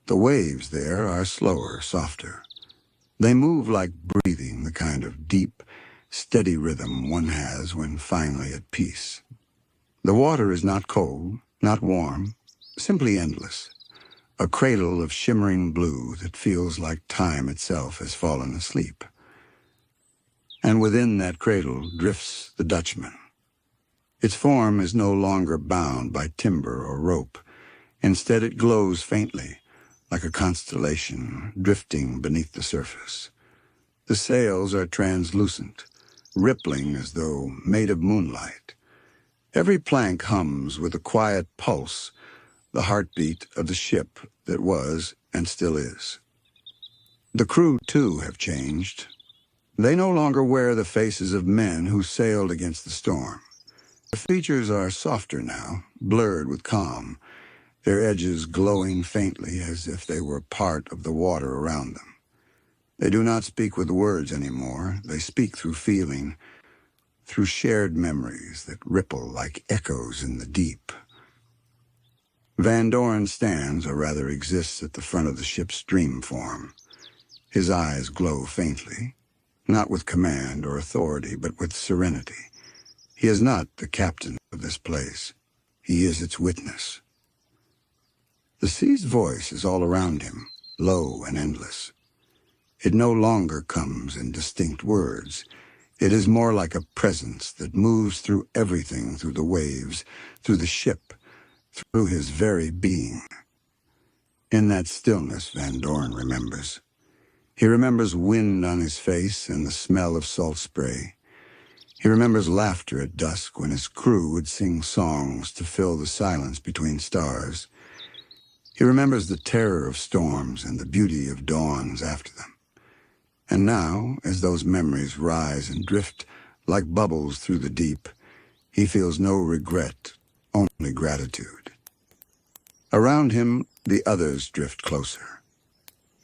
A: The waves there are slower, softer. They move like breathing, the kind of deep, steady rhythm one has when finally at peace. The water is not cold, not warm, simply endless, a cradle of shimmering blue that feels like time itself has fallen asleep. And within that cradle drifts the Dutchman. Its form is no longer bound by timber or rope. Instead, it glows faintly, like a constellation drifting beneath the surface. The sails are translucent, rippling as though made of moonlight. Every plank hums with a quiet pulse, the heartbeat of the ship that was and still is. The crew, too, have changed. They no longer wear the faces of men who sailed against the storm. Their features are softer now, blurred with calm, their edges glowing faintly as if they were part of the water around them. They do not speak with words anymore. They speak through feeling, through shared memories that ripple like echoes in the deep. Van Doren stands, or rather exists, at the front of the ship's dream form. His eyes glow faintly, not with command or authority, but with serenity. He is not the captain of this place. He is its witness. The sea's voice is all around him, low and endless. It no longer comes in distinct words. It is more like a presence that moves through everything, through the waves, through the ship, through his very being. In that stillness, Van Doren remembers. He remembers wind on his face and the smell of salt spray. He remembers laughter at dusk when his crew would sing songs to fill the silence between stars. He remembers the terror of storms and the beauty of dawns after them. And now, as those memories rise and drift like bubbles through the deep, he feels no regret, only gratitude. Around him, the others drift closer.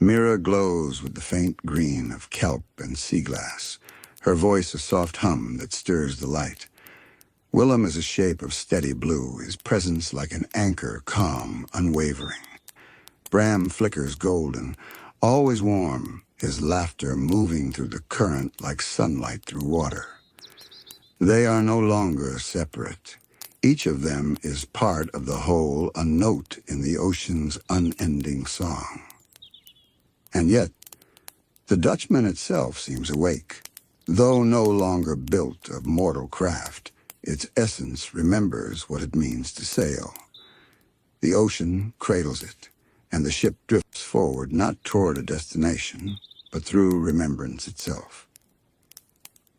A: Mira glows with the faint green of kelp and sea glass, her voice a soft hum that stirs the light. Willem is a shape of steady blue, his presence like an anchor, calm, unwavering. Bram flickers golden, always warm, his laughter moving through the current like sunlight through water. They are no longer separate. Each of them is part of the whole, a note in the ocean's unending song. And yet, the Dutchman itself seems awake. Though no longer built of mortal craft, its essence remembers what it means to sail. The ocean cradles it, and the ship drifts forward not toward a destination, but through remembrance itself.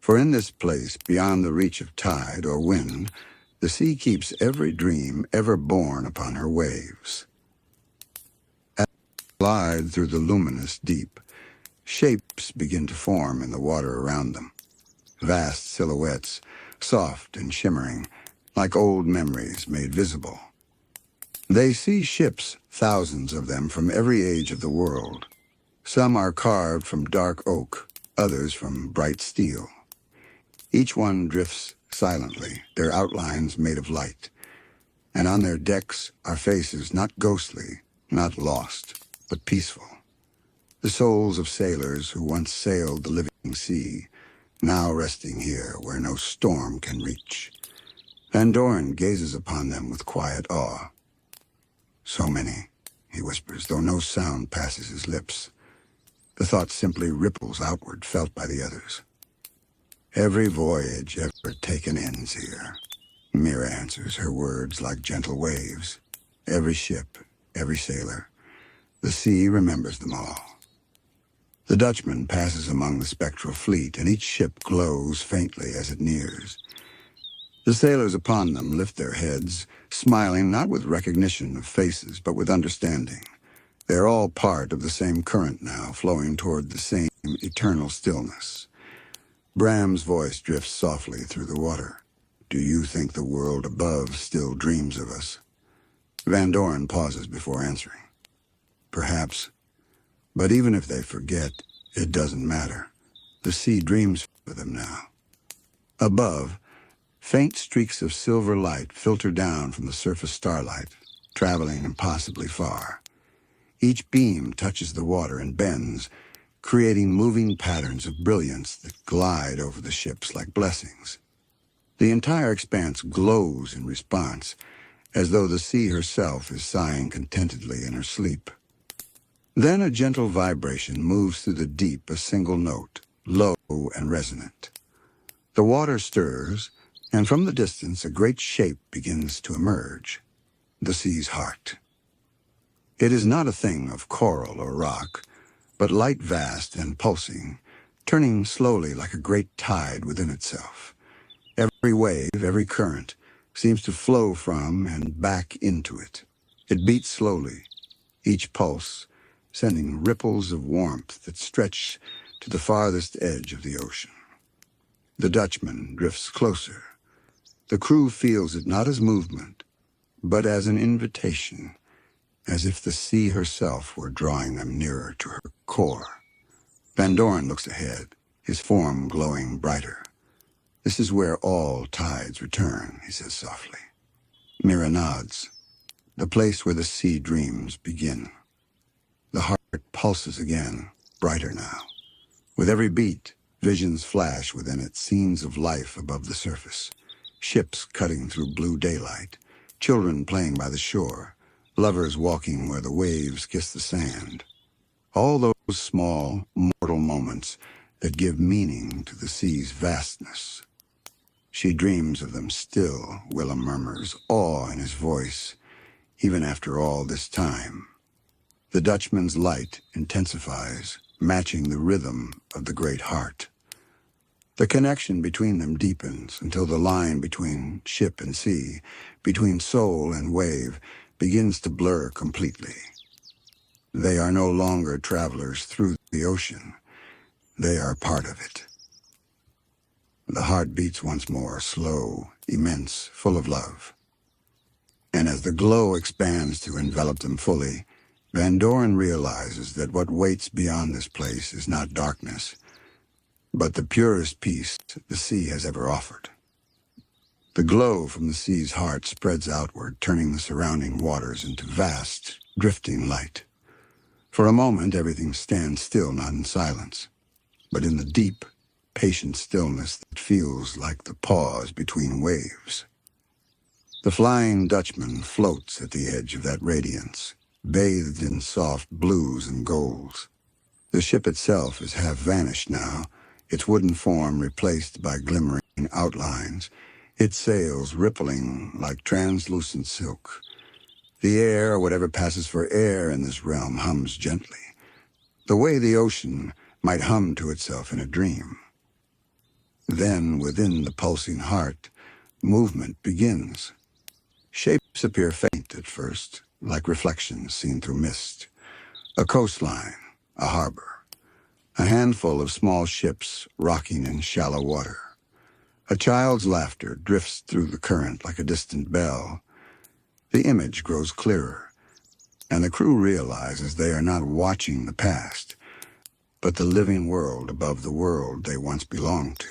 A: For in this place, beyond the reach of tide or wind, the sea keeps every dream ever born upon her waves. As they glide through the luminous deep, shapes begin to form in the water around them. Vast silhouettes, soft and shimmering, like old memories made visible. They see ships, thousands of them from every age of the world. Some are carved from dark oak, others from bright steel. Each one drifts silently, their outlines made of light. And on their decks are faces not ghostly, not lost, but peaceful. The souls of sailors who once sailed the living sea, now resting here where no storm can reach. Van Doren gazes upon them with quiet awe. So many, he whispers, though no sound passes his lips. The thought simply ripples outward, felt by the others. Every voyage ever taken ends here. Mira answers, her words like gentle waves. Every ship, every sailor. The sea remembers them all. The Dutchman passes among the spectral fleet, and each ship glows faintly as it nears. The sailors upon them lift their heads, smiling not with recognition of faces, but with understanding. They are all part of the same current now, flowing toward the same eternal stillness. Bram's voice drifts softly through the water. Do you think the world above still dreams of us? Van Doren pauses before answering. Perhaps. But even if they forget, it doesn't matter. The sea dreams for them now. Above, faint streaks of silver light filter down from the surface starlight, traveling impossibly far. Each beam touches the water and bends, creating moving patterns of brilliance that glide over the ships like blessings. The entire expanse glows in response, as though the sea herself is sighing contentedly in her sleep. Then a gentle vibration moves through the deep, a single note, low and resonant. The water stirs, and from the distance a great shape begins to emerge, the sea's heart. It is not a thing of coral or rock, but light, vast, and pulsing, turning slowly like a great tide within itself. Every wave, every current, seems to flow from and back into it. It beats slowly, each pulse sending ripples of warmth that stretch to the farthest edge of the ocean. The Dutchman drifts closer. The crew feels it not as movement, but as an invitation, as if the sea herself were drawing them nearer to her core. Van Doren looks ahead, his form glowing brighter. This is where all tides return, he says softly. Mira nods. The place where the sea dreams begin. The heart pulses again, brighter now. With every beat, visions flash within it, scenes of life above the surface. Ships cutting through blue daylight, children playing by the shore, lovers walking where the waves kiss the sand. All those small, mortal moments that give meaning to the sea's vastness. She dreams of them still, Willem murmurs, awe in his voice, even after all this time. The Dutchman's light intensifies, matching the rhythm of the great heart. The connection between them deepens until the line between ship and sea, between soul and wave, begins to blur completely. They are no longer travelers through the ocean. They are part of it. The heart beats once more, slow, immense, full of love. And as the glow expands to envelop them fully, Van Doren realizes that what waits beyond this place is not darkness, but the purest peace the sea has ever offered. The glow from the sea's heart spreads outward, turning the surrounding waters into vast, drifting light. For a moment, everything stands still, not in silence, but in the deep, patient stillness that feels like the pause between waves. The Flying Dutchman floats at the edge of that radiance, bathed in soft blues and golds. The ship itself has half vanished now, its wooden form replaced by glimmering outlines, its sails rippling like translucent silk. The air, or whatever passes for air in this realm, hums gently, the way the ocean might hum to itself in a dream. Then, within the pulsing heart, movement begins. Shapes appear faint at first, like reflections seen through mist. A coastline, a harbor, a handful of small ships rocking in shallow water. A child's laughter drifts through the current like a distant bell. The image grows clearer, and the crew realizes they are not watching the past, but the living world above the world they once belonged to.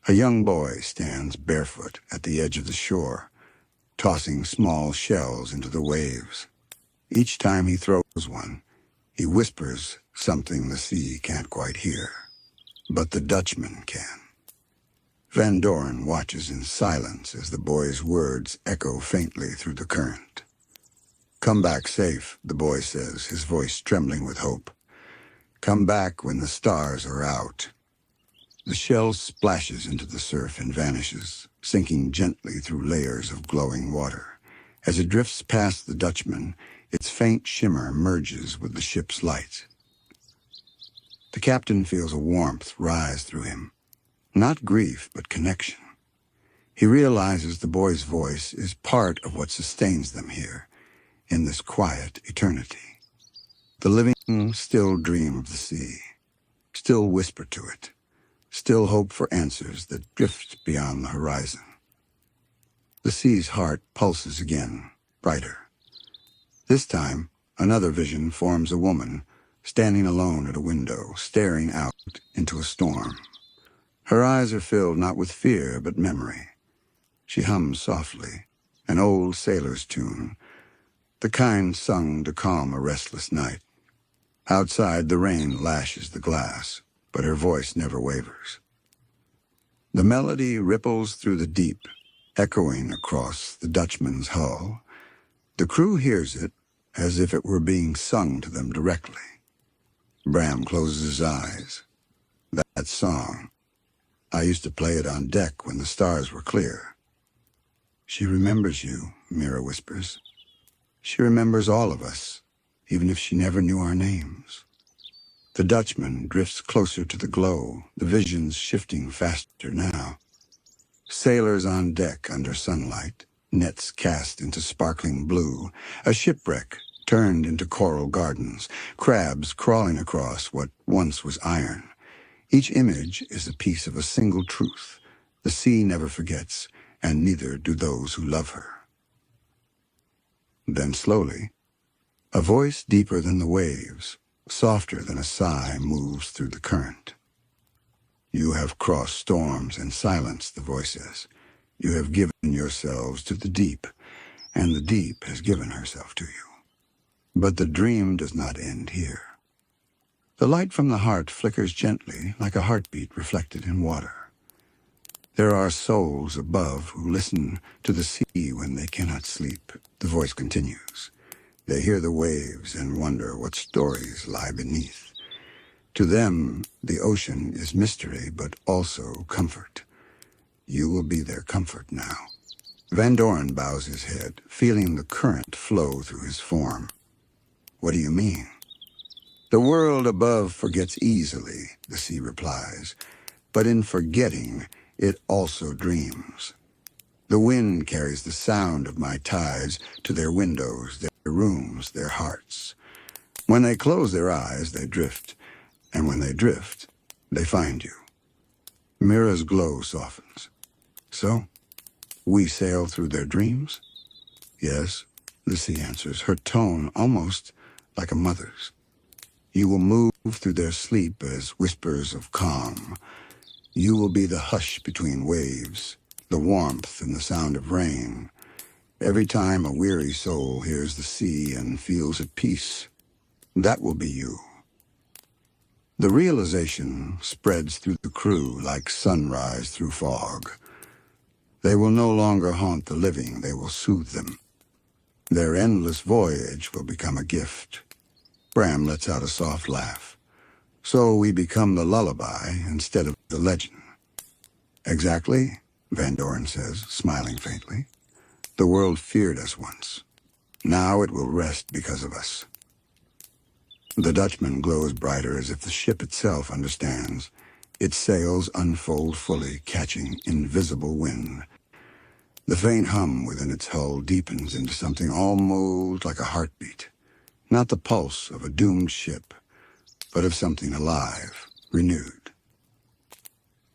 A: A young boy stands barefoot at the edge of the shore, tossing small shells into the waves. Each time he throws one, he whispers something the sea can't quite hear, but the Dutchman can. Van Doren watches in silence as the boy's words echo faintly through the current. "Come back safe," the boy says, his voice trembling with hope. "Come back when the stars are out." The shell splashes into the surf and vanishes, sinking gently through layers of glowing water. As it drifts past the Dutchman, its faint shimmer merges with the ship's light. The captain feels a warmth rise through him. Not grief, but connection. He realizes the boy's voice is part of what sustains them here, in this quiet eternity. The living still dream of the sea, still whisper to it, still hope for answers that drift beyond the horizon. The sea's heart pulses again, brighter. This time, another vision forms a woman, standing alone at a window, staring out into a storm. Her eyes are filled not with fear, but memory. She hums softly, an old sailor's tune, the kind sung to calm a restless night. Outside, the rain lashes the glass, but her voice never wavers. The melody ripples through the deep, echoing across the Dutchman's hull. The crew hears it as if it were being sung to them directly. Bram closes his eyes. That song. I used to play it on deck when the stars were clear. "She remembers you," Mira whispers. "She remembers all of us, even if she never knew our names." The Dutchman drifts closer to the glow, the visions shifting faster now. Sailors on deck under sunlight, nets cast into sparkling blue, a shipwreck turned into coral gardens, crabs crawling across what once was iron. Each image is a piece of a single truth. The sea never forgets, and neither do those who love her. Then slowly, a voice deeper than the waves, softer than a sigh, moves through the current. "You have crossed storms and silence," the voice says. "You have given yourselves to the deep, and the deep has given herself to you. But the dream does not end here." The light from the heart flickers gently, like a heartbeat reflected in water. "There are souls above who listen to the sea when they cannot sleep," the voice continues. "They hear the waves and wonder what stories lie beneath. To them, the ocean is mystery, but also comfort. You will be their comfort now." Van Doren bows his head, feeling the current flow through his form. "What do you mean?" "The world above forgets easily," the sea replies, "but in forgetting, it also dreams. The wind carries the sound of my tides to their windows, their rooms, their hearts. When they close their eyes, they drift, and when they drift, they find you." Mira's glow softens. "So, we sail through their dreams?" "Yes," the sea answers, her tone almost like a mother's. "You will move through their sleep as whispers of calm. You will be the hush between waves, the warmth and the sound of rain. Every time a weary soul hears the sea and feels at peace, that will be you." The realization spreads through the crew like sunrise through fog. They will no longer haunt the living, they will soothe them. Their endless voyage will become a gift. Bram lets out a soft laugh. So we become the lullaby instead of the legend. Exactly, Van Doren says, smiling faintly. The world feared us once. Now it will rest because of us. The Dutchman glows brighter as if the ship itself understands. Its sails unfold fully, catching invisible wind. The faint hum within its hull deepens into something almost like a heartbeat. Not the pulse of a doomed ship, but of something alive, renewed.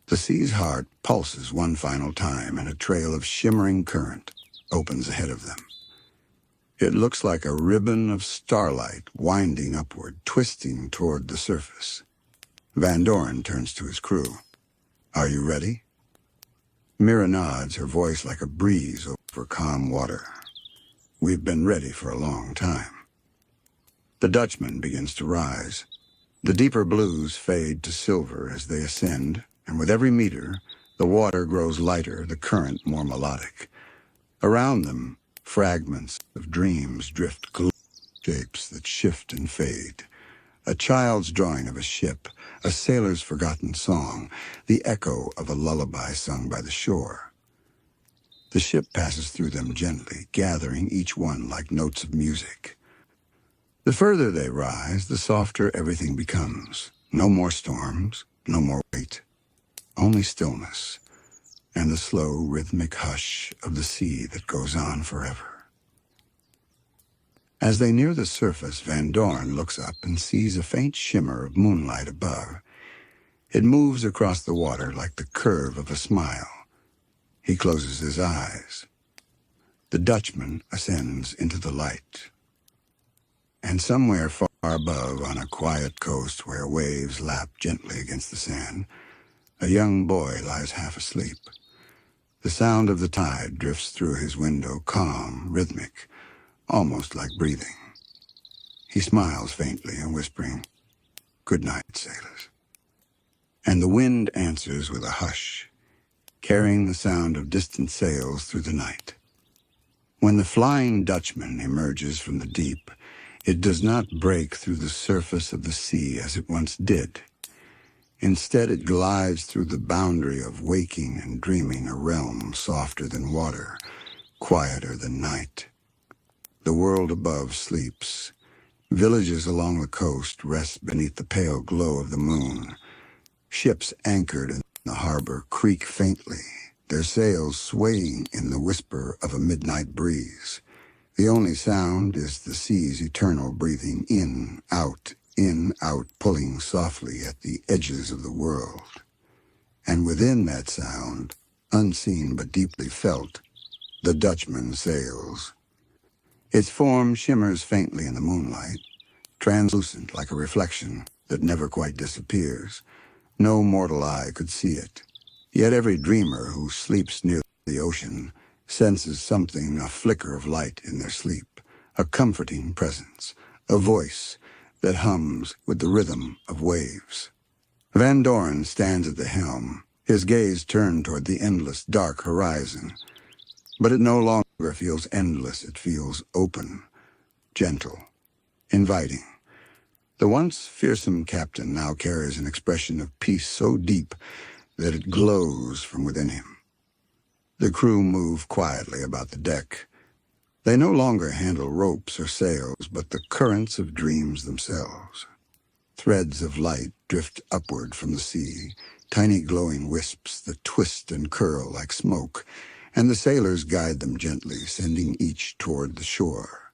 A: The sea's heart pulses one final time, and a trail of shimmering current opens ahead of them. It looks like a ribbon of starlight winding upward, twisting toward the surface. Van Doren turns to his crew. Are you ready? Mira nods, her voice like a breeze over calm water. We've been ready for a long time. The Dutchman begins to rise. The deeper blues fade to silver as they ascend, and with every meter, the water grows lighter, the current more melodic. Around them, fragments of dreams drift, shapes that shift and fade. A child's drawing of a ship, a sailor's forgotten song, the echo of a lullaby sung by the shore. The ship passes through them gently, gathering each one like notes of music. The further they rise, the softer everything becomes. No more storms, no more weight, only stillness, and the slow, rhythmic hush of the sea that goes on forever. As they near the surface, Van Doren looks up and sees a faint shimmer of moonlight above. It moves across the water like the curve of a smile. He closes his eyes. The Dutchman ascends into the light. And somewhere far above, on a quiet coast where waves lap gently against the sand, a young boy lies half asleep. The sound of the tide drifts through his window, calm, rhythmic, almost like breathing. He smiles faintly and whispering, "Good night, sailors." And the wind answers with a hush, carrying the sound of distant sails through the night. When the Flying Dutchman emerges from the deep, it does not break through the surface of the sea as it once did. Instead, it glides through the boundary of waking and dreaming, a realm softer than water, quieter than night. The world above sleeps. Villages along the coast rest beneath the pale glow of the moon. Ships anchored in the harbor creak faintly, their sails swaying in the whisper of a midnight breeze. The only sound is the sea's eternal breathing in, out, pulling softly at the edges of the world. And within that sound, unseen but deeply felt, the Dutchman sails. Its form shimmers faintly in the moonlight, translucent like a reflection that never quite disappears. No mortal eye could see it. Yet every dreamer who sleeps near the ocean senses something, a flicker of light in their sleep, a comforting presence, a voice that hums with the rhythm of waves. Van Doren stands at the helm, his gaze turned toward the endless, dark horizon. But it no longer feels endless, it feels open, gentle, inviting. The once fearsome captain now carries an expression of peace so deep that it glows from within him. The crew move quietly about the deck. They no longer handle ropes or sails, but the currents of dreams themselves. Threads of light drift upward from the sea, tiny glowing wisps that twist and curl like smoke, and the sailors guide them gently, sending each toward the shore.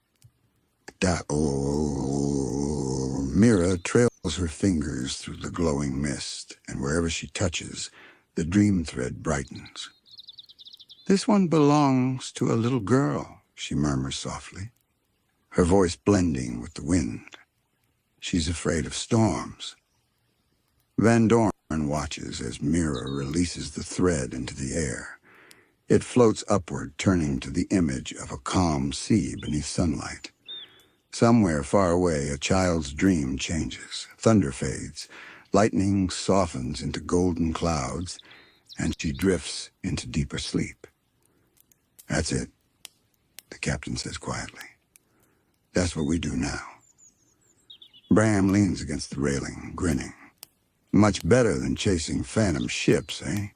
A: Mira trails her fingers through the glowing mist, and wherever she touches, the dream thread brightens. "This one belongs to a little girl," she murmurs softly, her voice blending with the wind. She's afraid of storms. Van Doren watches as Mira releases the thread into the air. It floats upward, turning to the image of a calm sea beneath sunlight. Somewhere far away, a child's dream changes. Thunder fades. Lightning softens into golden clouds, and she drifts into deeper sleep. "That's it," the captain says quietly. "That's what we do now." Bram leans against the railing, grinning. "Much better than chasing phantom ships, eh?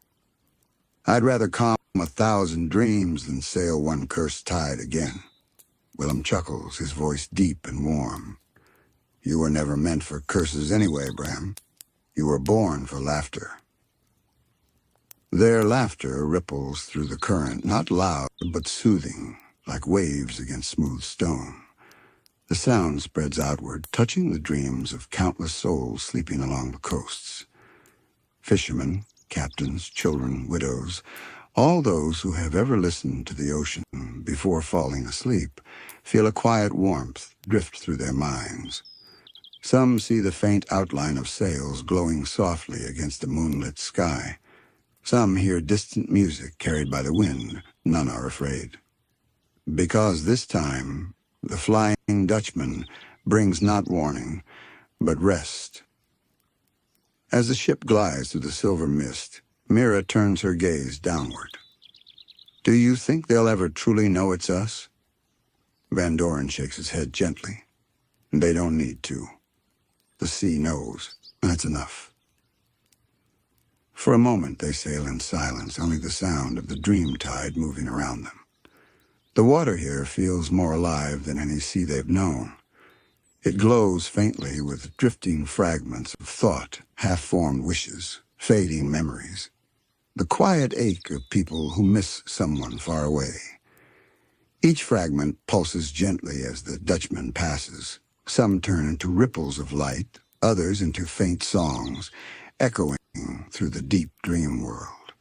A: I'd rather calm 1,000 dreams than sail one cursed tide again." Willem chuckles, his voice deep and warm. "You were never meant for curses anyway, Bram. You were born for laughter." Their laughter ripples through the current, not loud but soothing, like waves against smooth stone. The sound spreads outward, touching the dreams of countless souls sleeping along the coasts. Fishermen, captains, children, widows, all those who have ever listened to the ocean before falling asleep, feel a quiet warmth drift through their minds. Some see the faint outline of sails glowing softly against a moonlit sky. Some hear distant music carried by the wind. None are afraid. Because this time, the Flying Dutchman brings not warning, but rest. As the ship glides through the silver mist, Mira turns her gaze downward. "Do you think they'll ever truly know it's us?" Van Doren shakes his head gently. "They don't need to. The sea knows. That's enough." For a moment they sail in silence, only the sound of the dream tide moving around them. The water here feels more alive than any sea they've known. It glows faintly with drifting fragments of thought, half-formed wishes, fading memories. The quiet ache of people who miss someone far away. Each fragment pulses gently as the Dutchman passes. Some turn into ripples of light, others into faint songs, echoing through the deep dream world.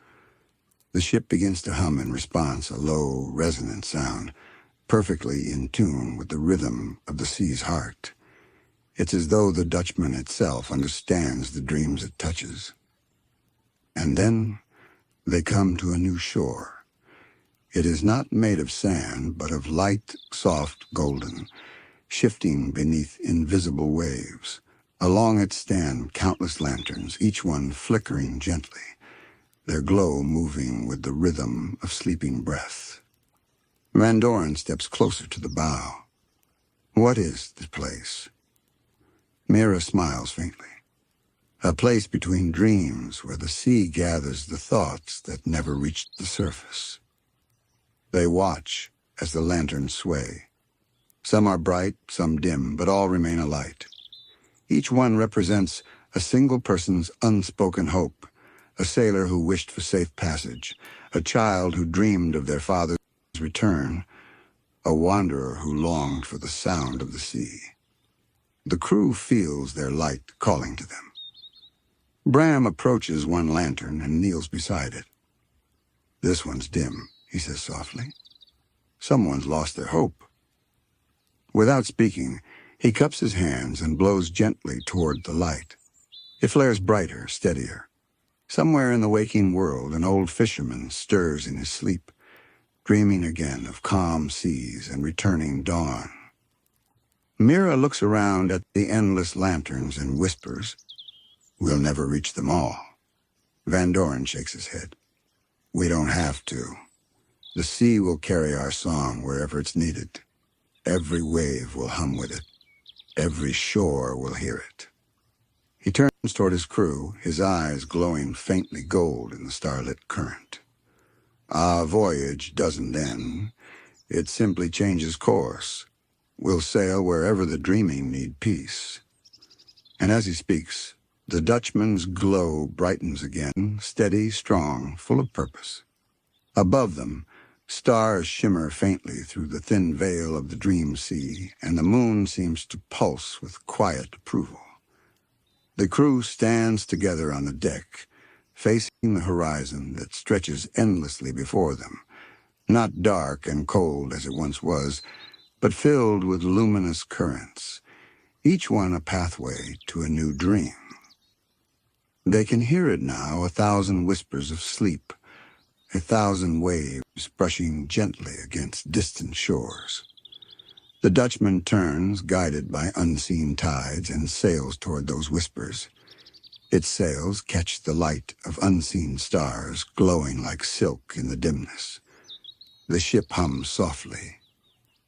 A: The ship begins to hum in response, a low, resonant sound, perfectly in tune with the rhythm of the sea's heart. It's as though the Dutchman itself understands the dreams it touches. And then they come to a new shore. It is not made of sand, but of light, soft golden, shifting beneath invisible waves. Along it stand countless lanterns, each one flickering gently, their glow moving with the rhythm of sleeping breath. Van Doren steps closer to the bow. "What is this place?" Mira smiles faintly. "A place between dreams where the sea gathers the thoughts that never reached the surface." They watch as the lanterns sway. Some are bright, some dim, but all remain alight. Each one represents a single person's unspoken hope, a sailor who wished for safe passage, a child who dreamed of their father's return, a wanderer who longed for the sound of the sea. The crew feels their light calling to them. Bram approaches one lantern and kneels beside it. "This one's dim," he says softly. "Someone's lost their hope." Without speaking, he cups his hands and blows gently toward the light. It flares brighter, steadier. Somewhere in the waking world, an old fisherman stirs in his sleep, dreaming again of calm seas and returning dawn. Mira looks around at the endless lanterns and whispers, "We'll never reach them all." Van Doren shakes his head. "We don't have to. The sea will carry our song wherever it's needed. Every wave will hum with it. Every shore will hear it." He turns toward his crew, his eyes glowing faintly gold in the starlit current. "Our voyage doesn't end. It simply changes course. We'll sail wherever the dreaming need peace." And as he speaks, the Dutchman's glow brightens again, steady, strong, full of purpose. Above them, stars shimmer faintly through the thin veil of the dream sea, and the moon seems to pulse with quiet approval. The crew stands together on the deck, facing the horizon that stretches endlessly before them, not dark and cold as it once was, but filled with luminous currents, each one a pathway to a new dream. They can hear it now, 1,000 whispers of sleep, 1,000 waves brushing gently against distant shores. The Dutchman turns, guided by unseen tides, and sails toward those whispers. Its sails catch the light of unseen stars glowing like silk in the dimness. The ship hums softly,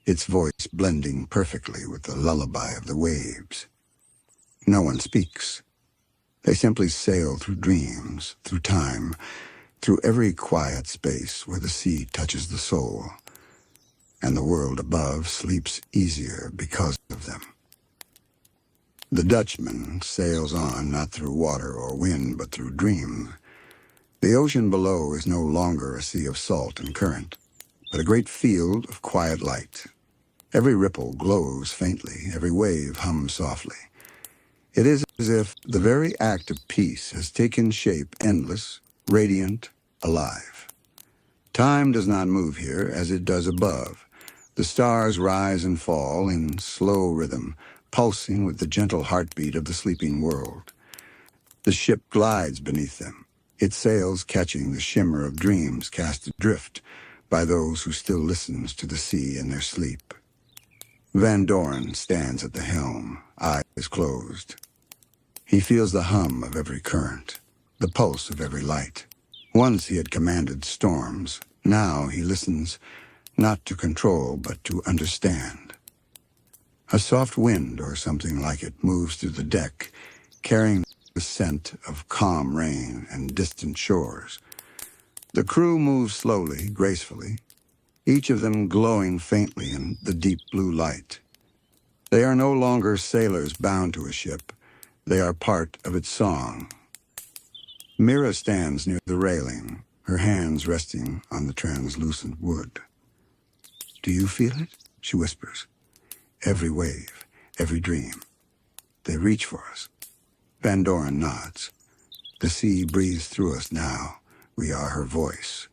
A: its voice blending perfectly with the lullaby of the waves. No one speaks. They simply sail through dreams, through time, through every quiet space where the sea touches the soul, and the world above sleeps easier because of them. The Dutchman sails on not through water or wind, but through dreams. The ocean below is no longer a sea of salt and current, but a great field of quiet light. Every ripple glows faintly, every wave hums softly. It is as if the very act of peace has taken shape, endless, radiant, alive. Time does not move here as it does above. The stars rise and fall in slow rhythm, pulsing with the gentle heartbeat of the sleeping world. The ship glides beneath them, its sails catching the shimmer of dreams cast adrift by those who still listen to the sea in their sleep. Van Doren stands at the helm, eyes closed. He feels the hum of every current, the pulse of every light. Once he had commanded storms. Now he listens, not to control, but to understand. A soft wind, or something like it, moves through the deck, carrying the scent of calm rain and distant shores. The crew moves slowly, gracefully, each of them glowing faintly in the deep blue light. They are no longer sailors bound to a ship. They are part of its song. Mira stands near the railing, her hands resting on the translucent wood. "Do you feel it?" she whispers. "Every wave, every dream. They reach for us." Van Doren nods. The sea breathes through us now. We are her voice.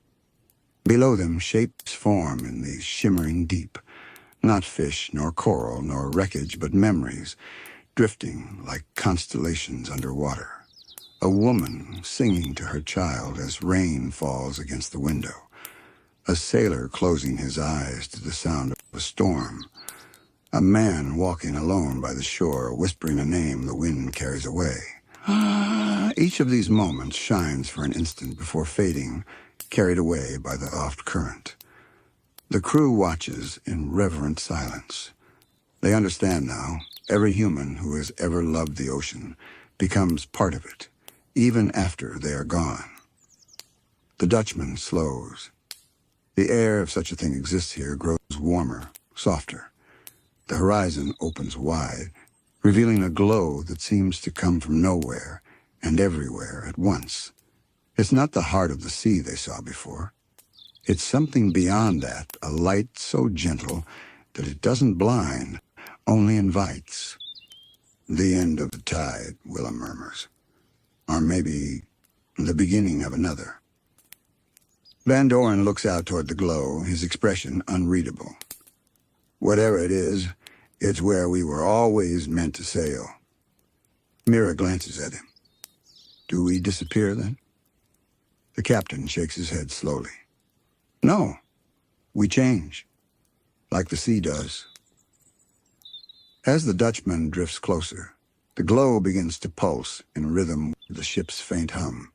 A: Below them, shapes form in the shimmering deep. Not fish, nor coral, nor wreckage, but memories, drifting like constellations underwater. A woman singing to her child as rain falls against the window. A sailor closing his eyes to the sound of a storm. A man walking alone by the shore, whispering a name the wind carries away. Each of these moments shines for an instant before fading, carried away by the oft current. The crew watches in reverent silence. They understand now, every human who has ever loved the ocean becomes part of it, even after they are gone. The Dutchman slows. The air, if such a thing exists here, grows warmer, softer. The horizon opens wide, revealing a glow that seems to come from nowhere and everywhere at once. It's not the heart of the sea they saw before. It's something beyond that, a light so gentle that it doesn't blind, only invites. "The end of the tide," Willem murmurs. "Or maybe the beginning of another." Van Doren looks out toward the glow, his expression unreadable. "Whatever it is, it's where we were always meant to sail." Mira glances at him. "Do we disappear then?" The captain shakes his head slowly. "No, we change, like the sea does." As the Dutchman drifts closer, the glow begins to pulse in rhythm with the ship's faint hum.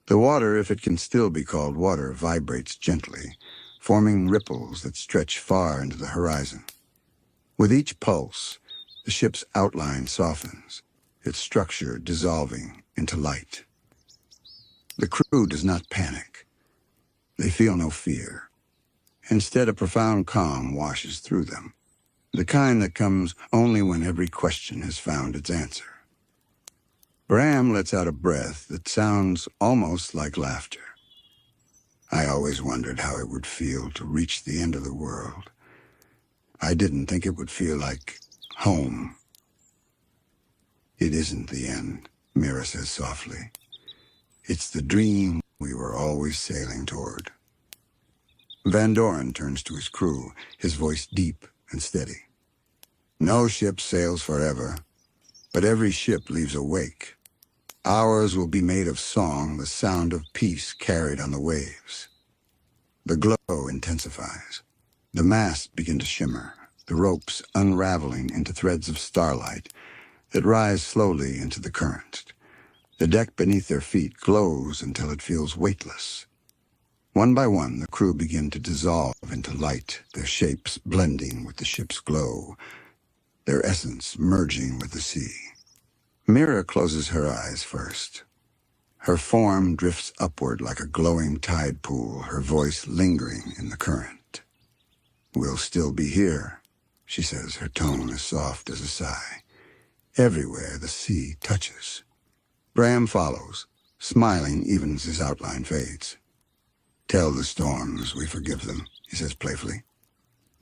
A: The water, if it can still be called water, vibrates gently, forming ripples that stretch far into the horizon. With each pulse, the ship's outline softens, its structure dissolving into light. The crew does not panic. They feel no fear. Instead, a profound calm washes through them, the kind that comes only when every question has found its answer. Bram lets out a breath that sounds almost like laughter. "I always wondered how it would feel to reach the end of the world. I didn't think it would feel like home." "It isn't the end," Mira says softly. "It's the dream we were always sailing toward." Van Doren turns to his crew, his voice deep and steady. "No ship sails forever, but every ship leaves a wake. Ours will be made of song, the sound of peace carried on the waves." The glow intensifies. The masts begin to shimmer, the ropes unraveling into threads of starlight that rise slowly into the current. The deck beneath their feet glows until it feels weightless. One by one, the crew begin to dissolve into light, their shapes blending with the ship's glow, their essence merging with the sea. Mira closes her eyes first. Her form drifts upward like a glowing tide pool, her voice lingering in the current. "We'll still be here," she says, her tone as soft as a sigh. Everywhere the sea touches. Bram follows, smiling even as his outline fades. "Tell the storms we forgive them," he says playfully,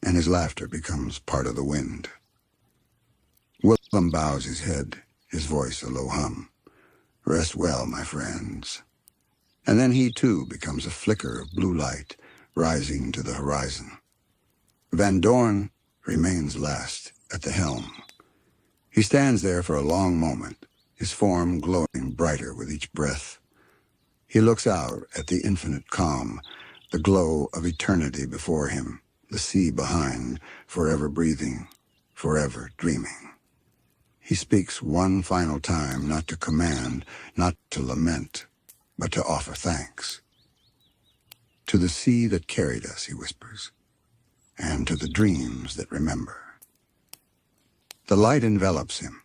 A: and his laughter becomes part of the wind. Willem bows his head, his voice a low hum. "Rest well, my friends." And then he too becomes a flicker of blue light rising to the horizon. Van Doren remains last at the helm. He stands there for a long moment, his form glowing brighter with each breath. He looks out at the infinite calm, the glow of eternity before him, the sea behind, forever breathing, forever dreaming. He speaks one final time, not to command, not to lament, but to offer thanks. "To the sea that carried us," he whispers, "and to the dreams that remember." The light envelops him.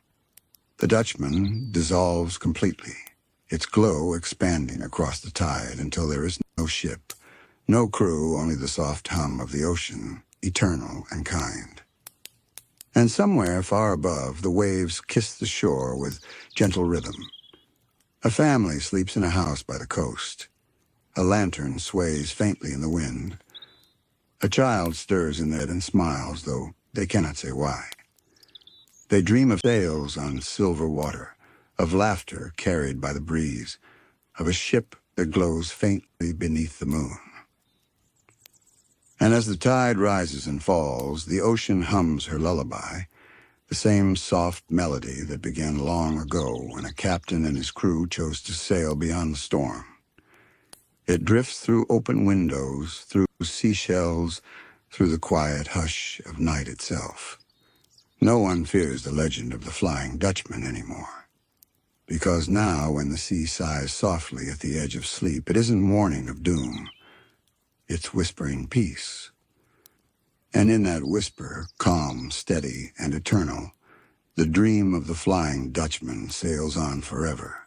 A: The Dutchman dissolves completely, its glow expanding across the tide until there is no ship, no crew, only the soft hum of the ocean, eternal and kind. And somewhere far above, the waves kiss the shore with gentle rhythm. A family sleeps in a house by the coast. A lantern sways faintly in the wind. A child stirs in bed and smiles, though they cannot say why. They dream of sails on silver water, of laughter carried by the breeze, of a ship that glows faintly beneath the moon. And as the tide rises and falls, the ocean hums her lullaby, the same soft melody that began long ago when a captain and his crew chose to sail beyond the storm. It drifts through open windows, through seashells, through the quiet hush of night itself. No one fears the legend of the Flying Dutchman anymore, because now when the sea sighs softly at the edge of sleep, it isn't warning of doom. It's whispering peace. And in that whisper, calm, steady, and eternal, the dream of the Flying Dutchman sails on forever.